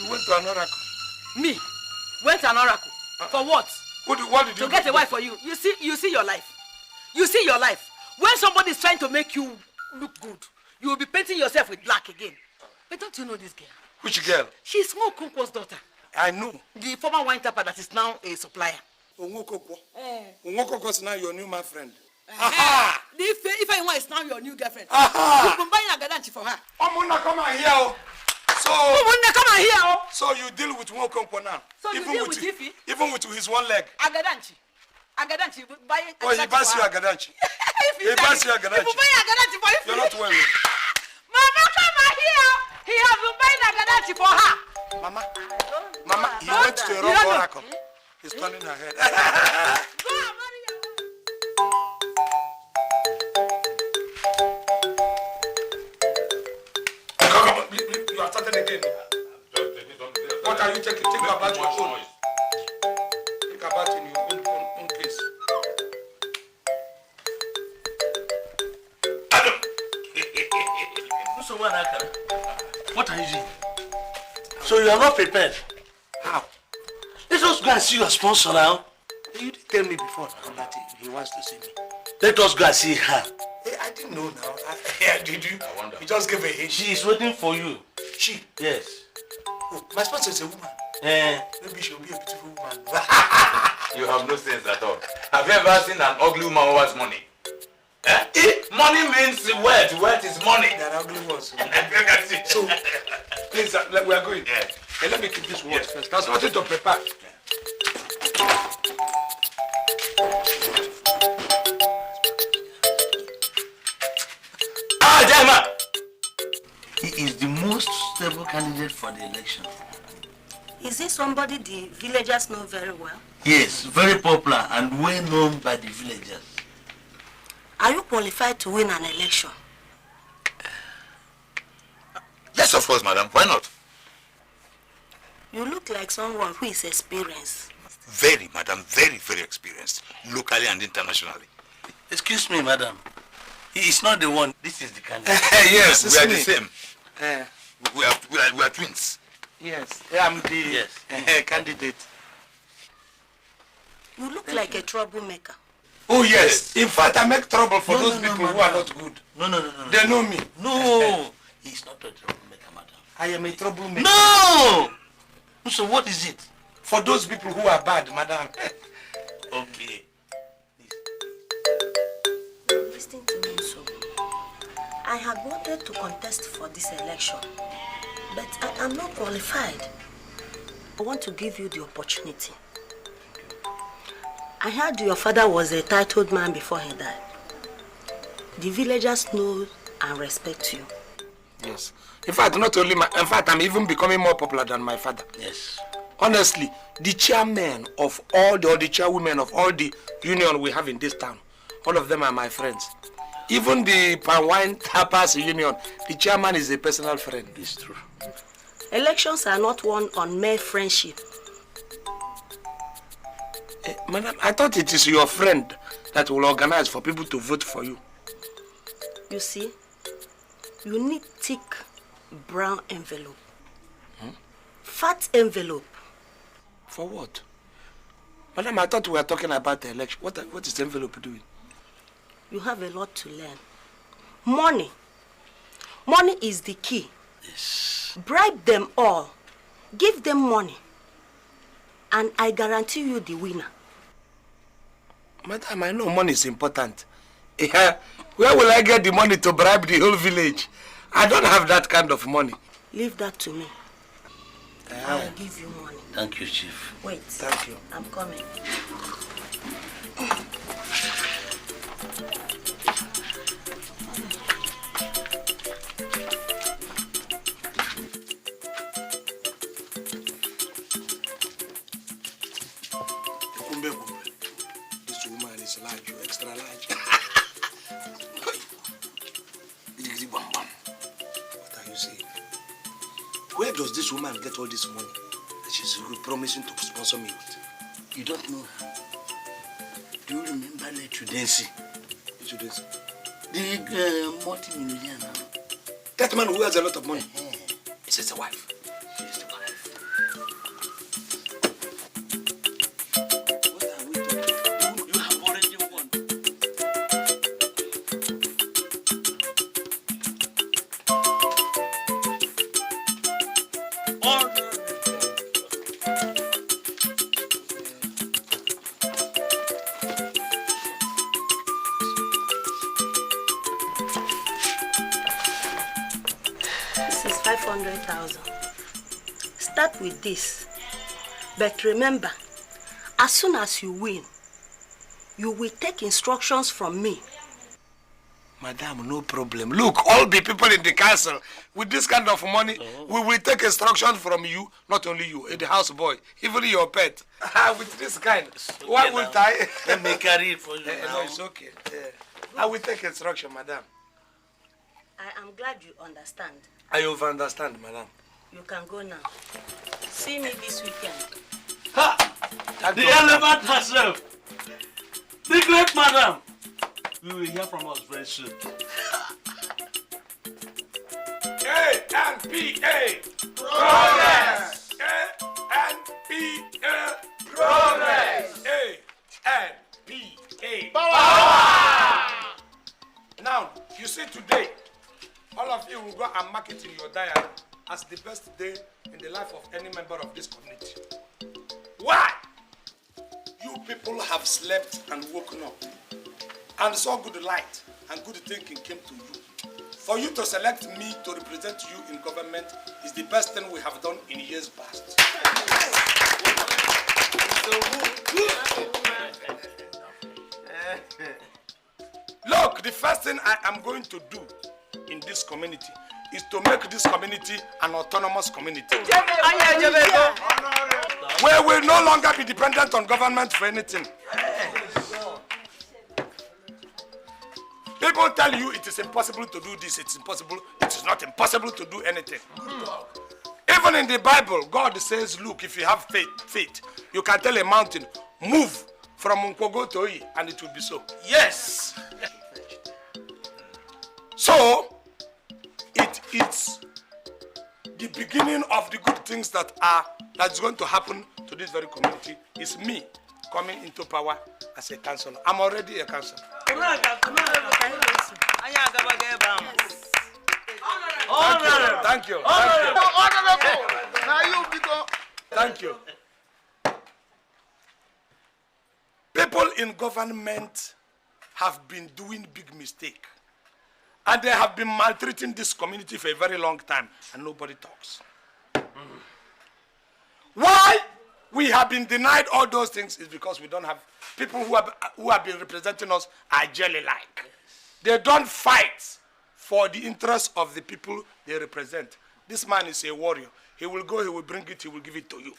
S2: You went to an oracle.
S5: Me? Went to an oracle? For what?
S2: What did you
S5: to get a wife for you. You see your life. You see your life. When somebody is trying to make you look good, you will be painting yourself with black again. But don't you know this girl?
S2: Which girl?
S5: She's Okonkwo's daughter.
S2: I know.
S5: The former wine tapper that is now a supplier.
S2: Onkwo. Onkwo is now your new man friend.
S5: Aha! If anyone is now your new girlfriend, you've been buying a gadanchi for her.
S2: Omuna, come and hear. So you deal with Onkwo now.
S5: So you deal with Ifi?
S2: Even with his one leg.
S5: Agadanchi, buying.
S2: Oh, he buys you a gadanchi. He buys you a gadanchi.
S5: He buy a gadanchi for Ifi.
S2: You're not well.
S5: Mama, come and hear. He has been buying a gadanchi for her.
S2: Mama, he went to a wrong oracle. He's turning her head. You are starting again. What are you taking? Think about your own. Think about in your own case.
S17: What are you doing? So you are not prepared? How? Let us go and see your sponsor now.
S2: You didn't tell me before that he wants to see me.
S17: Let us go and see her.
S2: Hey, I didn't know now. Did you? I wonder. You just gave a hint.
S17: She is waiting for you.
S2: She?
S17: Yes.
S2: Oh, my sponsor is a woman. Maybe she'll be a beautiful woman.
S3: You have no sense at all. Have you ever seen an ugly woman who has money? Money means wealth. Wealth is money.
S2: There are ugly ones. So, please, we are going. Yeah. Hey, let me keep this watch first. That's nothing to prepare.
S17: Jama! He is the most stable candidate for the election.
S19: Is he somebody the villagers know very well?
S17: Yes, very popular and well known by the villagers.
S19: Are you qualified to win an election?
S3: Yes, of course, madam. Why not?
S19: You look like someone who is experienced.
S3: Very, madam. Very, very experienced. Locally and internationally.
S17: Excuse me, madam. He is not the one. This is the candidate.
S3: Yes, we are the
S2: me.
S3: same. We are twins.
S2: Yes, I'm the candidate.
S19: You look like a troublemaker.
S2: Oh yes. In fact, I make trouble for those people who are not good.
S17: No.
S2: They know me.
S17: No, he's not a troublemaker, madam.
S2: I am a troublemaker.
S17: No! So what is it?
S2: For those people who are bad, madam.
S17: Okay.
S19: Listen to me, so. I had wanted to contest for this election, but I am not qualified. I want to give you the opportunity. I heard your father was a titled man before he died. The villagers know and respect you.
S2: Yes. In fact, not only in fact, I'm even becoming more popular than my father.
S17: Yes.
S2: Honestly, the chairmen of all the chairwomen of all the union we have in this town, all of them are my friends. Even the Pan Wine Tappers Union, the chairman is a personal friend.
S17: It's true.
S19: Elections are not won on mere friendship.
S2: Madam, I thought it is your friend that will organize for people to vote for you.
S19: You see, you need thick brown envelope. Fat envelope.
S2: For what? Madam, I thought we were talking about the election. What is the envelope doing?
S19: You have a lot to learn. Money. Money is the key.
S17: Yes.
S19: Bribe them all. Give them money. And I guarantee you the winner.
S2: Madam, I know money is important. Where will I get the money to bribe the whole village? I don't have that kind of money.
S19: Leave that to me. I'll give you money.
S17: Thank you, Chief.
S19: Wait.
S2: Thank you.
S19: I'm coming.
S2: This woman is large, extra large. What are you saying? Where does this woman get all this money that she's promising to sponsor me with?
S17: You don't know her. Do you remember Lechudensi?
S2: Lechudensi?
S17: The multi-millionaire now.
S2: That man who has a lot of money? Is his wife?
S17: She's the wife.
S2: What are we talking?
S17: You have already won.
S19: This is 500,000. Start with this. But remember, as soon as you win, you will take instructions from me.
S2: Madam, no problem. Look, all the people in the council, with this kind of money, we will take instructions from you, not only you, the houseboy, even your pet. With this kind.
S17: Okay,
S2: Why will I?
S17: Let me carry it for you now.
S2: No, it's okay. I will take instruction, madam.
S19: I am glad you understand.
S2: I understand, madam.
S19: You can go now. See me this weekend.
S17: The elephant herself. The great madam. We will hear from us very soon.
S2: A-N-P-A. Progress. A-N-P-A. Progress. A-N-P-A. Power. Now, you see today, all of you will go and mark it in your diary as the best day in the life of any member of this community. Why? You people have slept and woken up and saw good light and good thinking came to you. For you to select me to represent you in government is the best thing we have done in years past. Look, the first thing I am going to do in this community is to make this community an autonomous community. Where we will no longer be dependent on government for anything. People tell you it is impossible to do this, it's impossible. It is not impossible to do anything. Even in the Bible, God says, look, if you have faith, you can tell a mountain, move from Nkwogo to Oyi, and it will be so.
S17: Yes.
S2: So, it is the beginning of the good things that's going to happen to this very community. Is me coming into power as a councillor. I'm already a councillor. Thank you. Thank you. People in government have been doing big mistake. And they have been maltreating this community for a very long time, and nobody talks. Why we have been denied all those things is because we don't have people who have been representing us are jelly-like. They don't fight for the interests of the people they represent. This man is a warrior. He will go, he will bring it, he will give it to you.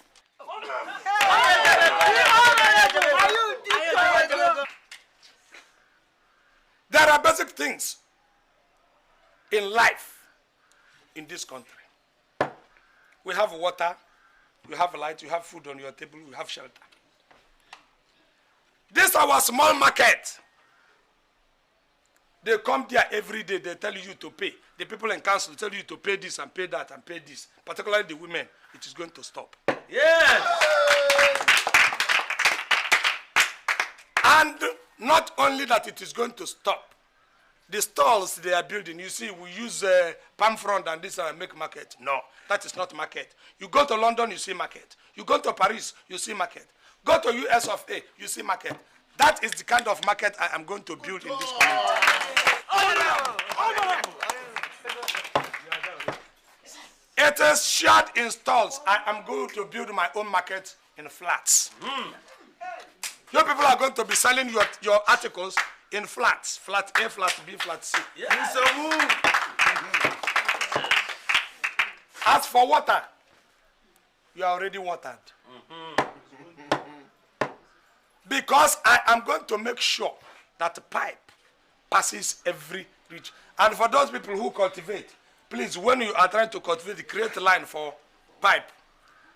S2: There are basic things in life in this country. We have water, you have light, you have food on your table, you have shelter. This is our small market. They come there every day, they tell you to pay. The people in council tell you to pay this and pay that and pay this. Particularly the women, it is going to stop.
S17: Yes!
S2: And not only that it is going to stop, the stalls they are building, you see, we use palm front and this and make market. No, that is not market. You go to London, you see market. You go to Paris, you see market. Go to US of A, you see market. That is the kind of market I am going to build in this community. It is shared in stalls. I am going to build my own market in flats. You people are going to be selling your articles in flats. Flat A, flat B, flat C.
S17: Yes.
S2: As for water, you are already watered. Because I am going to make sure that the pipe passes every reach. And for those people who cultivate, please, when you are trying to cultivate, create a line for pipe.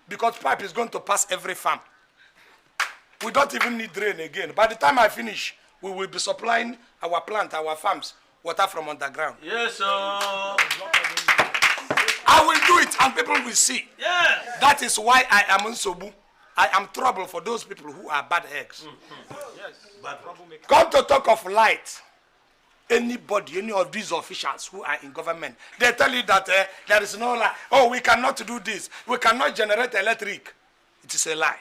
S2: Because pipe is going to pass every farm. We don't even need rain again. By the time I finish, we will be supplying our plant, our farms, water from underground.
S17: Yes, sir.
S2: I will do it and people will see.
S17: Yes.
S2: That is why I am Nsobu. I am trouble for those people who are bad eggs.
S17: Yes. Bad troublemaker.
S2: Come to talk of light. Anybody, any of these officials who are in government, they tell you that there is no light. Oh, we cannot do this. We cannot generate electric. It is a lie.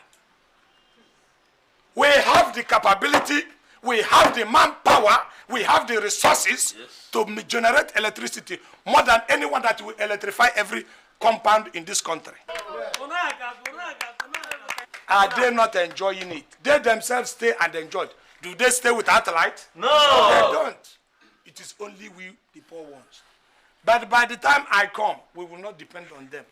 S2: We have the capability, we have the manpower, we have the resources to generate electricity more than anyone that will electrify every compound in this country. Are they not enjoying it? They themselves stay and enjoy it. Do they stay without light?
S17: No.
S2: They don't. It is only we, the poor ones. But by the time I come, we will not depend on them.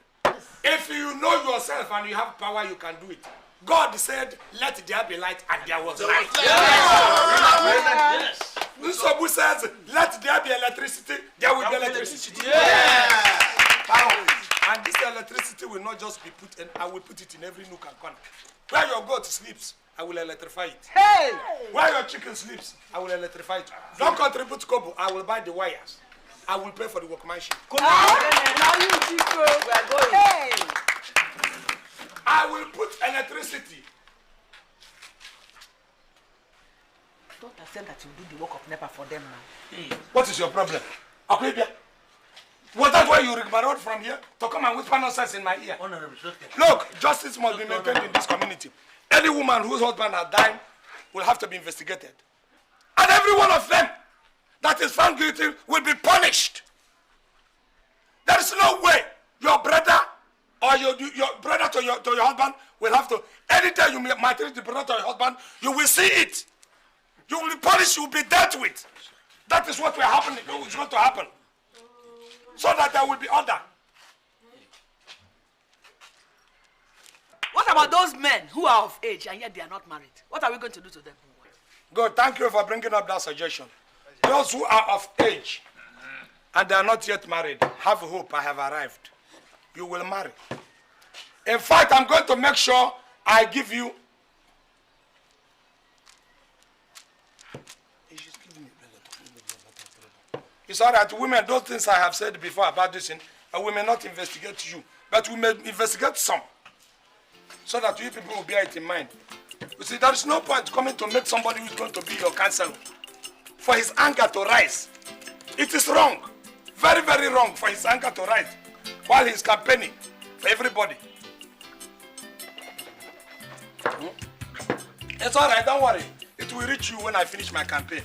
S2: If you know yourself and you have power, you can do it. God said, let there be light, and there was light.
S17: Yes.
S2: Nsobu says, let there be electricity, there will be electricity.
S17: Yes.
S2: And this electricity will not just be put in, I will put it in every nook and corner. Where your goat sleeps, I will electrify it.
S5: Hey!
S2: Where your chicken sleeps, I will electrify it. Don't contribute to Kobo, I will buy the wires. I will pay for the workmanship.
S5: Now you Chico. We are going. Hey!
S2: I will put electricity.
S5: Don't accept that you do the work of NEPA for them now.
S2: What is your problem? Akwebia? Was that why you rigmaroled from here to come and whisper nonsense in my ear? Look, justice must be maintained in this community. Any woman whose husband has died will have to be investigated. And every one of them that is found guilty will be punished. There is no way your brother or your brother to your husband will have to. Any day you might treat the brother to your husband, you will see it. You will be punished, you will be dealt with. That is what will happen. It's going to happen. So that there will be order.
S5: What about those men who are of age and yet they are not married? What are we going to do to them?
S2: Good, thank you for bringing up that suggestion. Those who are of age and they are not yet married, have hope, I have arrived. You will marry. In fact, I'm going to make sure I give you. It's all right, women, those things I have said before about this, and we may not investigate you, but we may investigate some, so that you people will bear it in mind. You see, there is no point coming to make somebody who is going to be your counselor for his anger to rise. It is wrong, very, very wrong for his anger to rise while he is campaigning for everybody. It's all right, don't worry. It will reach you when I finish my campaign.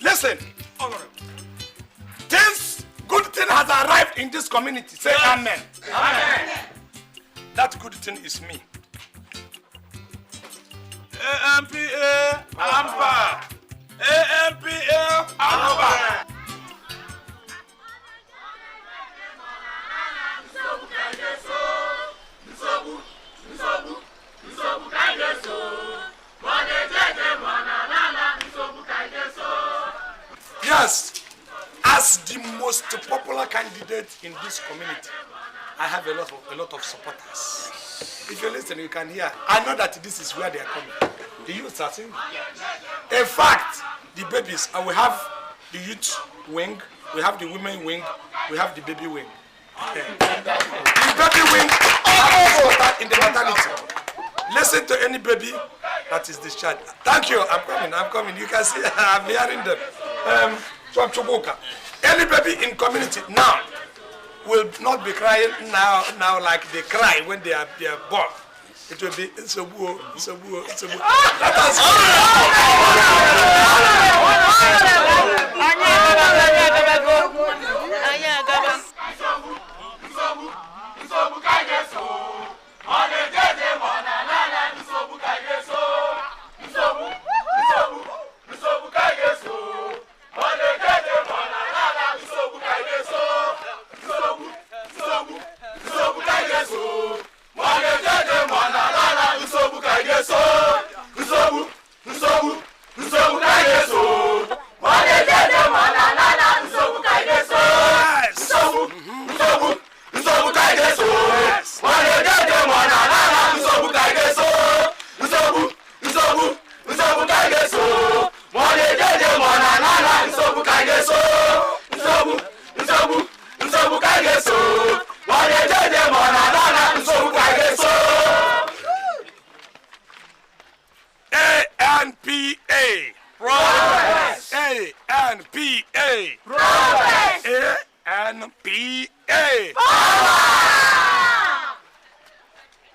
S2: Listen, this good thing has arrived in this community. Say amen. Amen. That good thing is me.
S20: AMPA Ampa. AMPA Ampa.
S2: Yes, As the most popular candidate in this community, I have a lot of supporters. If you listen, you can hear. I know that this is where they are coming. The youths are singing. In fact, the babies, and we have the youth wing, we have the women wing, we have the baby wing. Okay. The baby wing is in the maternity. Listen to any baby that is discharged. Thank you. I'm coming. You can see I'm hearing them. Any baby in community now will not be crying now like they cry when they are born. It will be Ozokwor. Let us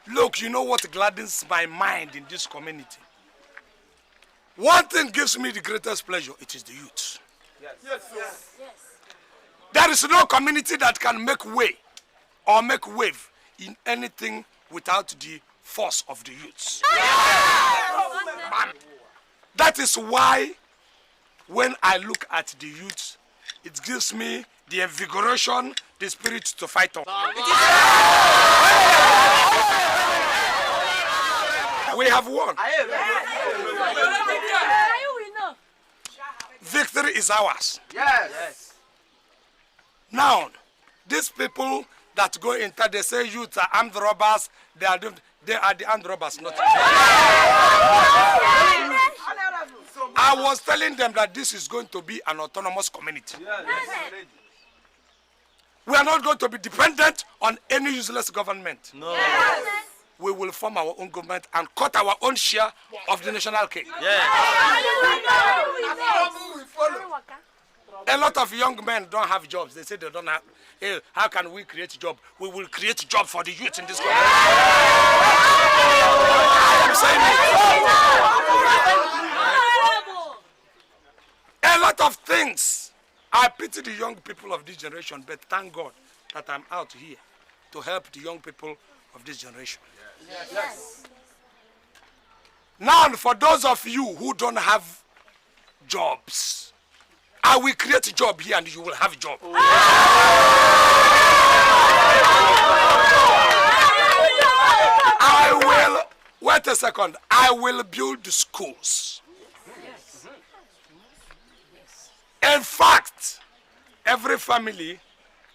S2: Look, you know what gladdens my mind in this community? One thing gives me the greatest pleasure, it is the youth.
S20: Yes.
S2: There is no community that can make way or make wave in anything without the force of the youths. That is why when I look at the youths, it gives me the invigoration, the spirit to fight on. We have won. Victory is ours.
S20: Yes.
S2: Now, these people that go into, they say youths are armed robbers, they are the armed robbers, not I was telling them that this is going to be an autonomous community. We are not going to be dependent on any useless government. No. We will form our own government and cut our own share of the national cake. A lot of young men don't have jobs. They say they don't have. Hey, how can we create a job? We will create a job for the youth in this country. I am saying it. A lot of things. I pity the young people of this generation, but thank God that I'm out here to help the young people of this generation. Yes. Now, for those of you who don't have jobs, I will create a job here and you will have a job. I will, wait a second, I will build the schools. In fact, every family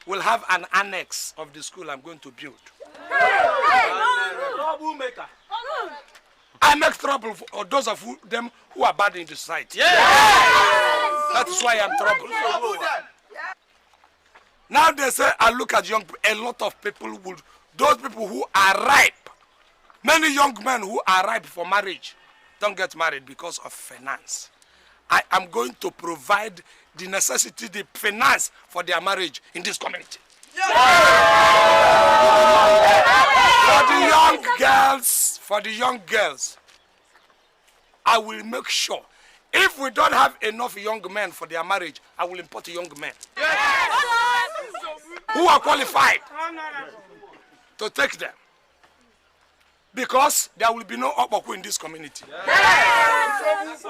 S2: will have an annex of the school I'm going to build. I make trouble for those of them who are bad in the society. That is why I'm trouble. Now they say, I look at young people, a lot of people would, those people who are ripe, many young men who are ripe for marriage, don't get married because of finance. I am going to provide the necessity, the finance for their marriage in this community. For the young girls, I will make sure, if we don't have enough young men for their marriage, I will import young men who are qualified to take them. Because there will be no Okpokwu in this community. Yes.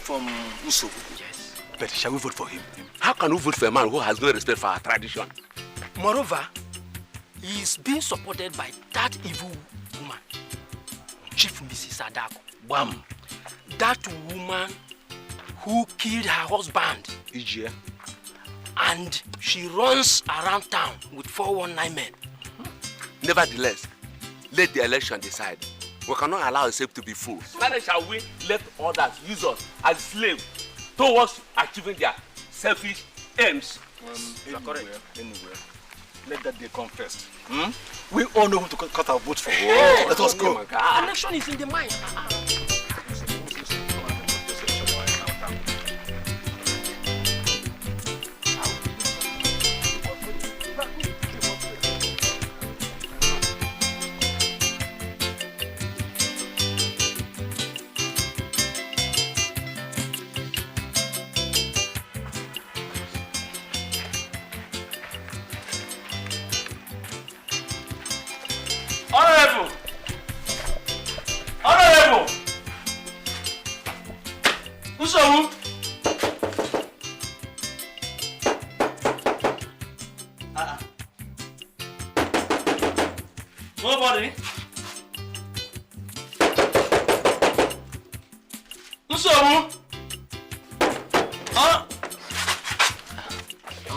S9: from Usobu.
S21: Yes.
S9: But shall we vote for him?
S21: How can we vote for a man who has no respect for our tradition? Moreover, he is being supported by that evil woman, Chief Mrs. Adako.
S9: Bam.
S21: That woman who killed her husband.
S9: Ijia.
S21: And she runs around town with 419 men. Nevertheless, let the election decide. We cannot allow ourselves to be fools. Neither shall we let others use us as slaves towards achieving their selfish aims.
S9: You are correct. Anywhere. Let that day come first. We all know who to cut our votes for.
S21: Oh,
S9: let us go.
S21: Election is in the mind.
S17: Nobody.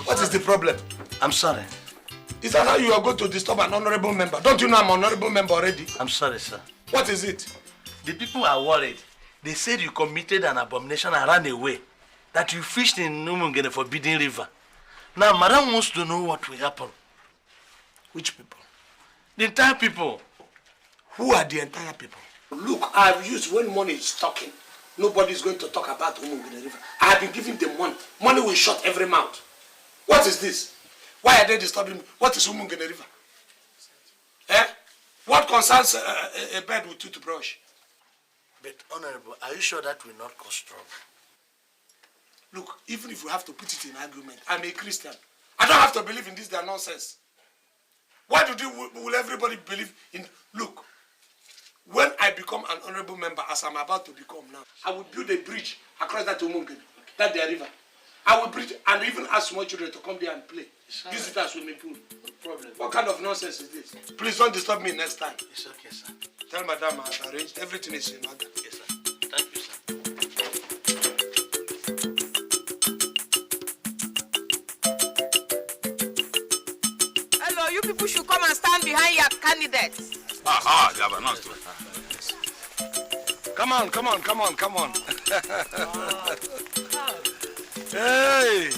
S2: What is the problem?
S17: I'm sorry.
S2: Is that how you are going to disturb an honorable member? Don't you know I'm an honorable member already?
S17: I'm sorry, sir.
S2: What is it?
S17: The people are worried. They said you committed an abomination and ran away. That you fished in Numungene Forbidden River. Now, Madam wants to know what will happen.
S2: Which people?
S17: The entire people.
S2: Who are the entire people? Look, I've used when money is talking. Nobody is going to talk about Numungene River. I have been giving them money. Money will shut every mouth. What is this? Why are they disturbing me? What is Numungene River? Eh? What concerns a bed with toothbrush?
S17: But, Honorable, are you sure that will not cause trouble?
S2: Look, even if we have to put it in argument, I'm a Christian. I don't have to believe in this, their nonsense. Why will everybody believe in... Look, when I become an honorable member, as I'm about to become now, I will build a bridge across that Numungene, that their river. I will bridge and even ask small children to come there and play. Use it as swimming pool.
S17: No problem.
S2: What kind of nonsense is this? Please don't disturb me next time.
S17: It's okay, sir.
S2: Tell Madam I've arranged. Everything is in order.
S17: Yes, sir. Thank you, sir.
S18: Hello, you people should come and stand behind your candidates.
S3: They have announced it.
S2: Come on. Hey!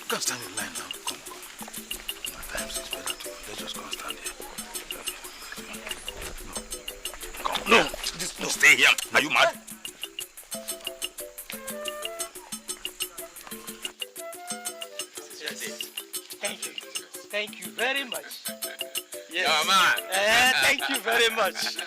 S3: Go stand in line now. Come. My times is better too. Let's just go and stand here. No. Come. No. Stay here. Are you mad?
S21: Thank you very much. Yes.
S3: Yeah, man.
S21: Thank you very much.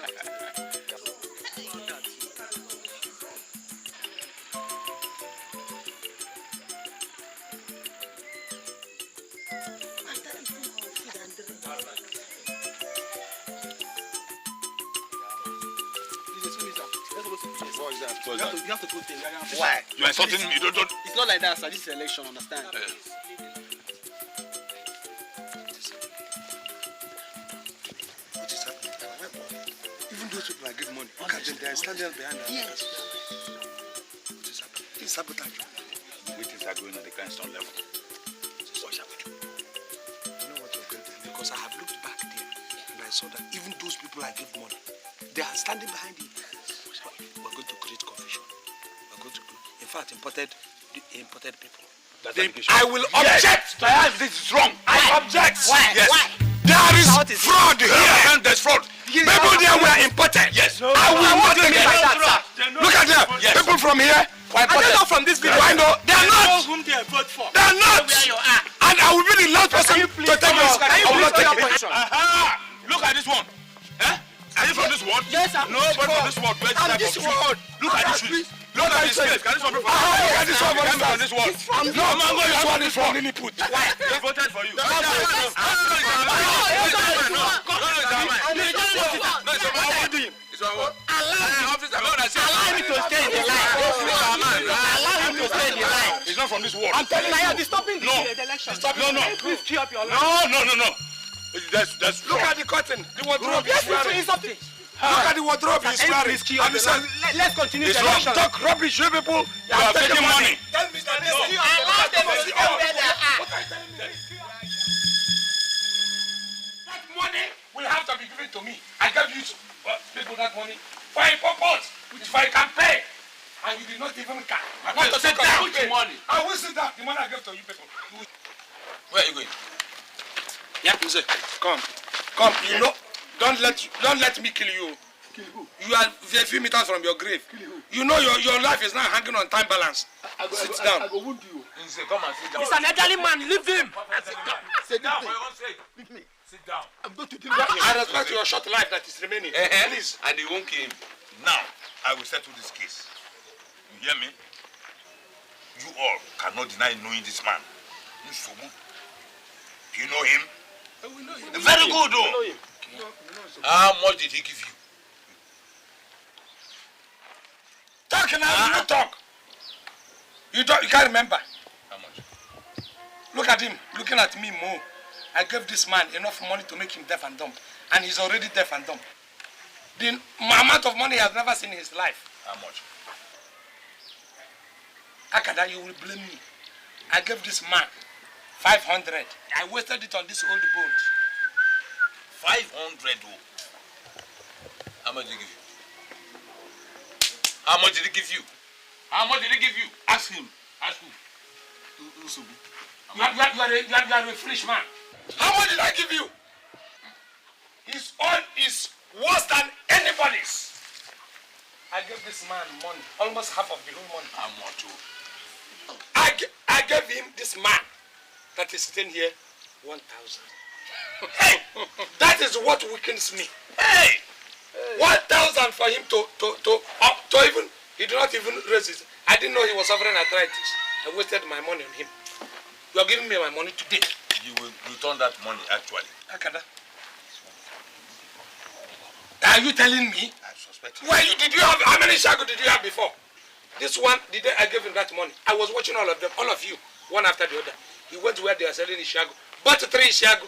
S14: You have to put things.
S3: Why? You are insulting me. Don't.
S14: It's not like that, sir. This is election, understand?
S2: What is happening? Even those people I give money, look at them, they are standing behind us.
S14: Yes.
S2: What is happening? This is sabotage.
S3: Meetings are going on the grindstone level.
S2: What shall we do? You know what we're going to do? Because I have looked back there and I saw that even those people I give money, they are standing behind it. We're going to create confusion. We're going to do, in fact, imported people. I will object!
S3: This is wrong.
S2: I object!
S3: Why? Yes.
S2: Why? There is fraud here! There's fraud. People there were imported.
S3: Yes.
S2: I will not take it. Look at them.
S3: Yes.
S2: People from here were imported.
S14: Are they not from this village?
S2: I know. They are not.
S14: Whom they vote for.
S2: They are not. And I will be the last person to take this. I will not take it.
S3: Look at this one. Are you from this world?
S14: Yes, sir.
S3: Nobody from this world.
S14: I'm this world.
S3: Look at this one.
S12: Blood on his face. Can this one be from this one? This one. No, Mango, this one is from Lilliput. Why? They voted for you. It's not from this world.
S15: I'm telling you, I am stopping the election.
S12: No.
S15: Please queue up your line.
S12: No. That's
S2: Look at the curtain. The wardrobe is wearing.
S15: Stop it.
S2: Look at the wardrobe he's wearing.
S15: Let's continue the election.
S2: Talk rubbish, you people.
S12: You are taking money.
S2: Tell me that that money will have to be given to me. I gave you people that money for a purpose, which I can pay. And you did not even care. I want to sit down. Which money? I will sit down. The money I gave to you people.
S12: Where are you going?
S2: Yeah, you say, come. You know, don't let me kill you.
S14: Kill who?
S2: You are a few meters from your grave.
S14: Kill who?
S2: You know your life is now hanging on time balance. Sit down.
S14: I go wound you.
S12: Come and sit down.
S15: He's an elderly man. Leave him.
S14: Sit down.
S12: Leave me. Sit down.
S14: I'm going to do
S2: I respect your short life that is remaining. Please.
S3: And they won't kill him. Now, I will settle this case. You hear me? You all cannot deny knowing this man. Nsobu. You know him?
S2: We know him.
S3: Very good, though.
S2: We know him.
S3: How much did he give you?
S2: Talk now, you talk. You can't remember.
S3: How much?
S2: Look at him, looking at me more. I gave this man enough money to make him deaf and dumb. And he's already deaf and dumb. The amount of money he has never seen in his life.
S3: How much?
S2: Akada, you will blame me. I gave this man 500. I wasted it on this old bones.
S3: 500, oh. How much did he give you? How much did he give you? How much did he give you? Ask him. Ask who? Nsobu.
S2: You are a foolish man. How much did I give you? His own is worse than anybody's. I gave this man money, almost half of the whole money.
S3: How much?
S2: I gave him, this man that is sitting here, 1,000. Hey, that is what weakens me. Hey, 1,000 for him to even, he did not even raise it. I didn't know he was suffering arthritis. I wasted my money on him. You are giving me my money today.
S3: You will return that money, actually.
S2: Akada. Are you telling me?
S3: I suspect you.
S2: Well, how many shago did you have before? This one, the day I gave him that money, I was watching all of them, all of you, one after the other. He went to where they are selling his shago, bought 3 shago,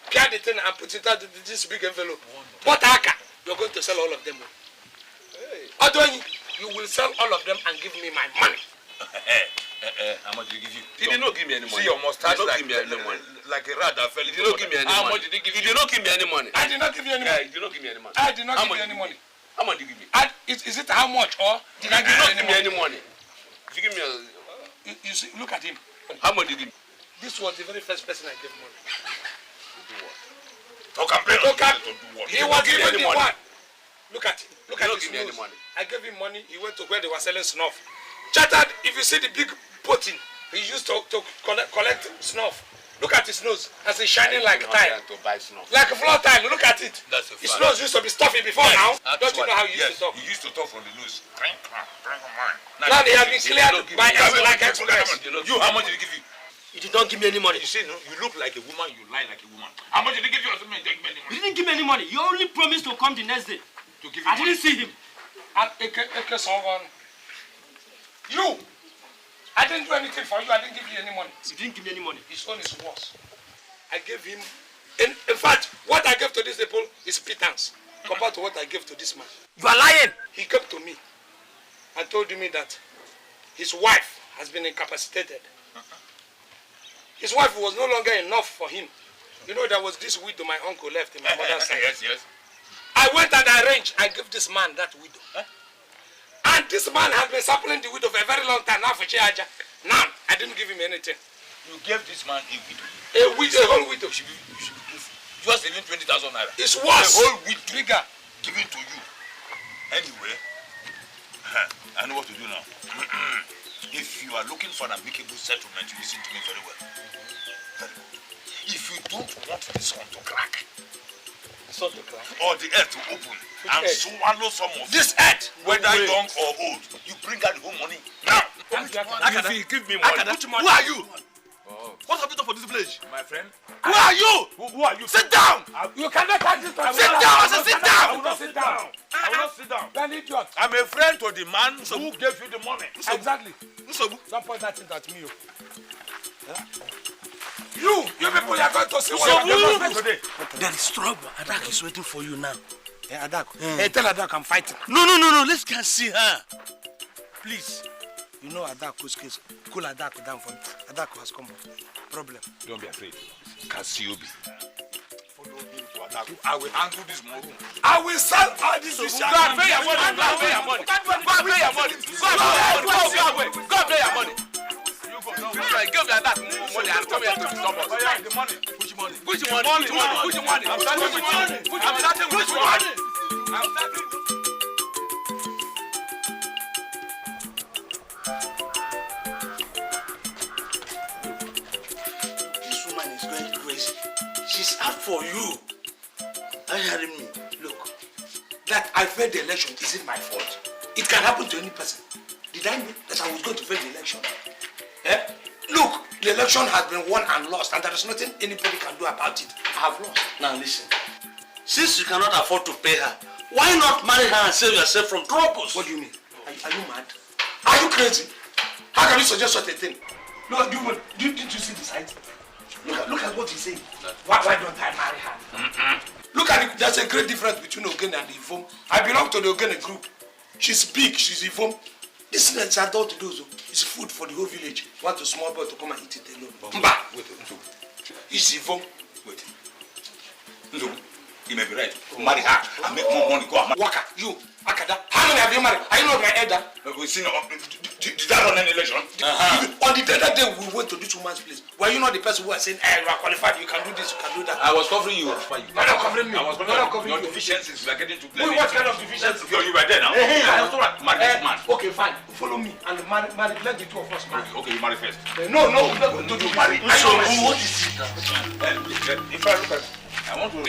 S2: carried the thing and put it out this big envelope. But Aka, you're going to sell all of them. Although you will sell all of them and give me my money.
S3: How much did he give you?
S21: He did not give me any money.
S3: See your mustache
S21: like,
S3: give me any money. Like a rat that fell.
S21: He did not give me any money.
S3: How much did he give you?
S21: He did not give me any money.
S2: I did not give you any money.
S21: He did not give me any money.
S2: I did not give you any money.
S21: How much did you give me?
S2: Is it how much or did I give you any money?
S21: If you give me a...
S2: You see, look at him.
S21: How much did you give me?
S2: This was the very first person I gave money.
S3: To campaign. To do what?
S2: He was giving the one. Look at him. Look at his
S21: give me any
S2: nose.
S21: money.
S2: I gave him money. He went to where they were selling snuff. Chattered, if you see the big potting, he used to collect snuff. Look at his nose. As it's shining like tile.
S21: To buy snuff.
S2: Like a floor tile. Look at it.
S3: That's a
S2: His
S3: fact.
S2: nose used to be stuffy before now. Don't you know how he used to talk?
S3: He used to talk from the nose.
S2: Now he has been cleared by like express.
S3: You, how much did he give you?
S15: You did not give me any money.
S3: You say no, you look like a woman, you lie like a woman. How much did he give you? Or give me any money?
S15: You didn't give me any money. You only promised to come the next day.
S3: To give you
S15: I didn't see him.
S2: You! I didn't do anything for you. I didn't give you any money.
S15: You didn't give me any money.
S2: His own is worse. I gave him... In fact, what I gave to these people is pittance compared to what I gave to this man.
S15: You are lying.
S2: He came to me and told me that his wife has been incapacitated. His wife was no longer enough for him. You know, there was this widow my uncle left in my mother's side.
S3: Yes.
S2: I went and arranged. I gave this man that widow. And this man has been supplying the widow for a very long time now for Chiaja. Now, I didn't give him anything.
S3: You gave this man a widow.
S2: A widow, a whole widow.
S3: Just even 20,000 naira.
S2: It's worse.
S3: The whole widow
S2: Bigger.
S3: given to you. Anyway, I know what to do now. If you are looking for an amicable settlement, you listen to me very well. If you don't want this one to crack, or the earth to open and swallow some of this earth, whether young or old. You bring out the whole money now. Give me money. Who are you? What have you done for this village? My friend. Who are you? Who are you? Sit down!
S2: You cannot touch this.
S3: Sit down! I said sit down!
S2: I will not sit down. I will not sit down. Then idiot.
S3: I'm a friend to the man who gave you the money.
S2: Exactly. Don't point that thing at me. You people are going to see what you are going today.
S17: There is trouble. Adak is waiting for you now.
S2: Hey, Adak. Hey, tell Adak I'm fighting.
S17: No. Let's go and see her. Please.
S2: You know Adak's case. Cool Adak down for me. Adak has come up. Problem.
S3: Don't be afraid. Cassiope. Follow me to Adak. I will handle this money.
S2: I will sell all this fish.
S3: Go and pay your money. Go and pay your money. Go and pay your money. Go and pay your money. Give me that money and come here to somebody. The money. Which money? Which money? Which money? I'm starting with money. I'm starting with money. I'm starting.
S17: This woman is going crazy. She's out for you. Are you hearing me?
S2: Look, that I failed the election isn't my fault. It can happen to any person. Did I know that I was going to fail the election? Look, the election has been won and lost, and there is nothing anybody can do about it. I have lost.
S17: Now listen. Since you cannot afford to pay her, why not marry her and save yourself from troubles?
S2: What do you mean? Are you mad? Are you crazy? How can you suggest such a thing? Look, didn't you see the site? Look at what he's saying. Why don't I marry her? Look at it. There's a great difference between Ogene and Ivom. I belong to the Ogene group. She's big, she's Ivom. This is adult dose. It's food for the whole village. Want a small boy to come and eat it alone. Mba!
S3: Wait.
S2: It's Ivom.
S3: Wait. You may be right. Marry her and make more money. Go and
S2: Waka, you, Akada. How many have you married? Are you not my elder?
S3: We see. Did that run an election?
S2: On the other day, we went to this woman's place. Were you not the person who was saying, hey, you are qualified, you can do this, you can do that?
S3: I was covering you.
S2: You're not covering me.
S3: I was covering your deficiencies. We are getting to play.
S2: What kind of deficiencies?
S3: You were there now. I was all right. Marry this man.
S2: Okay, fine. Follow me and marry. Let the two of us marry.
S3: Okay, you marry first.
S2: No, we're not going to do marry.
S17: So, what is it now?
S3: If I look at I want to...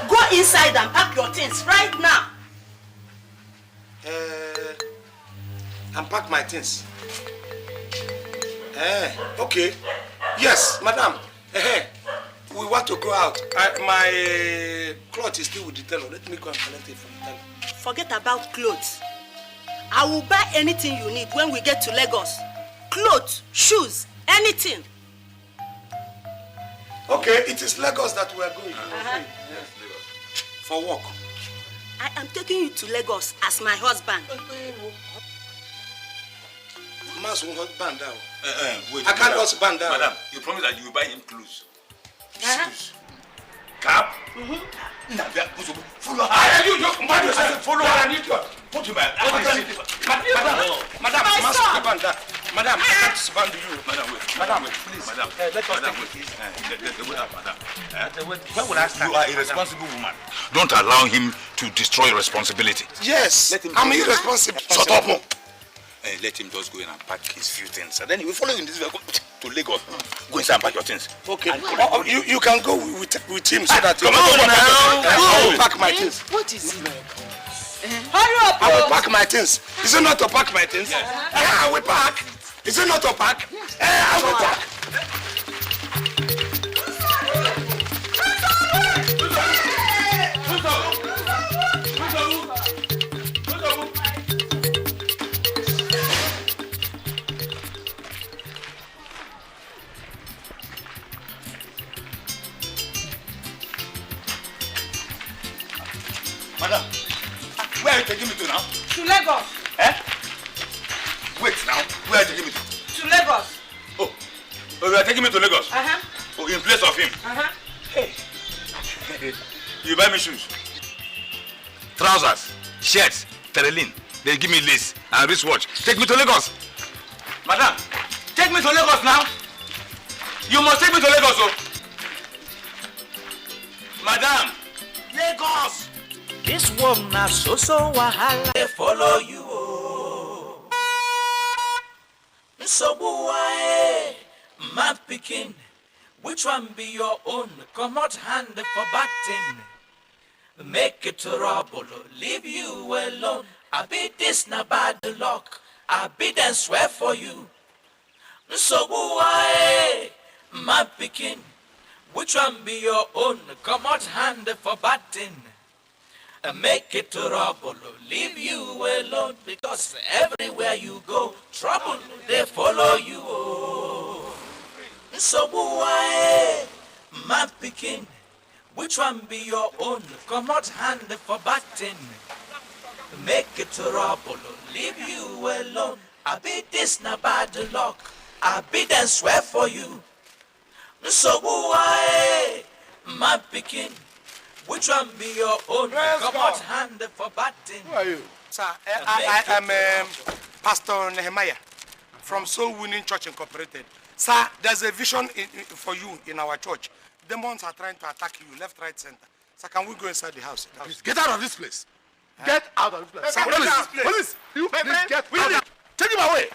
S19: Go inside and pack your things right now.
S2: Unpack my things. Okay. Yes, madam. We want to go out. My cloth is still with the tailor. Let me go and collect it from the tailor.
S19: Forget about clothes. I will buy anything you need when we get to Lagos. Clothes, shoes, anything.
S2: Okay, it is Lagos that we are going. Yes,
S3: Lagos.
S2: For work.
S19: I am taking you to Lagos as my husband.
S2: Mas will not band down.
S3: Wait.
S2: I can't just band down.
S3: Madam, you promised that you will buy him clothes. Shoes. Cap. Follow her.
S2: You follow her and idiot.
S3: Put him back.
S2: Madam, Madam, I can't suspend you.
S3: Madam, wait, please. Madam, wait.
S2: Where will I start?
S3: You are a responsible woman. Don't allow him to destroy responsibility.
S2: Yes, I'm irresponsible.
S3: Shut up. Let him just go in and pack his few things. And then he will follow you in this vehicle to Lagos. Go inside and pack your things.
S2: Okay. You can go with him so that you
S3: can
S2: pack my things.
S6: What is it?
S19: Hurry up!
S2: I will pack my things. Is it not to pack my things?
S3: Yes.
S2: I will pack. Is it not to pack? I will pack.
S3: Madam, where are you taking me to now?
S6: To Lagos.
S3: Wait now, where are you taking me to?
S6: To Lagos.
S3: Oh, you are taking me to Lagos?
S6: Uh-huh.
S3: Oh, in place of him?
S6: Uh-huh.
S3: Hey. You buy me shoes, trousers, shirts, terelin. They give me lace and wristwatch. Take me to Lagos. Madam, take me to Lagos now. You must take me to Lagos, oh. Madam, Lagos.
S7: This one na so wahala. They follow you. So boy, my picking. Which one be your own? Come out hand for batting. Make it trouble, leave you alone. I be this na bad luck. I be then swear for you. So why, my picking? Which one be your own? Come out hand for batting. Make it trouble, leave you alone. Because everywhere you go, trouble they follow you. So why, my picking? Which one be your own? Come out hand for batting. Make it trouble, leave you alone. I be this na bad luck. I be then swear for you. So why, my picking? Which one be your own? Come out hand for batting.
S2: Who are you? Sir, I am Pastor Nehemiah from Soul Winning Church Incorporated. Sir, there's a vision for you in our church. Demons are trying to attack you, left, right, center. Sir, can we go inside the house?
S1: Please, get out of this place.
S2: Get out of this place.
S1: Sir, police, you please get out. Take him away.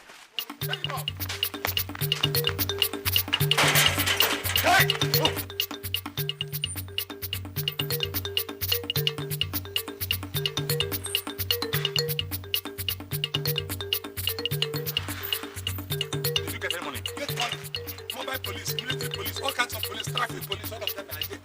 S1: Take him out. Hey!
S3: Did you get any money?
S2: Get money. Mobile police, military police, all kinds of police, traffic police, all of them are here.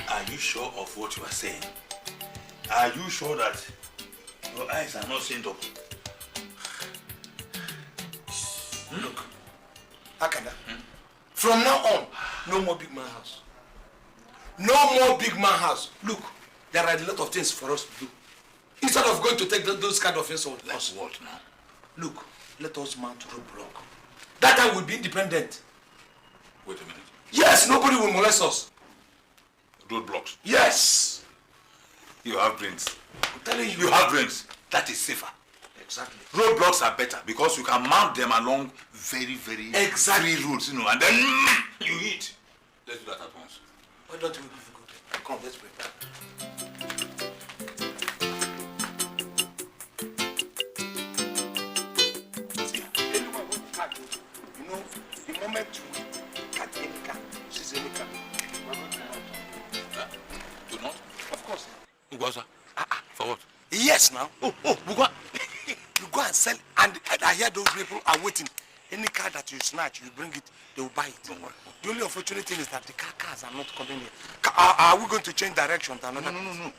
S3: Are you sure of what you are saying? Are you sure that your eyes are not seeing double?
S2: Look, Akada, from now on, no more big man house. No more big man house. Look, there are a lot of things for us to do. Instead of going to take those kind of insults.
S3: That's what now?
S2: Look, let us mount roadblock. That time we'll be independent.
S3: Wait a minute.
S2: Yes, nobody will molest us.
S3: Roadblocks?
S2: Yes.
S3: You have brains.
S2: I'm telling you.
S3: You have brains. That is safer.
S2: Exactly.
S3: Roadblocks are better because you can mount them along very, very free roads, you know, and then you hit. Let's do that at once.
S2: Why don't we go? Come, let's prepare. See, anyone who catch you, you know, the moment you catch any car, seize any car, we're going to mount.
S3: Do not?
S2: Of course.
S3: Ugwaza? For what?
S2: Yes, now. Oh, we go. You go and sell, and I hear those people are waiting. Any car that you snatch, you bring it, they will buy it. Don't worry. The only unfortunate thing is that the cars are not coming here. Are we going to change direction to another?
S3: No.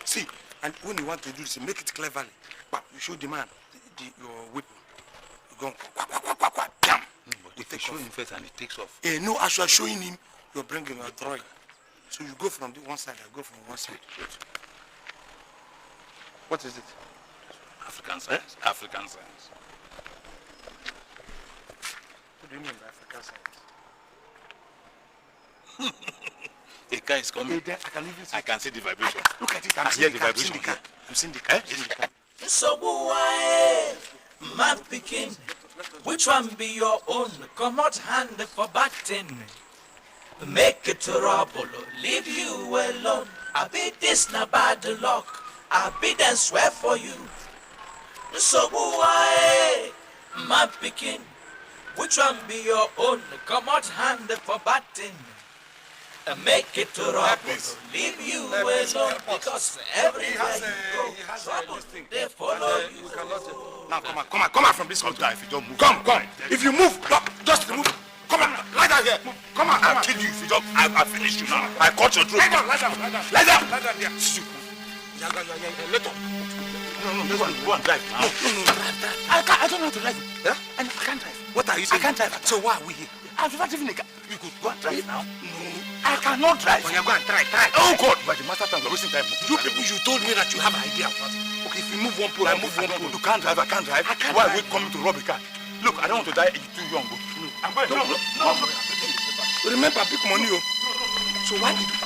S2: See, and when you want to do this, make it cleverly. But you show the man your weapon. You go, bam.
S3: But if you show him first and he takes off.
S2: No, as you are showing him, you're bringing a throwing. So you go from the one side, I go from one side. What is it?
S3: African science. African science.
S2: What do you mean by African science?
S3: A car is coming.
S2: I can even see.
S3: I can see the vibration.
S2: Look at it.
S3: I hear the vibration.
S2: I'm seeing the car.
S7: So why, my picking? Which one be your own? Come out hand for batting. Make it trouble, leave you alone. I be this na bad luck. I be then swear for you. So why, my picking? Which one be your own? Come out hand for batting. Make it trouble, leave you alone. Because everywhere you go, trouble they follow you.
S2: Now come on from this one. If you don't move, come. If you move, just move. Come on, lie down here. Come on.
S3: I'll kill you if you don't. I finished you now. I cut your throat.
S2: Lie down here. Let up.
S3: No, go and drive now.
S2: No. I don't know how to drive. Yeah? I can't drive. What are you saying? I can't drive. So why are we here?
S3: I'm not even a car. You could go and drive now.
S2: No.
S3: I cannot drive.
S2: Oh, you're going to try.
S3: Oh God, but the master time, you're wasting time.
S2: You people, you told me that you have an idea about it. Okay, if you move one pole, I move one pole.
S3: You can't drive, I can't drive. Why are we coming to rob a car? Look, I don't want to die. You're too young. No. I'm going. No.
S2: Remember, big money. So why did you?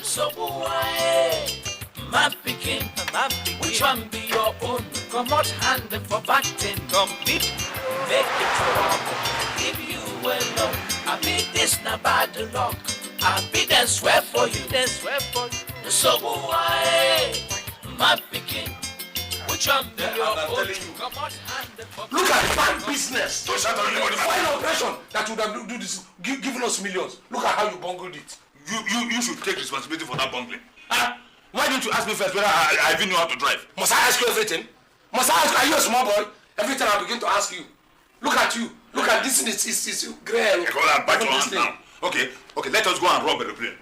S7: So why, My picking, which one be your own? Come out hand for batting, complete, make it trouble. If you alone, I be this na bad luck. I be then swear for you, then swear for you. So why, my picking, which one be your own? Come out hand for
S12: Look at bad business. Don't shout at anybody. Why an operation that would have do this, giving us millions? Look at how you bungled it.
S3: You should take responsibility for that bungling. Huh? Why didn't you ask me first whether I even know how to drive?
S12: Must I ask you everything? Must I ask you? Are you a small boy? Every time I begin to ask you. Look at you. Look at this thing. It's grey.
S3: Okay, let us go and rob a plane.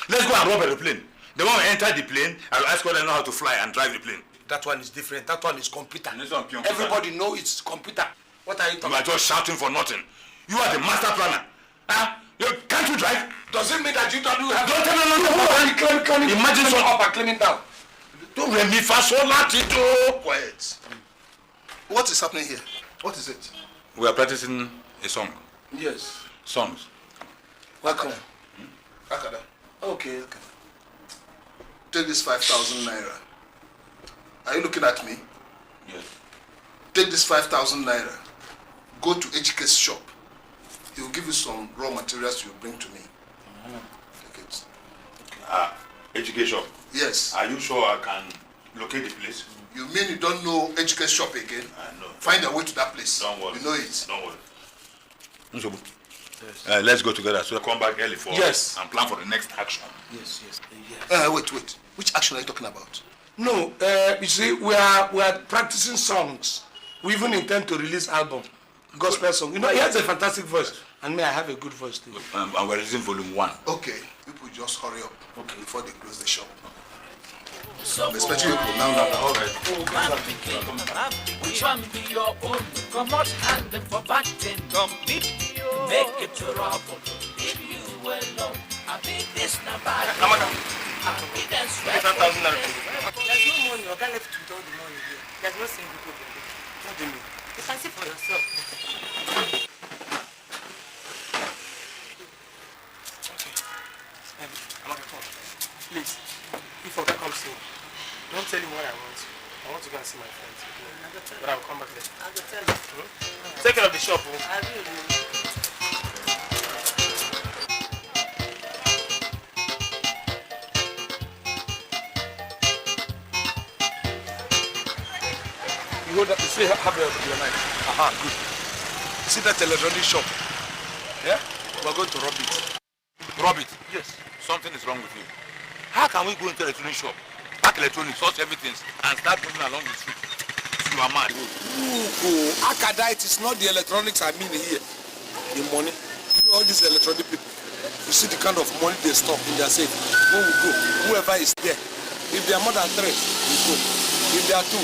S3: Let's go and rob a plane. The moment we enter the plane, I will ask whether I know how to fly and drive the plane.
S12: That one is different. That one is computer.
S3: One
S12: Everybody know it's computer. What are you talking about?
S3: You are just shouting for nothing. You are the master planner. Huh? Can't you drive?
S12: Does it mean that you don't have...
S3: Don't tell me.
S12: Claim.
S3: Imagine so
S12: up and claiming down.
S3: Don't let me fast quiet.
S1: What is happening here? What is it?
S3: We are practicing a song.
S12: Yes.
S3: Songs.
S12: Welcome.
S1: Okay. Take this 5,000 naira. Are you looking at me?
S3: Yes.
S1: Take this 5,000 naira. Go to HK's shop. He will give you some raw materials you bring to me. Take it.
S3: HK shop?
S1: Yes.
S3: Are you sure I can locate the place?
S1: You mean you don't know HK shop again?
S3: I know.
S1: Find a way to that place.
S3: Don't worry.
S1: You know it.
S3: Don't worry. Nsobu, yes. Let's go together so come back early for and plan for the next action.
S12: Yes.
S1: Wait. Which action are you talking about?
S12: No, you see, we are practicing songs. We even intend to release album, gospel song. You know, he has a fantastic voice, and me, I have a good voice too.
S3: And we're releasing volume 1.
S1: Okay, people just hurry up before they close the shop.
S7: Especially
S1: now.
S7: Which one be your own? Come out hand for batting, complete, make it trouble. If you alone, I be this na bad.
S11: There's no money. Your guy left with all the money here. There's no single problem. What do you mean? You can see for yourself. Please, if Oga comes in, don't tell him what I want. I want to go and see my friends. But I will come back later.
S18: I will tell you.
S11: Take care of the shop.
S18: I will.
S12: You see, have your knife. Good. You see that electronic shop? Yeah? We're going to rob it.
S3: Rob it? Yes. Something is wrong with you. How can we go into electronic shop, pack electronics, source everything, and start moving along the street? You are mad.
S12: Look, Akadite is not the electronics I mean here. The money. You know all these electronic people. You see the kind of money they stock in their safe. When we go, whoever is there, if they are more than 3, we go. If they are 2,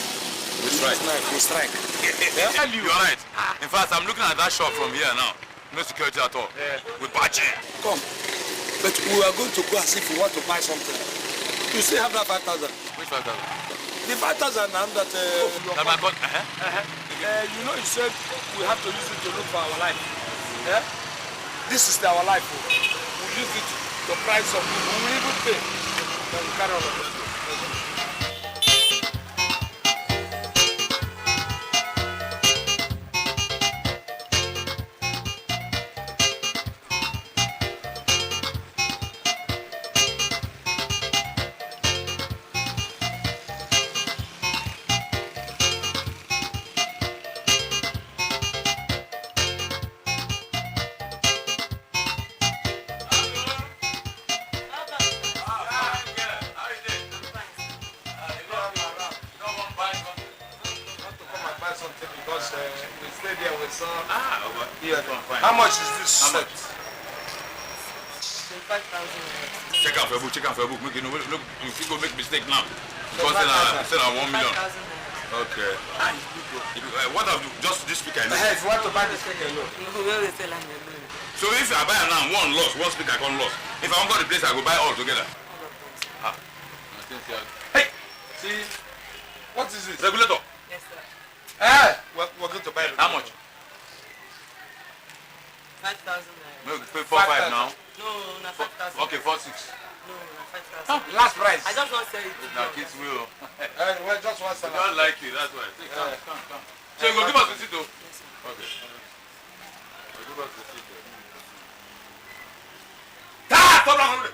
S12: we strike.
S3: Yeah? You're right. In fact, I'm looking at that shop from here now. No security at all. Yeah. We're patching.
S12: Come. But we are going to go as if we want to buy something. You still have that 5,000.
S3: Which 5,000?
S12: The 5,000 that you know you said we have to use it to look for our life. Yeah? This is our life. We use it to price some people. We will even pay. Then we carry on. How much is this set?
S11: 5,000.
S3: Check out for a book. Make, look, if you go make mistake now, because then I 1 million. Okay. What have you, just this speaker?
S12: If you want to buy the speaker, no.
S3: So if I buy now, one loss, one speaker I can't loss. If I want to go to the place, I go buy all together.
S12: Hey, see, what is this?
S3: Regulator.
S11: Yes, sir.
S12: We're going to buy it.
S3: How much?
S11: 5,000.
S3: No, pay 4-5 now.
S11: No, not 5,000.
S3: Okay, 4-6.
S12: Last price.
S11: I just want to sell it.
S13: Now kids will.
S12: Well, just one
S13: I
S12: salad.
S13: don't like it, that's why. Come. So you go give us the seat though? Okay. Give us the seat though.
S12: Stop now.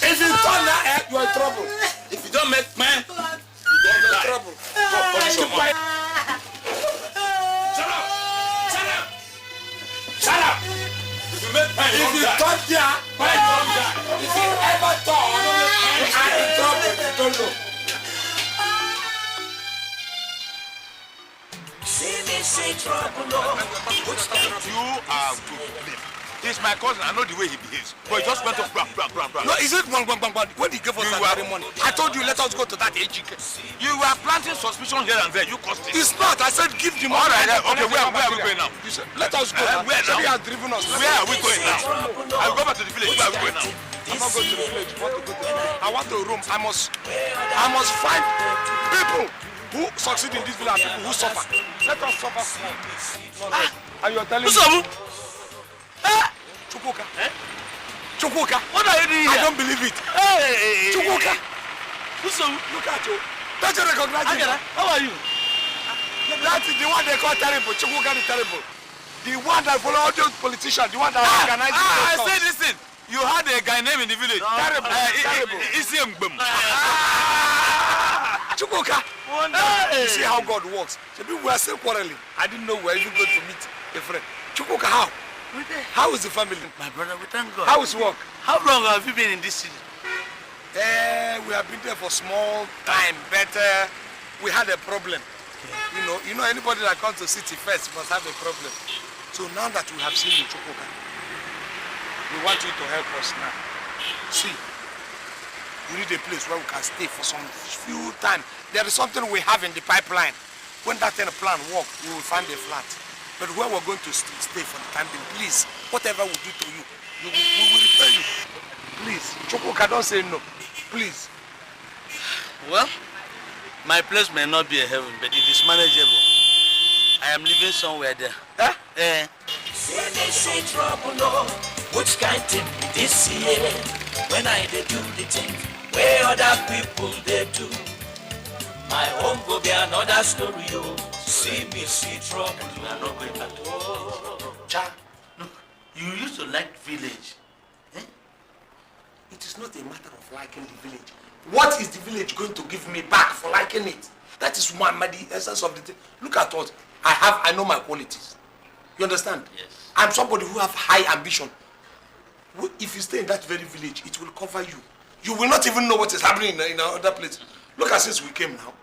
S12: If you turn that head, you are in trouble. If you don't make man, you are in trouble. Punish your mom. Shut up! If you make man, if you turn there, if you ever turn, you are in trouble. You don't know.
S7: See trouble, Lord.
S3: You are to blame. He's my cousin. I know the way he behaves. But he just went off.
S12: No, is it bang? When he gave us that money, I told you let us go to that AGK.
S3: You were planting suspicion here and there. You caused it.
S12: It's not. I said give the money.
S3: All right. Okay. Where are we going now?
S12: You said, let us go.
S3: Where now?
S12: He has driven us.
S3: Where are we going now? I will go back to the village. Where are we going now?
S12: I'm not going to the village. I want a room. I must find people who succeed in this village and people who suffer. Let us suffer. And you're telling me. Chukwuka. Chukwuka.
S3: What are you doing here?
S12: I don't believe it.
S3: Hey.
S12: Chukwuka.
S3: Look at you.
S12: Don't you recognize him?
S3: How are you?
S12: That is the one they call terrible. Chukwuka is terrible. The one that follow all those politicians. The one that organizes.
S3: I said this thing. You had a guy name in the village.
S12: Terrible. Terrible. Chukwuka. You see how God works. So we were still quarreling. I didn't know we were even going to meet a friend. Chukwuka, how? How is the family?
S17: My brother, we thank God.
S12: How is work?
S17: How long have you been in this city?
S12: We have been there for small time, but we had a problem. Okay. You know, anybody that comes to city first must have a problem. So now that we have seen you, Chukwuka, we want you to help us now. See, we need a place where we can stay for some few time. There is something we have in the pipeline. When that kind of plan works, we will find a flat. But where we're going to stay for the time being, please, whatever we do to you, we will repay you. Please, Chukwuka, don't say no. Please.
S17: Well, my place may not be a heaven, but it is manageable. I am living somewhere there.
S7: See me see trouble, Lord. Which kind thing be this year? When I they do the thing where other people they do. My home go be another story, oh. See me see trouble,
S17: we are not going back to village.
S12: Cha,
S17: look, you used to like village.
S12: It is not a matter of liking the village. What is the village going to give me back for liking it? That is the essence of the thing. Look at what I know my qualities. You understand?
S17: Yes.
S12: I'm somebody who have high ambition. If you stay in that very village, it will cover you. You will not even know what is happening in another place. Look at since we came now.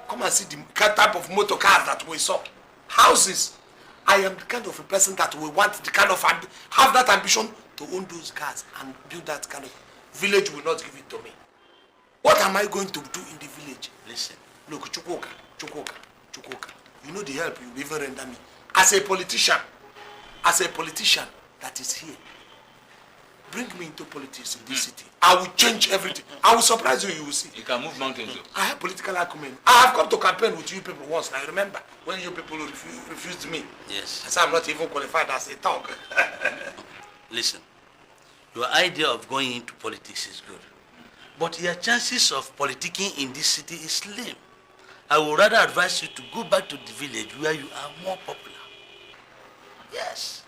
S12: Come and see the type of motor cars that we saw. Houses. I am the kind of a person that will want the kind of have that ambition to own those cars and build that kind of village will not give it to me. What am I going to do in the village?
S17: Listen.
S12: Look, Chukwuka. You know the help you even render me. As a politician that is here, bring me into politics in this city. I will change everything. I will surprise you, you will see.
S3: You can move mountains though.
S12: I have political acumen. I have come to campaign with you people once. I remember when you people refused me.
S17: Yes.
S12: I said I'm not even qualified as a talk.
S17: Listen, your idea of going into politics is good. But your chances of politicking in this city is slim. I would rather advise you to go back to the village where you are more popular. Yes.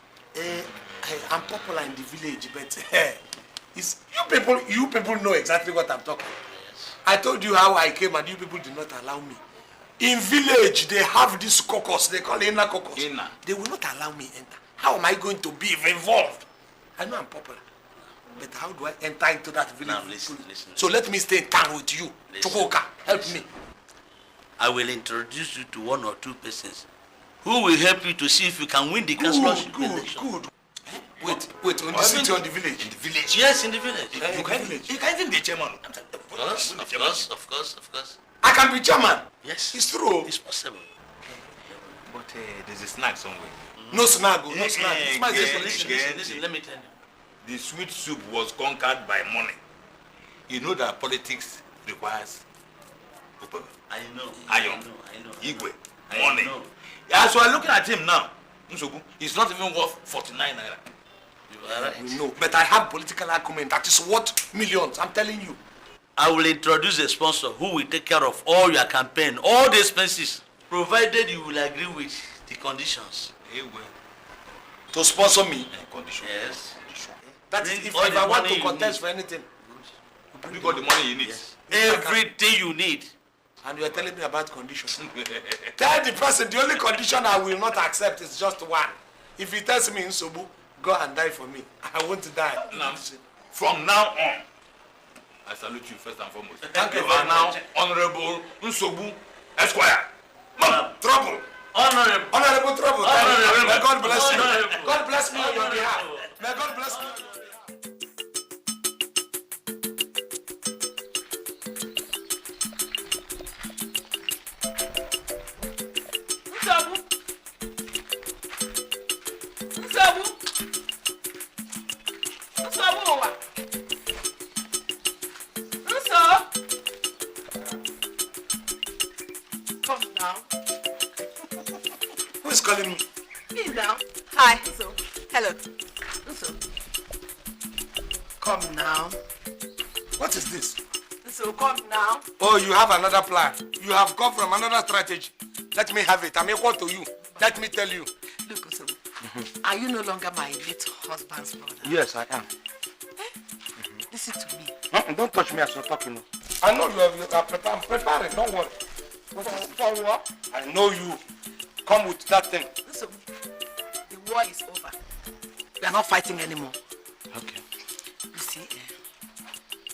S12: I'm popular in the village, but it's you people know exactly what I'm talking about. Yes. I told you how I came and you people did not allow me. In village, they have this caucus, they call it inner caucus. They will not allow me enter. How am I going to be involved? I know I'm popular. But how do I enter into that village?
S17: Now listen.
S12: So let me stay in town with you. Chukwuka, help me.
S17: I will introduce you to one or two persons who will help you to see if you can win the councillorship election.
S12: Good. Wait, in the city or in the village?
S17: In the village. Yes, in the village.
S3: You can even be chairman.
S17: Of course.
S12: I can be chairman.
S17: Yes.
S12: It's true.
S17: It's possible.
S3: But there's a snack somewhere.
S12: No snack, no snack.
S17: Listen, let me tell you.
S3: The sweet soup was conquered by money. You know that politics requires
S17: I know.
S3: iron,
S17: I know.
S3: igwe, money. As we are looking at him now, Nsobu, he's not even worth 49 naira.
S17: You are right.
S12: No, but I have political argument that is worth millions, I'm telling you.
S17: I will introduce a sponsor who will take care of all your campaign, all the expenses, provided you will agree with the conditions.
S12: To sponsor me?
S3: Condition.
S17: Yes.
S12: That is if I want to contest for anything.
S3: You got the money you need.
S17: Yes. Everything you need.
S12: And you are telling me about conditions. Tell the person the only condition I will not accept is just one. If he tells me Nsobu, go and die for me. I want to die.
S3: From now on, I salute you first and foremost.
S12: Thank you
S3: are now Honorable Nsobu Esquire.
S12: Trouble. Honorable Trouble. May God bless you. God bless me on your behalf. May God bless me.
S5: Come now.
S12: Who is calling me?
S5: Me now. Hi. So, hello. So, come now.
S12: What is this?
S5: So, come now.
S12: Oh, you have another plan. You have come from another strategy. Let me have it. I'm equal to you. Let me tell you.
S5: Look, Ozokwor, are you no longer my late husband's brother?
S12: Yes, I am.
S5: Listen to me.
S12: Don't touch me as you're talking. I know you are preparing. I'm preparing. Don't worry. For what? I know you. Come with that thing.
S5: So, the war is over. We are not fighting anymore.
S12: Okay.
S5: You see,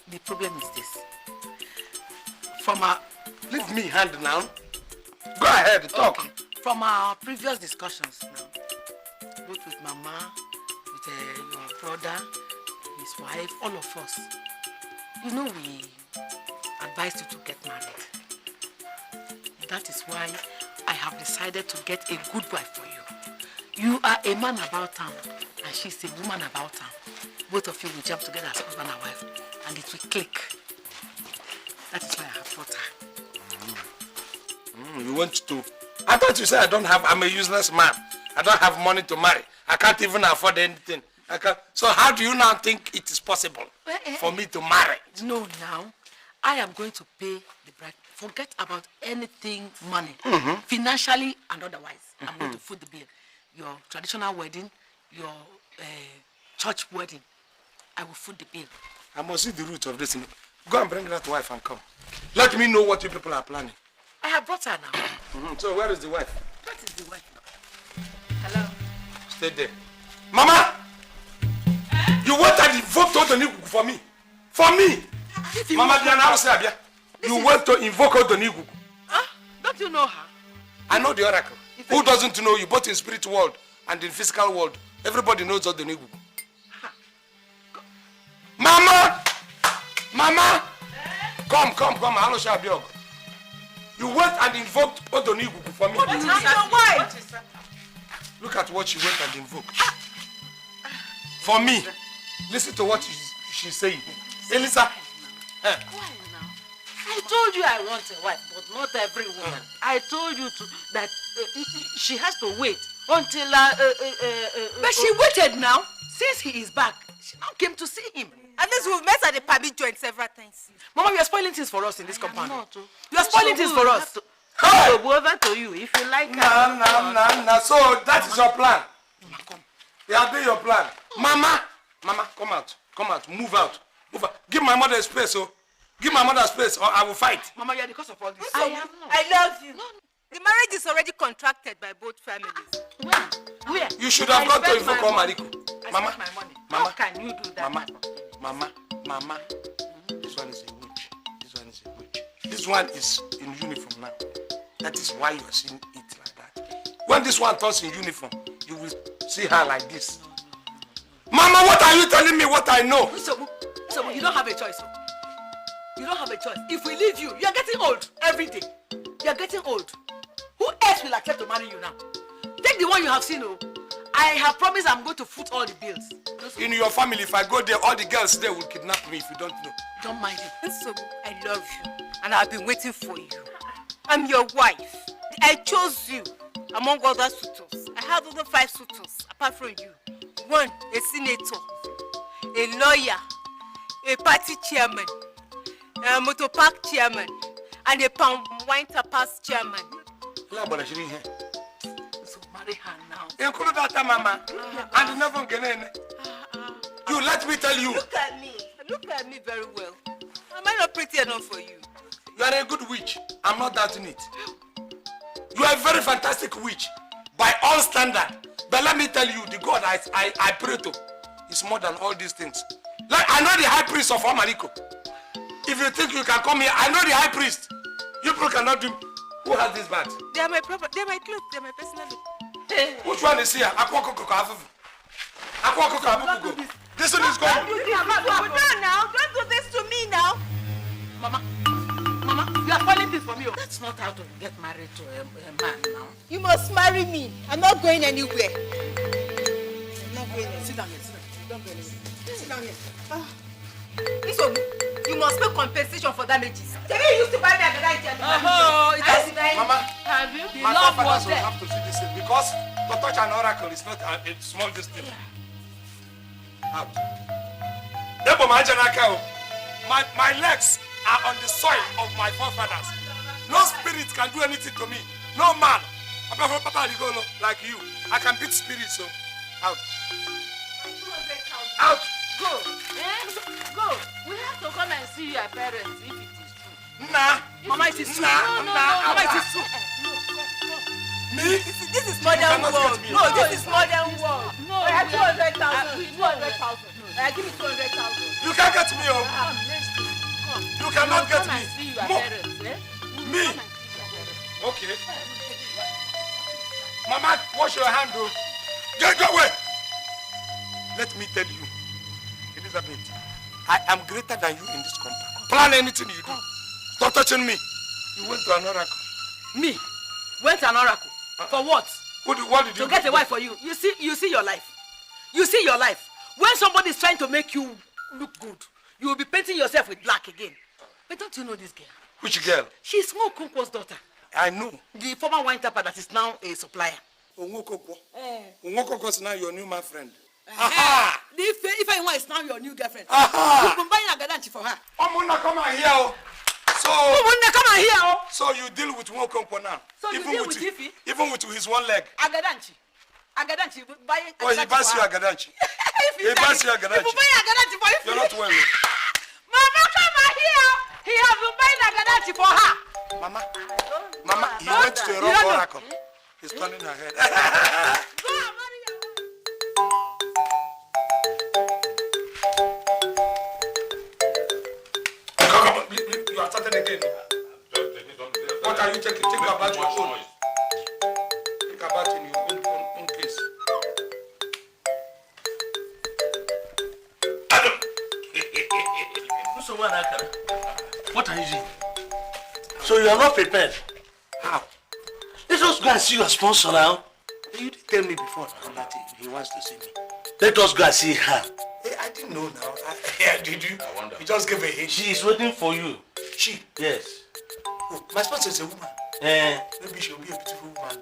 S5: the problem is this. From our...
S12: Leave me hand now. Go ahead, talk.
S5: Okay. From our previous discussions now, both with Mama, with your brother, his wife, all of us, you know we advised you to get married. That is why I have decided to get a good wife for you. You are a man about town, and she's a woman about town. Both of you will jump together as husband and wife, and it will click. That is why I have brought her.
S12: You want to... I thought you said I'm a useless man. I don't have money to marry. I can't even afford anything. So how do you now think it is possible for me to marry?
S5: No, now, I am going to pay the bride. Forget about anything money, financially and otherwise. I'm going to foot the bill. Your traditional wedding, your church wedding, I will foot the bill.
S12: I must see the root of this. Go and bring that wife and come. Let me know what you people are planning.
S5: I have brought her now.
S12: So where is the wife?
S5: That is the wife. Hello.
S12: Stay there. Mama! You went and invoked Odonigu for me. For me! Mama, you went to invoke Odonigu.
S5: Don't you know her?
S12: I know the oracle. Who doesn't know you, both in spirit world and in physical world? Everybody knows Odonigu. Mama! Mama! Come. Hello, Shabiog. You went and invoked Odonigu for me.
S5: What is your wife?
S12: Look at what she went and invoked. For me. Listen to what she's saying. Eliza.
S6: Why now? I told you I want a wife, but not every woman. I told you that she has to wait until...
S5: but she waited now. Since he is back, she now came to see him.
S18: At least we've met at the Pabi joint several times.
S5: Mama, you are spoiling things for us in this compound. You are spoiling things for us.
S6: I'll go over to you if you like.
S12: Nah. So that is your plan. Come. Yeah, be your plan. Mama, come out. Move out. Give my mother space, Give my mother space, or I will fight.
S5: Mama, you are the cause of all this.
S18: I love you. The marriage is already contracted by both families.
S6: Where?
S12: You should have gone to invoke Mariko. Mama,
S6: how can you do that?
S12: Mama. This one is a witch. This one is in uniform now. That is why you are seeing it like that. When this one turns in uniform, you will see her like this. Mama, what are you telling me what I know?
S5: So you don't have a choice. You don't have a choice. If we leave you, you are getting old every day. You are getting old. Who else will accept to marry you now? Take the one you have seen, oh. I have promised I'm going to foot all the bills.
S12: In your family, if I go there, all the girls there will kidnap me if you don't know.
S5: Don't mind him.
S18: So, I love you, and I've been waiting for you. I'm your wife. I chose you among other suitors. I have other 5 suitors apart from you. 1, a senator, a lawyer, a party chairman, a motor park chairman, and a palm wine tapas chairman.
S5: So marry her now.
S12: Include that, mama. And never again. You let me tell you.
S18: Look at me. Look at me very well. Am I not pretty enough for you?
S12: You are a good witch. I'm not doubting it. You are a very fantastic witch, by all standard. But let me tell you, the God I pray to is more than all these things. Like I know the high priest of Amariko. If you think you can come here, I know the high priest. You people cannot do. Who has this bag?
S18: They are my proper. They are my clothes. They are my personal.
S12: Which one is here? This one is going.
S18: Don't do this to me now.
S5: Mama, you are spoiling things for me. That's not how to get married to a man now.
S18: You must marry me. I'm not going anywhere. I'm not going anywhere.
S5: Sit down here. Don't go anywhere. Sit down here.
S18: Listen, you must pay compensation for damages. They used to buy me at the right time.
S12: Mama,
S5: have you?
S12: My forefathers will have to see this thing because to touch an oracle is not a small distance. Out. My legs are on the soil of my forefathers. No spirit can do anything to me. No man. Like you. I can beat spirits, so out. Out.
S6: Go. Go. We have to come and see your parents if it is true.
S12: Nah.
S5: Mama, it is true.
S6: No.
S5: Mama, it is true.
S12: Me?
S18: This is modern world. No, this is modern world.
S6: No,
S18: I have 200,000. 200,000. Give me 200,000.
S12: You can't get me, oh. You cannot get
S6: come
S12: me.
S6: And see your parents, eh?
S12: Me? Okay. Mama, wash your hand, oh. Get away. Let me tell you, Elizabeth, I am greater than you in this compound. Plan anything you do. Stop touching me. You went to an oracle.
S5: Me? Went to an oracle? For what?
S12: What did you
S5: to get a wife for you. You see your life. You see your life. When somebody is trying to make you look good, you will be painting yourself with black again. But don't you know this girl?
S12: Which girl?
S5: She's Okonkwo's daughter.
S12: I know.
S5: The former wine tapper that is now a supplier.
S12: Onkwo. Onkwo is now your new man friend.
S5: Aha! If anyone is now your new girlfriend, you've been buying a gadanchi for her.
S12: Omuna, come and hear, oh. So you deal with Onkwo now.
S5: So you deal with Ifi?
S12: Even with his one leg.
S5: Agadanchi, buying.
S12: Oh, he buys you agadanchi. He buys you agadanchi.
S5: If you buy agadanchi for Ifi.
S12: You're not well.
S5: Mama, come and hear. He has been buying agadanchi for her.
S12: Mama, he went to a wrong oracle. He's turning her head. You are starting again. What are you taking? Think about your own. Think about in your own case.
S17: What are you doing? So you are not prepared?
S12: How?
S17: Let us go and see your sponsor now.
S12: You didn't tell me before that he wants to see me.
S17: Let us go and see her.
S12: Hey, I didn't know now. Did you? I wonder. You just gave a hint.
S17: She is waiting for you.
S12: She?
S17: Yes.
S12: Oh, my sponsor is a woman. Maybe she'll be a beautiful woman.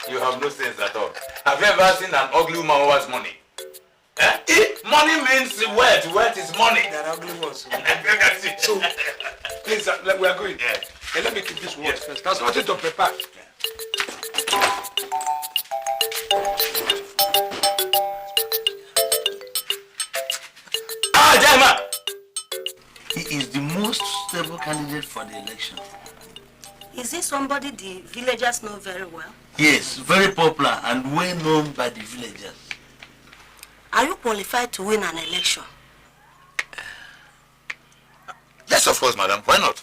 S13: You have no sense at all. Have you ever seen an ugly woman who has money? Money means wealth. Wealth is money.
S12: There are ugly ones. So, please, we are going.
S13: Yeah.
S12: Hey, let me keep this word first. That's nothing to prepare.
S17: Jama! He is the most stable candidate for the election.
S19: Is he somebody the villagers know very well?
S17: Yes, very popular and well known by the villagers.
S19: Are you qualified to win an election?
S3: Yes, of course, madam. Why not?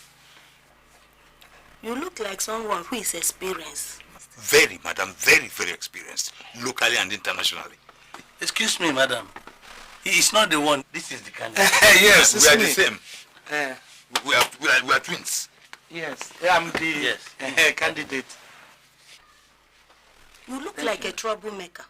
S19: You look like someone who is experienced.
S3: Very, madam. Very, very experienced. Locally and internationally.
S17: Excuse me, madam. He is not the one. This is the candidate.
S3: Yes, we are
S12: me.
S3: the same. We are twins.
S12: Yes, I'm the candidate.
S19: You look like a troublemaker.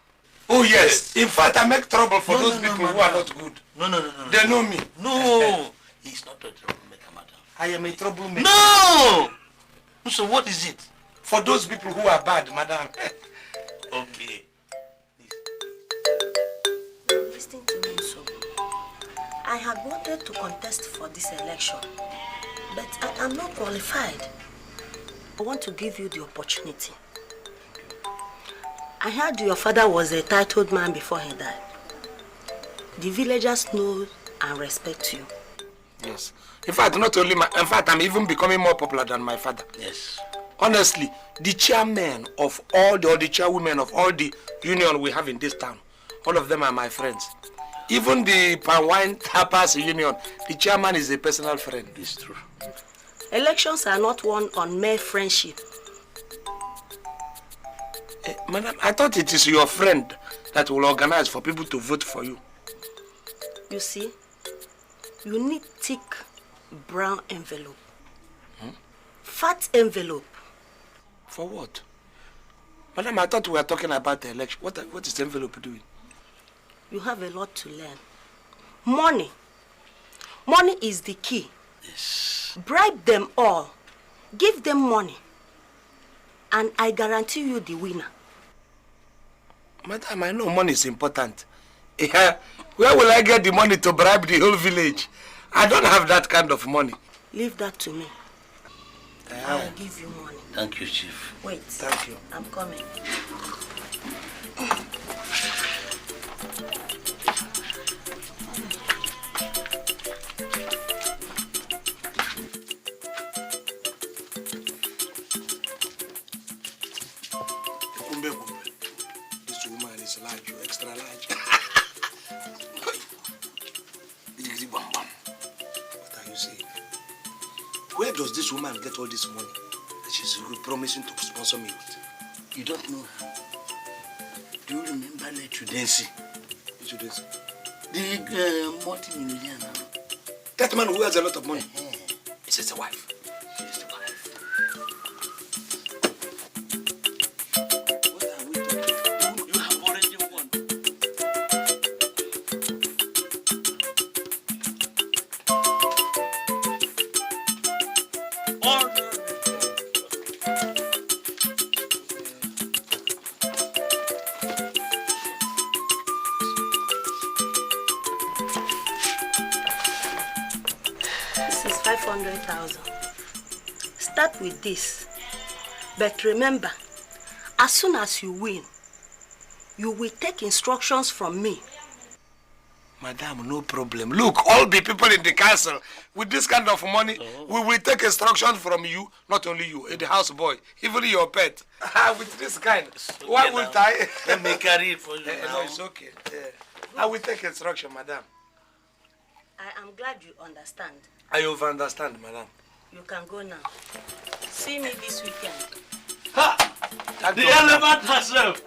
S2: Oh yes. In fact, I make trouble for those people who are not good.
S17: No.
S2: They know me.
S17: No. He's not a troublemaker, madam.
S2: I am a troublemaker.
S17: No! So what is it?
S2: For those people who are bad, madam.
S17: Okay.
S19: Listen to me, so. I had wanted to contest for this election, but I am not qualified. I want to give you the opportunity. I heard your father was a titled man before he died. The villagers know and respect you.
S2: Yes. In fact, not only in fact, I'm even becoming more popular than my father.
S17: Yes.
S2: Honestly, the chairmen of all the chairwomen of all the union we have in this town, all of them are my friends. Even the palm wine tappers union, the chairman is a personal friend.
S17: It's true.
S19: Elections are not won on mere friendship.
S2: Madam, I thought it is your friend that will organize for people to vote for you.
S19: You see, you need thick brown envelope. Fat envelope.
S2: For what? Madam, I thought we were talking about the election. What is the envelope doing?
S19: You have a lot to learn. Money. Money is the key.
S17: Yes.
S19: Bribe them all. Give them money. And I guarantee you the winner.
S2: Madam, I know money is important. Yeah. Where will I get the money to bribe the whole village? I don't have that kind of money.
S19: Leave that to me. I will give you money.
S17: Thank you, Chief.
S19: Wait.
S2: Thank you.
S19: I'm coming.
S2: This woman is large, extra large. What are you saying? Where does this woman get all this money that she's promising to sponsor me with?
S17: You don't know her. Do you remember Lechudensi?
S2: Lechudensi?
S17: The multi-millionaire now.
S2: That man who has a lot of money? Is his wife?
S17: She's the wife.
S2: What are we talking?
S17: You have already won.
S19: This is 500,000. Start with this. But remember, as soon as you win, you will take instructions from me.
S2: Madam, no problem. Look, all the people in the council, with this kind of money, we will take instructions from you, not only you, the house boy, even your pet. With this kind, okay, why will I?
S17: Let me carry it for you now.
S2: No, it's okay. I will take instruction, madam.
S19: I am glad you understand.
S2: I over-understand, madam.
S19: You can go now. See me this weekend.
S17: Ha! The elephant herself.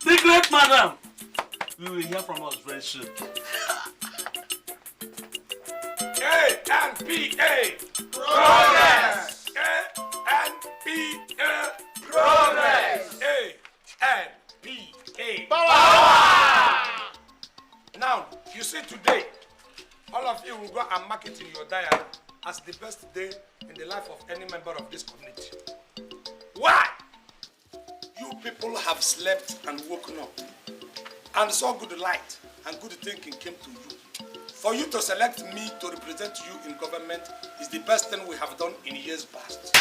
S17: The great madam. We will hear from us very soon.
S2: A-N-P-A. Progress. A-N-P-A. Progress. A-N-P-A. Power. Now, you see today, all of you will go and mark it in your diary as the best day in the life of any member of this community. Why? You people have slept and woken up and saw good light and good thinking came to you. For you to select me to represent you in government is the best thing we have done in years past.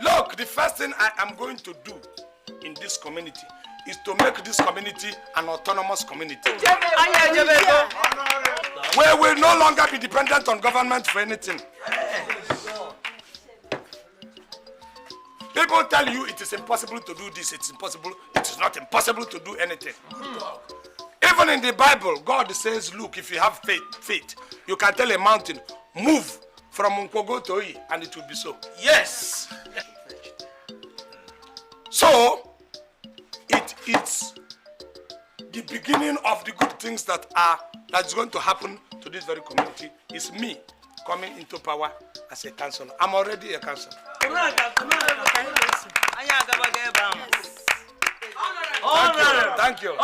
S2: Look, the first thing I am going to do in this community is to make this community an autonomous community. Where we will no longer be dependent on government for anything. People tell you it is impossible to do this, it's impossible. It is not impossible to do anything. Even in the Bible, God says, look, if you have faith, you can tell a mountain, move from Nkwogo to Oyi, and it will be so.
S17: Yes.
S2: So, it is the beginning of the good things that is going to happen to this very community. Is me coming into power as a councillor. I'm already a councillor. Thank you.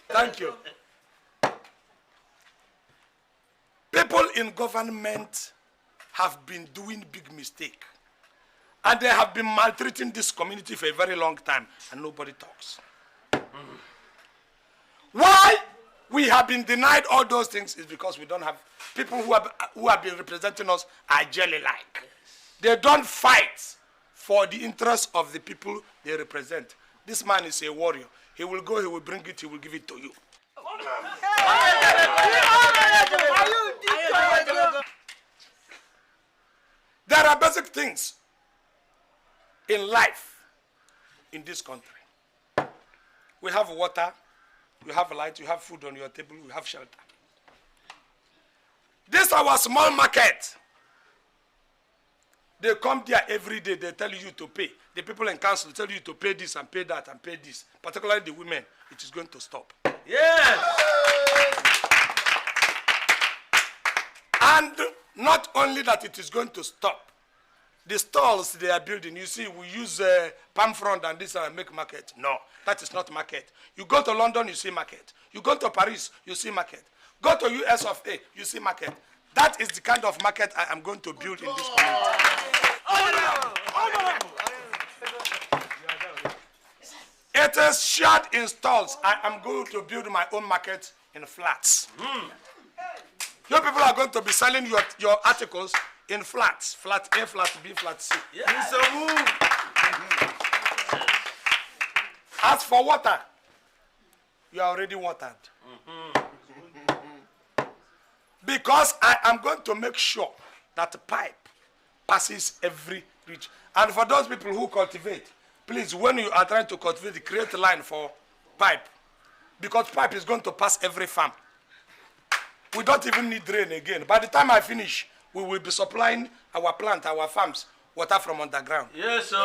S2: Thank you. People in government have been doing big mistake. And they have been maltreating this community for a very long time, and nobody talks. Why we have been denied all those things is because we don't have people who have been representing us are jelly-like. They don't fight for the interests of the people they represent. This man is a warrior. He will go, he will bring it, he will give it to you. There are basic things in life in this country. We have water, you have light, you have food on your table, you have shelter. This is our small market. They come there every day, they tell you to pay. The people in council tell you to pay this and pay that and pay this. Particularly the women, it is going to stop.
S17: Yes!
S2: And not only that it is going to stop, the stalls they are building, you see, we use palm front and this and make market. No, that is not market. You go to London, you see market. You go to Paris, you see market. Go to US of A, you see market. That is the kind of market I am going to build in this community. It is shared in stalls. I am going to build my own market in flats. You people are going to be selling your articles in flats. Flat A, flat B, flat C. As for water, you are already watered. Because I am going to make sure that the pipe passes every reach. And for those people who cultivate, please, when you are trying to cultivate, create a line for pipe. Because pipe is going to pass every farm. We don't even need rain again. By the time I finish, we will be supplying our plant, our farms, water from underground.
S17: Yes, sir.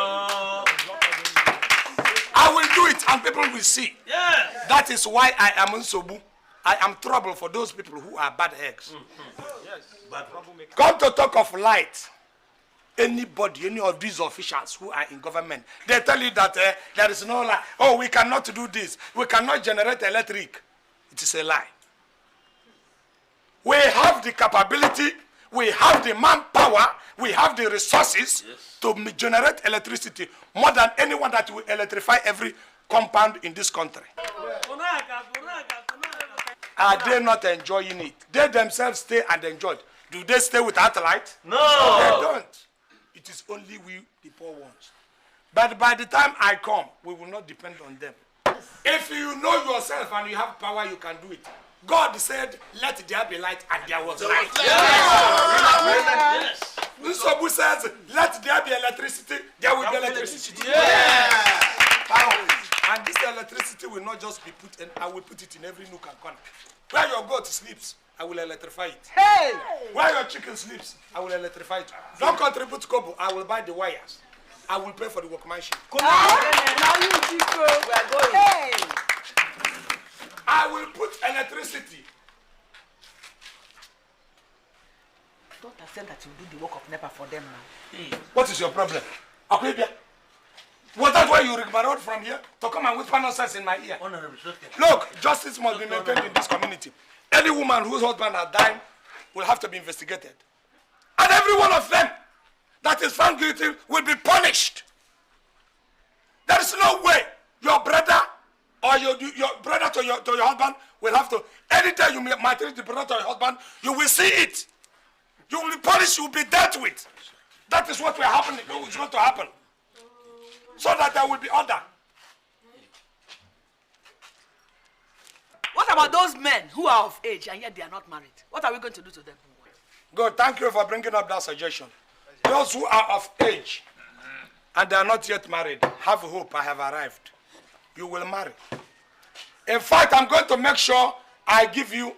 S2: I will do it and people will see.
S17: Yes.
S2: That is why I am Nsobu. I am trouble for those people who are bad eggs. Come to talk of light. Anybody, any of these officials who are in government, they tell you that there is no light. Oh, we cannot do this. We cannot generate electric. It is a lie. We have the capability, we have the manpower, we have the resources to generate electricity more than anyone that will electrify every compound in this country. Are they not enjoying it? They themselves stay and enjoy it. Do they stay without light?
S17: No.
S2: They don't. It is only we, the poor ones. But by the time I come, we will not depend on them. If you know yourself and you have power, you can do it. God said, let there be light, and there was light.
S17: Yes.
S2: Nsobu says, let there be electricity, there will be electricity.
S17: Yes.
S2: And this electricity will not just be put in, I will put it in every nook and corner. Where your goat sleeps, I will electrify it.
S5: Hey!
S2: Where your chicken sleeps, I will electrify it. Don't contribute kobo, I will buy the wires. I will pay for the workmanship.
S5: Hey!
S2: I will put electricity.
S5: Doctor said that you do the work of NEPA for them now.
S2: What is your problem? Akwebia. Was that why you rigmaroled from here to come and whisper nonsense in my ear? Look, justice must be maintained in this community. Any woman whose husband has died will have to be investigated. And every one of them that is found guilty will be punished. There is no way your brother or your brother to your husband will have to. Anytime you maltreat the brother to your husband, you will see it. You will be punished, you will be dealt with. That is what will happen. It's going to happen. So that there will be order.
S5: What about those men who are of age and yet they are not married? What are we going to do to them?
S2: Good, thank you for bringing up that suggestion. Those who are of age and they are not yet married, have hope, I have arrived. You will marry. In fact, I'm going to make sure I give you.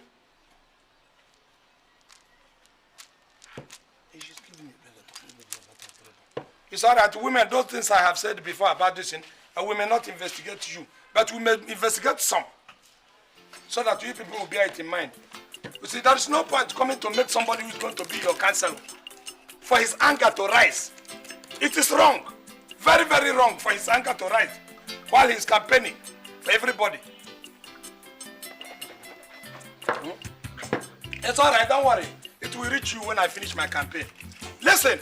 S2: It's all right, women, those things I have said before about this, and we may not investigate you, but we may investigate some, so that you people will bear it in mind. You see, there is no point coming to make somebody who is going to be your counselor for his anger to rise. It is wrong. Very, very wrong for his anger to rise while he is campaigning for everybody. It's all right, don't worry. It will reach you when I finish my campaign. Listen,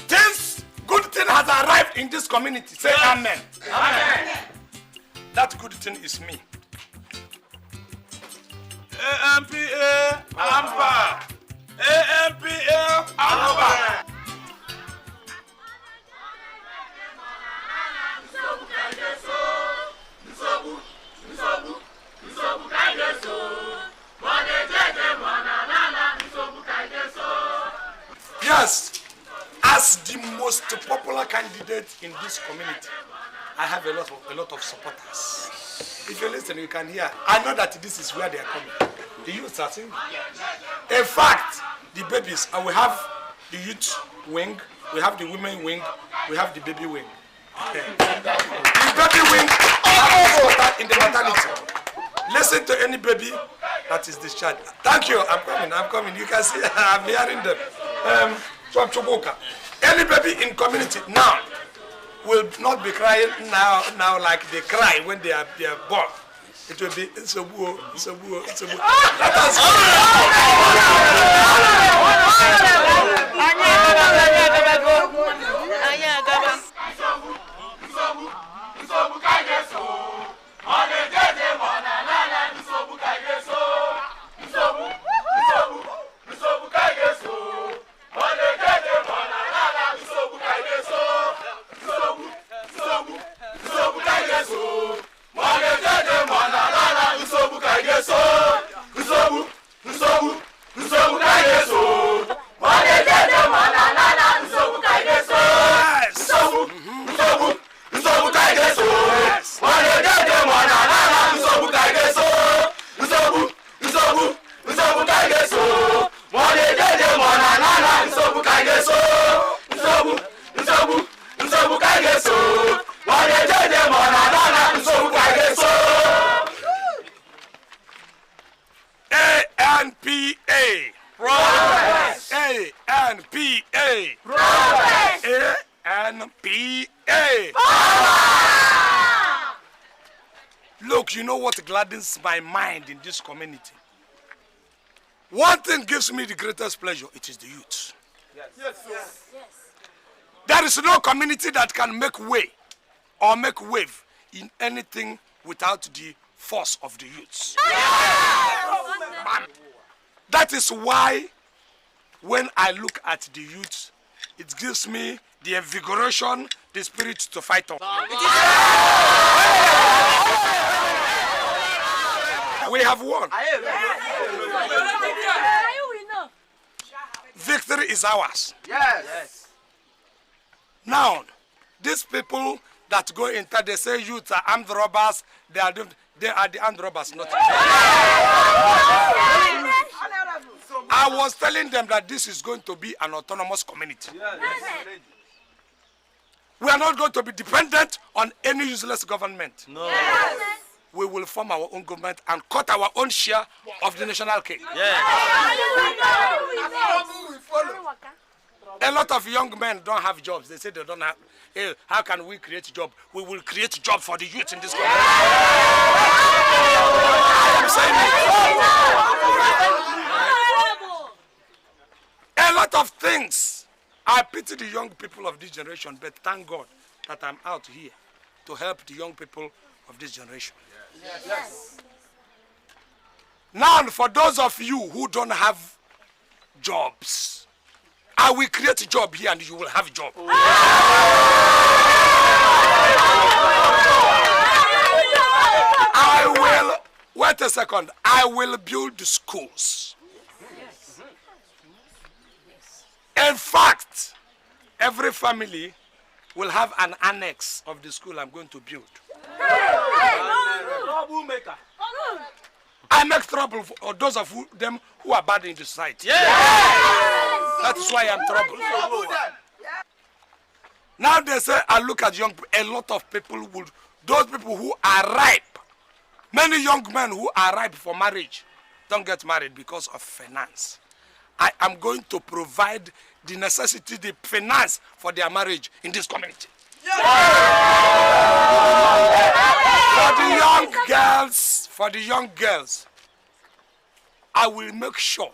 S2: this good thing has arrived in this community. Say amen. Amen. That good thing is me.
S4: AMPA, AMPA. AMPA, AMPA.
S2: Yes, as the most popular candidate in this community, I have a lot of supporters. If you listen, you can hear. I know that this is where they are coming. The youths are singing. In fact, the babies, and we have the youth wing, we have the women wing, we have the baby wing. Okay. The baby wing in the maternity. Listen to any baby that is discharged. Thank you. I'm coming. You can see I'm hearing them. Any baby in community now will not be crying now like they cry when they are born. It will be Sobuo. Let us Look, you know what gladdens my mind in this community? One thing gives me the greatest pleasure, it is the youth.
S4: Yes.
S2: There is no community that can make way or make wave in anything without the force of the youths. That is why when I look at the youth, it gives me the invigoration, the spirit to fight on. We have won. Victory is ours.
S4: Yes.
S2: Now, these people that go into, they say youth are armed robbers, they are the armed robbers, not. I was telling them that this is going to be an autonomous community. We are not going to be dependent on any useless government.
S17: No.
S2: We will form our own government and cut our own share of the national cake. A lot of young men don't have jobs. They say they don't have. Hey, how can we create job? We will create job for the youth in this country. I am saying it. A lot of things. I pity the young people of this generation, but thank God that I'm out here to help the young people of this generation.
S4: Yes.
S2: Now, for those of you who don't have jobs, I will create a job here and you will have a job. I will, wait a second, I will build the schools. In fact, every family will have an annex of the school I'm going to build. I make trouble for those of them who are bad in the society. That is why I'm trouble. Now they say, I look at young people, a lot of people those people who are ripe, many young men who are ripe for marriage, don't get married because of finance. I am going to provide the necessity, the finance for their marriage in this community. For the young girls, I will make sure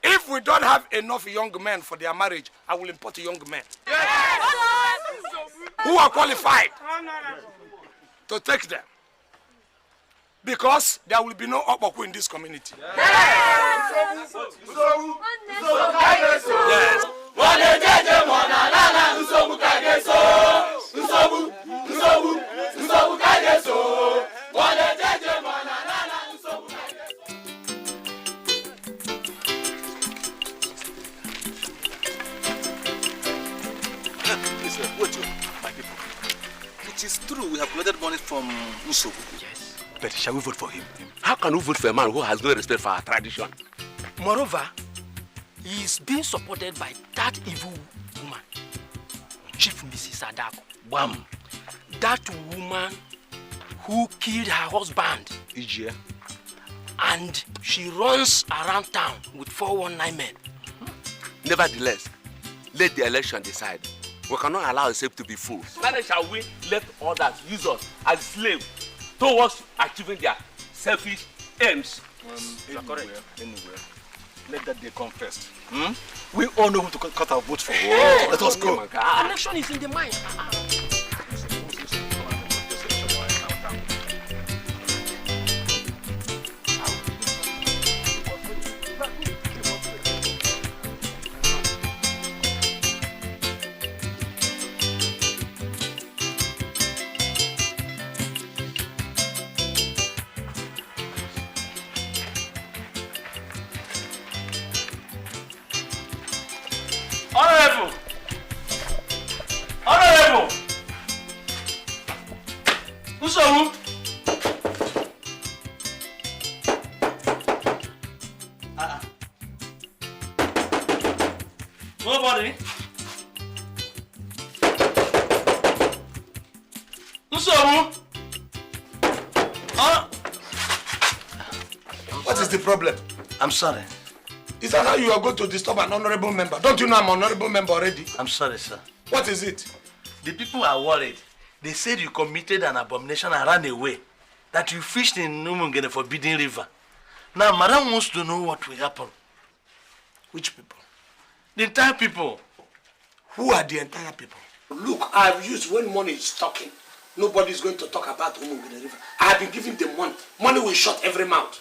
S2: if we don't have enough young men for their marriage, I will import young men who are qualified to take them. Because there will be no Okpokwu in this community. Yes.
S10: Listen, wait, my people. It is true we have collected money from Usobu. Yes. But shall we vote for him?
S21: How can we vote for a man who has no respect for our tradition?
S22: Moreover, he is being supported by that evil woman, Chief Mrs. Adako.
S10: Bam.
S22: That woman who killed her husband.
S10: Ijia.
S22: And she runs around town with 419 men.
S21: Nevertheless, let the election decide. We cannot allow ourselves to be fools.
S8: Neither shall we let others use us as slaves towards achieving their selfish aims.
S10: Anywhere. Let that day come first. We all know who to cut our votes for. Let us go.
S22: Election is in the mind.
S17: Nobody?
S2: What is the problem?
S17: I'm sorry.
S2: Is that how you are going to disturb an honorable member? Don't you know I'm an honorable member already?
S17: I'm sorry, sir.
S2: What is it?
S17: The people are worried. They said you committed an abomination and ran away. That you fished in Numungene Forbidden River. Now, Madam wants to know what will happen.
S2: Which people?
S17: The entire people.
S2: Who are the entire people? Look, I have used when money is talking. Nobody is going to talk about Numungene River. I have been giving them money. Money will shut every mouth.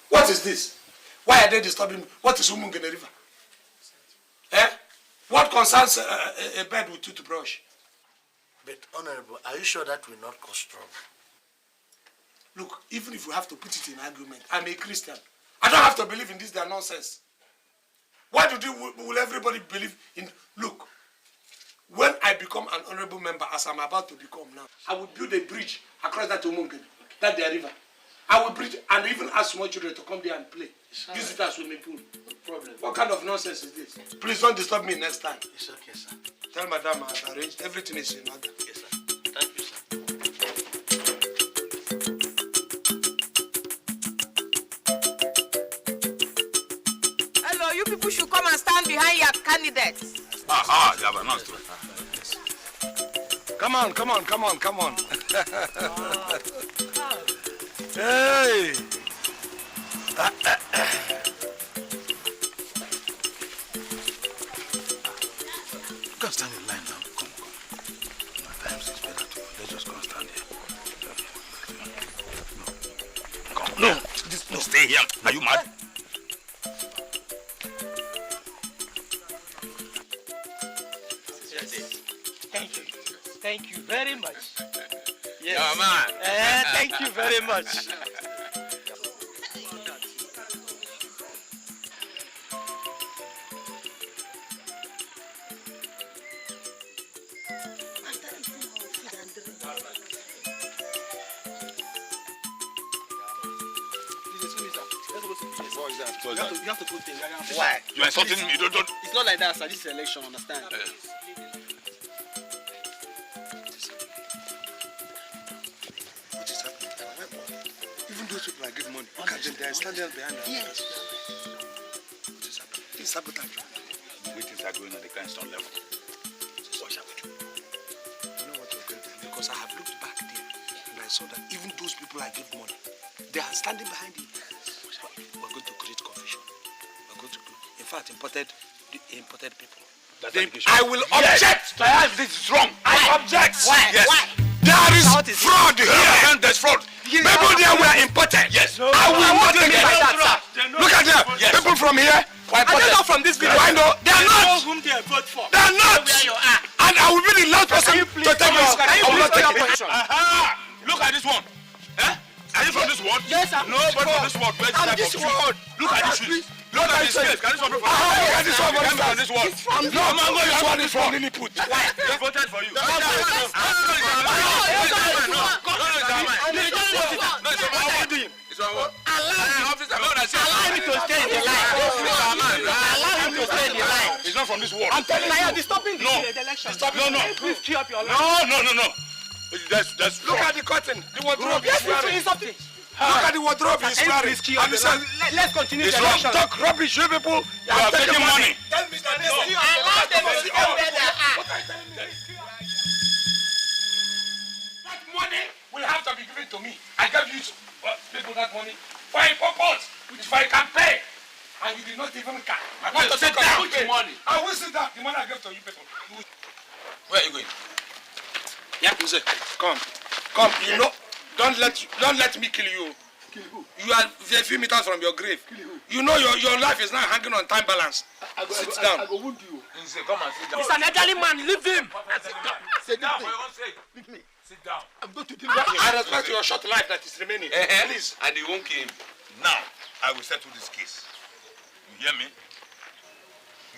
S2: What is this? Why are they disturbing me? What is Numungene River? Eh? What concerns a bed with toothbrush?
S17: But, Honorable, are you sure that will not cause trouble?
S2: Look, even if we have to put it in argument, I'm a Christian. I don't have to believe in this, their nonsense. Why will everybody believe in... Look, when I become an honorable member, as I'm about to become now, I will build a bridge across that Numungene, that their river. I will bridge and even ask small children to come there and play. Use it as swimming pool. No problem. What kind of nonsense is this? Please don't disturb me next time.
S17: It's okay, sir.
S2: Tell Madam I've arranged. Everything is in order.
S17: Yes, sir. Thank you, sir.
S18: Hello, you people should come and stand behind your candidates.
S3: They have announced it.
S2: Come on. Hey!
S3: You can stand in line now. Come. My time is better too. Let's just go and stand here. No, stay here. Are you mad?
S22: Thank you very much. Yes.
S3: Oh, man.
S22: Thank you very much.
S14: You have to put things.
S3: Why? You are insulting me. Don't.
S14: It's not like that, sir. This is election, understand?
S2: Even those people I give money. Look at them, they are standing behind us.
S3: Yes.
S2: What is happening? This is sabotage.
S3: The way things are going on the grindstone level. What shall we do?
S2: You know what you're going to do? Because I have looked back there and I saw that even those people I give money, they are standing behind you. We're going to create confusion. We're going to, in fact, imported people. I will object.
S3: This is wrong.
S2: I object.
S3: Why?
S2: Yes.
S3: Why?
S2: There is fraud here. And there's fraud. People there were imported.
S3: Yes.
S2: I will not take it. Look at them.
S3: Yes.
S2: People from here were imported.
S3: Are they not from this village?
S2: Why no? They are not.
S3: Whom they vote for.
S2: They are not.
S3: Where you are.
S2: And I will be the last person to take yours. I will not take it.
S3: Look at this one. Eh? Are you from this world?
S2: Yes, I'm
S3: nobody from this world.
S2: I'm this world.
S3: Look at this shoes. Look at this face. Can this one be from
S2: look at this one
S3: from this world?
S2: No, Mango, this one is from Lilliput.
S3: Why? They voted for you. It's one word.
S2: Allow him to stay in the line. Allow him to stay in the line.
S3: It's not from this world.
S2: I'm telling you, you're stopping
S3: No.
S2: the election.
S3: No.
S2: Please queue up your line.
S3: No. That's
S2: Look at the curtain. The wardrobe is wearing. Look at the wardrobe he's wearing. And he says, let's continue the election. Talk rubbish, you people. You are taking money. Tell Mr. Nessie. Allow them to stay where they are. What are you telling me? That money will have to be given to me. I gave you people that money for a purpose, which I can pay. And you did not even care. I want to sit down with the money. I will sit down. The money I gave to you people.
S3: Where are you going?
S2: Yeah, come. You know, don't let me kill you. Kill who? You are a few meters from your grave. Kill who? You know your life is now hanging on time balance. Sit down.
S3: I go wound you. Come and sit down.
S2: He's an elderly man. Leave him.
S3: Sit down for your own sake. Leave me. Sit down.
S2: I'm going to do that. I respect your short life that is remaining. Please.
S3: And you won't kill him. Now, I will settle this case. You hear me?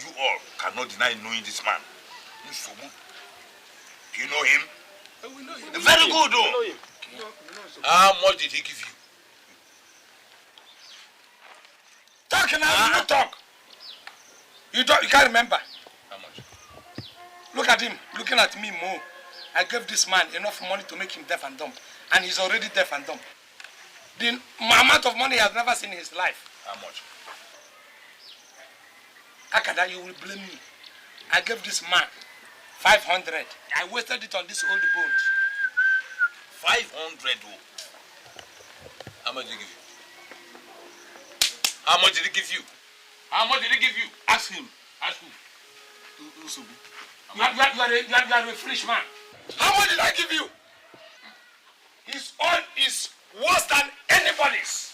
S3: You all cannot deny knowing this man. Nsobu. Do you know him?
S2: We know him.
S3: Very good, though. How much did he give you?
S2: Talk now, you don't talk. You can't remember.
S3: How much?
S2: Look at him, looking at me more. I gave this man enough money to make him deaf and dumb. And he's already deaf and dumb. The amount of money he has never seen in his life.
S3: How much?
S2: Akada, you will blame me. I gave this man 500. I wasted it on these old bones.
S3: 500, oh. How much did he give you? How much did he give you? How much did he give you? Ask him. Ask who?
S2: You are a foolish man. How much did I give you? His own is worse than anybody's.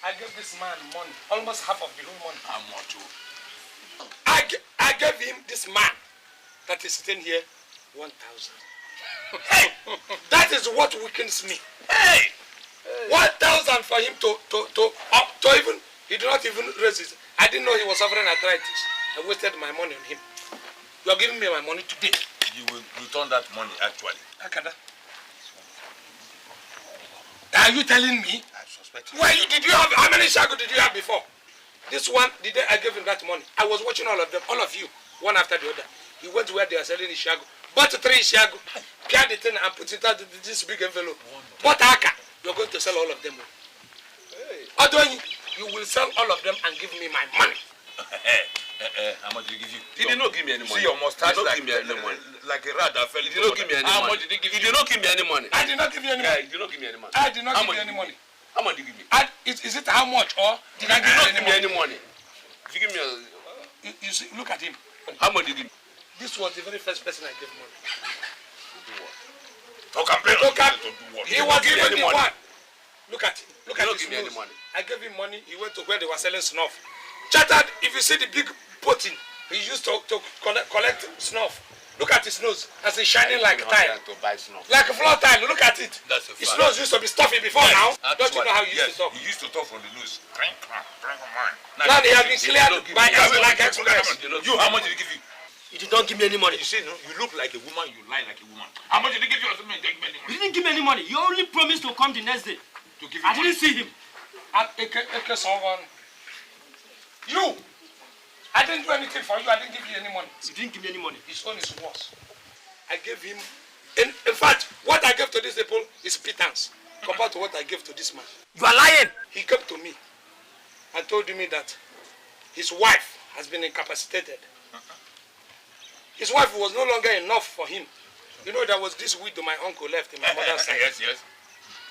S2: I gave this man money, almost half of the whole money.
S3: How much?
S2: I gave him, this man that is sitting here, 1,000. Hey, that is what weakens me. Hey, 1,000 for him to even, he did not even raise his. I didn't know he was suffering arthritis. I wasted my money on him. You are giving me my money today.
S3: You will return that money actually.
S2: Akada. Are you telling me?
S3: I suspect you.
S2: Well, how many shago did you have before? This one, the day I gave him that money, I was watching all of them, all of you, one after the other. He went to where they are selling his shago, bought 3 shago, carried the thing and put it out this big envelope. Bought Aka, you're going to sell all of them. Although you will sell all of them and give me my money.
S3: How much did he give you?
S21: He did not give me any money.
S3: See your mustache
S21: like a
S3: rat that fell.
S21: He did not give me any money. How much did he give you? He did not give me any money.
S2: I did not give you any money.
S21: He did not give me any money.
S2: I did not give you any money.
S21: How much did you give me?
S2: Is it how much or did I give you
S21: any money? If you give me
S2: you see, look at him.
S21: How much did you give me?
S2: This was the very first person I gave money.
S21: He was
S2: giving the one. Look at him. Look at his
S21: give me any
S2: nose.
S21: money.
S2: I gave him money. He went to where they were selling snuff. Chattered, if you see the big potting, he used to collect snuff. Look at his nose. As it's shining like tile.
S21: To buy snuff.
S2: Like a floor tile. Look at it.
S3: That's a
S2: his nose used to be stuffy before now. Don't you know how he used to talk?
S3: He used to talk from the nose.
S2: Now he has been cleared by like express.
S3: You, how much did he give you?
S21: He did not give me any money.
S3: You see, no, you look like a woman, you lie like a woman. How much did he give you?
S15: He didn't give me any money. He only promised to come the next day.
S3: To give you
S15: I didn't see him.
S2: You! I didn't do anything for you. I didn't give you any money.
S15: You didn't give me any money.
S2: His own is worse. I gave him. In fact, what I gave to these people is pittance. compared to what I gave to this man.
S22: You are lying.
S2: He came to me and told me that his wife has been incapacitated. His wife was no longer enough for him. You know, there was this widow my uncle left in my mother's side.
S3: Yes, yes.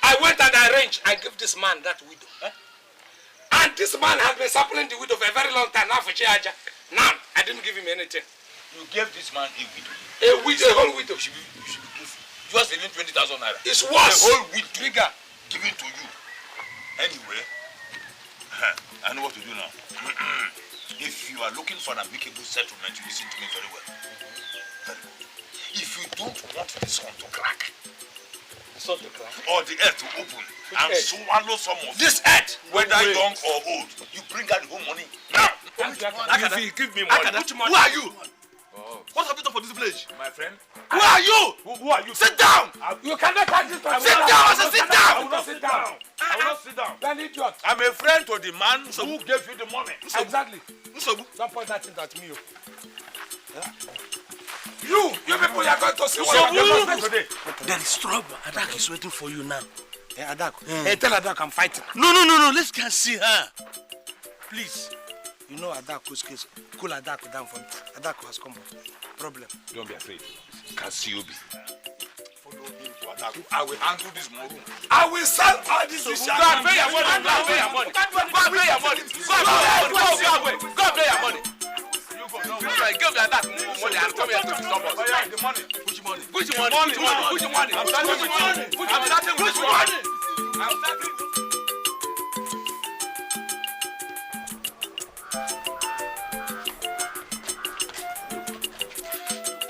S2: I went and arranged. I gave this man that widow. And this man has been suppling the widow for a very long time now for Chiaja. Now, I didn't give him anything.
S3: You gave this man a widow.
S2: A widow, a whole widow.
S3: You should give just even 20,000 naira.
S2: It's worse.
S3: The whole widow trigger given to you. Anyway, I know what to do now. If you are looking for an amicable settlement, you listen to me very well. If you don't want the sun to crack, or the earth to open and swallow some of
S2: this earth,
S3: whether young or old, you bring out the whole money now.
S22: Give me money.
S3: Who are you?
S22: Oh.
S3: What have you done for this village?
S22: My friend.
S3: Who are you?
S22: Who are you?
S3: Sit down!
S22: You cannot touch this.
S3: Sit down! I said sit down!
S22: I will not sit down. I will not sit down.
S2: Then idiot.
S22: I'm a friend to the man who gave you the money.
S2: Exactly. Don't point that thing at me. You people, you are going to see what you are doing today.
S17: There is trouble. Adak is waiting for you now.
S2: Hey, Adak. Hey, tell Adak I'm fighting.
S17: No. Let's go and see her. Please.
S2: You know Adak's case. Cool Adak down for me. Adak has come. Problem.
S3: Don't be afraid. Cassiope. Follow him to Adaku. I will handle this more.
S2: I will sell all this.
S22: Go and pay your money. Go and pay your money. Go and pay your money. Go and pay your money. Give them that money and come here to disturb us. The money. Which money? Which money? Which money? I'm starting with money. I'm starting with money. I'm starting.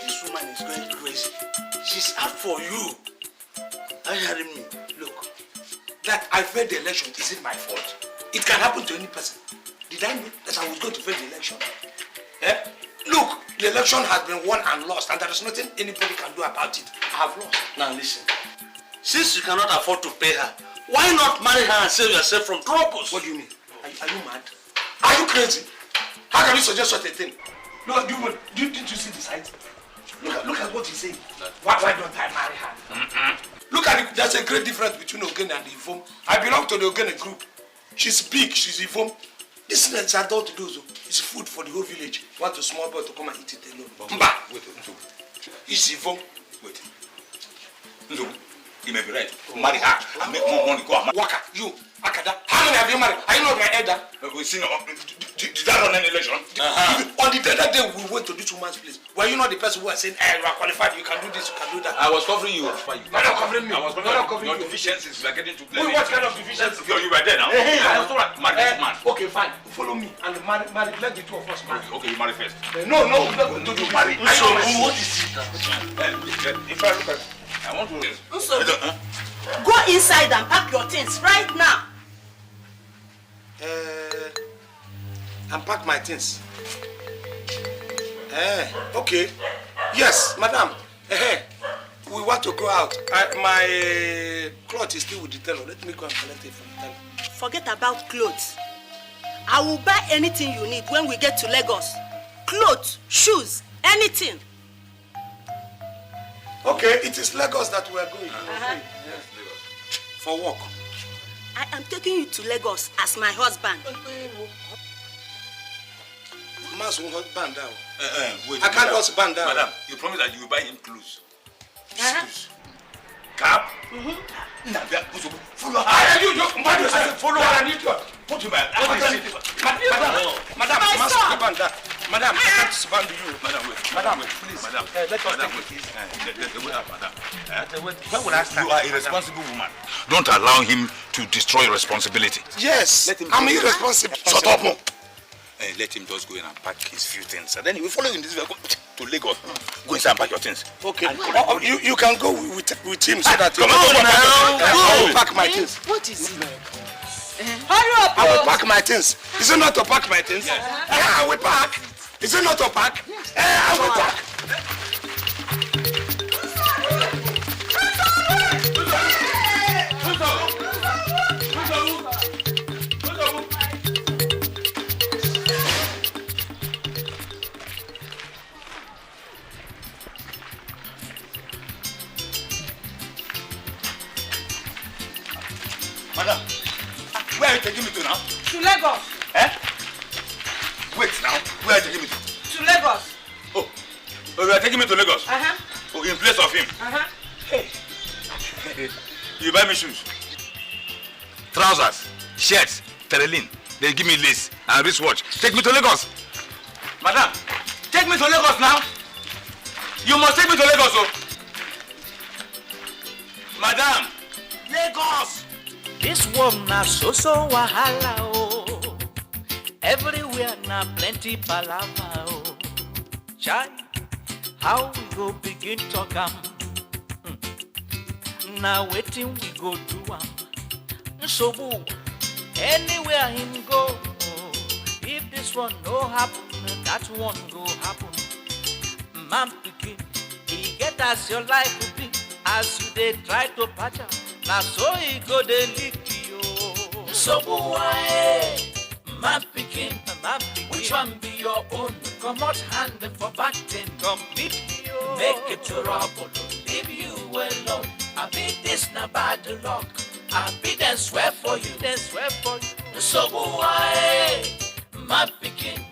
S17: This woman is going crazy. She's out for you. Are you hearing me?
S2: Look, that I failed the election isn't my fault. It can happen to any person. Did I know that I was going to fail the election? Look, the election has been won and lost, and there is nothing anybody can do about it. I have lost.
S17: Now listen. Since you cannot afford to pay her, why not marry her and save yourself from troubles?
S2: What do you mean? Are you mad? Are you crazy? How can you suggest such a thing? No, didn't you see the site? Look at what he's saying. Why don't I marry her? Look at it. There's a great difference between Ogene and Ivom. I belong to the Ogene group. She's big, she's Ivom. This is adult dose. It's food for the whole village. You want a small boy to come and eat it alone. Mba!
S3: Wait.
S2: It's Ivom.
S3: Wait. No, you may be right. Marry her and make more money. Go on.
S2: Waka, you, Akada. How many have you married? Are you not my elder?
S3: We see. Did that run an election?
S2: On the other day we went to this woman's place. Were you not the person who was saying, hey, you are qualified, you can do this, you can do that?
S3: I was covering you.
S2: You're not covering me.
S3: I was covering your deficiencies. You are getting to play.
S2: What kind of deficiencies?
S3: You were there now. I was right. Marry this man.
S2: Okay, fine. Follow me and marry. Let the two of us marry.
S3: Okay, you marry first.
S2: No, we're not going to do marry.
S17: So what is it?
S3: If I look at, I want to.
S19: Go inside and pack your things right now.
S2: And pack my things. Okay. Yes, madam. We want to go out. My cloth is still with the tailor. Let me go and collect it from the tailor.
S19: Forget about clothes. I will buy anything you need when we get to Lagos. Clothes, shoes, anything.
S2: Okay, it is Lagos that we are going.
S19: Yes,
S2: Lagos. For work.
S19: I am taking you to Lagos as my husband.
S2: Mas won't husband down.
S3: Wait.
S2: I can't husband down.
S3: Madam, you promised that you will buy him clothes. Shoes. Cap. Follow her.
S2: Follow her. I need you.
S3: Put him back.
S2: Madam, Madam, I can't suspend you.
S3: Madam, wait, please. Madam,
S2: let us
S3: madam,
S2: take it easy.
S3: Madam.
S2: When will I start?
S3: You are a responsible woman. Don't allow him to destroy your responsibility.
S2: Yes, I'm irresponsible.
S3: Shut up. Let him just go in and pack his few things. And then he will follow in this vehicle to Lagos. Go inside and pack your things.
S2: Okay. You can go with him so that...
S3: Come on now.
S2: I will pack my things.
S6: What is it?
S19: Hurry up.
S2: I will pack my things. Is it not to pack my things?
S3: Yes.
S2: I will pack. Is it not to pack? I will pack.
S3: Madam, where are you taking me to now?
S6: To Lagos.
S3: Eh? Wait now, where are you taking me to?
S6: To Lagos.
S3: Oh, you are taking me to Lagos?
S6: Uh-huh.
S3: Oh, in place of him?
S6: Uh-huh.
S3: Hey. You buy me shoes, trousers, shirts, terelin. They give me lace and wristwatch. Take me to Lagos. Madam, take me to Lagos now. You must take me to Lagos, oh. Madam, Lagos.
S7: This one na so wahala oh. Everywhere na plenty palava oh. Chai, how we go begin talk am? Now waiting we go do am. So anywhere him go, if this one no happen, that one go happen. Man pikin, he get as your life will be, as you dey try to patch am. Now so he go dey lick you. So why, man pikin, which one be your own? Come out hand for batting, completely. Make it trouble, leave you alone. I be this na bad luck. I be then swear for you, then swear for you. So why, my picking?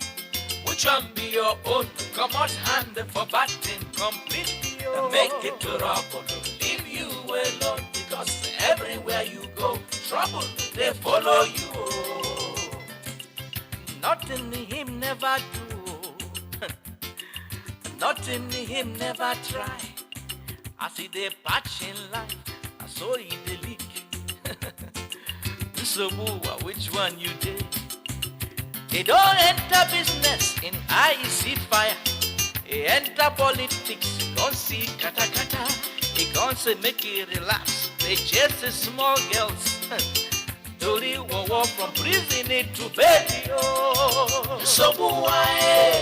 S7: Which one be your own? Come out hand for batting, completely. Make it trouble, leave you alone. Because everywhere you go, trouble they follow you. Nothing him never do. Nothing him never try. I see they patch in life, I saw he dey leak. So which one you did? He don't enter business in eye see fire. He enter politics, he don't see kata kata. He can't say make it relax. They chase the small girls. Dolly war from prison to baby oh. So why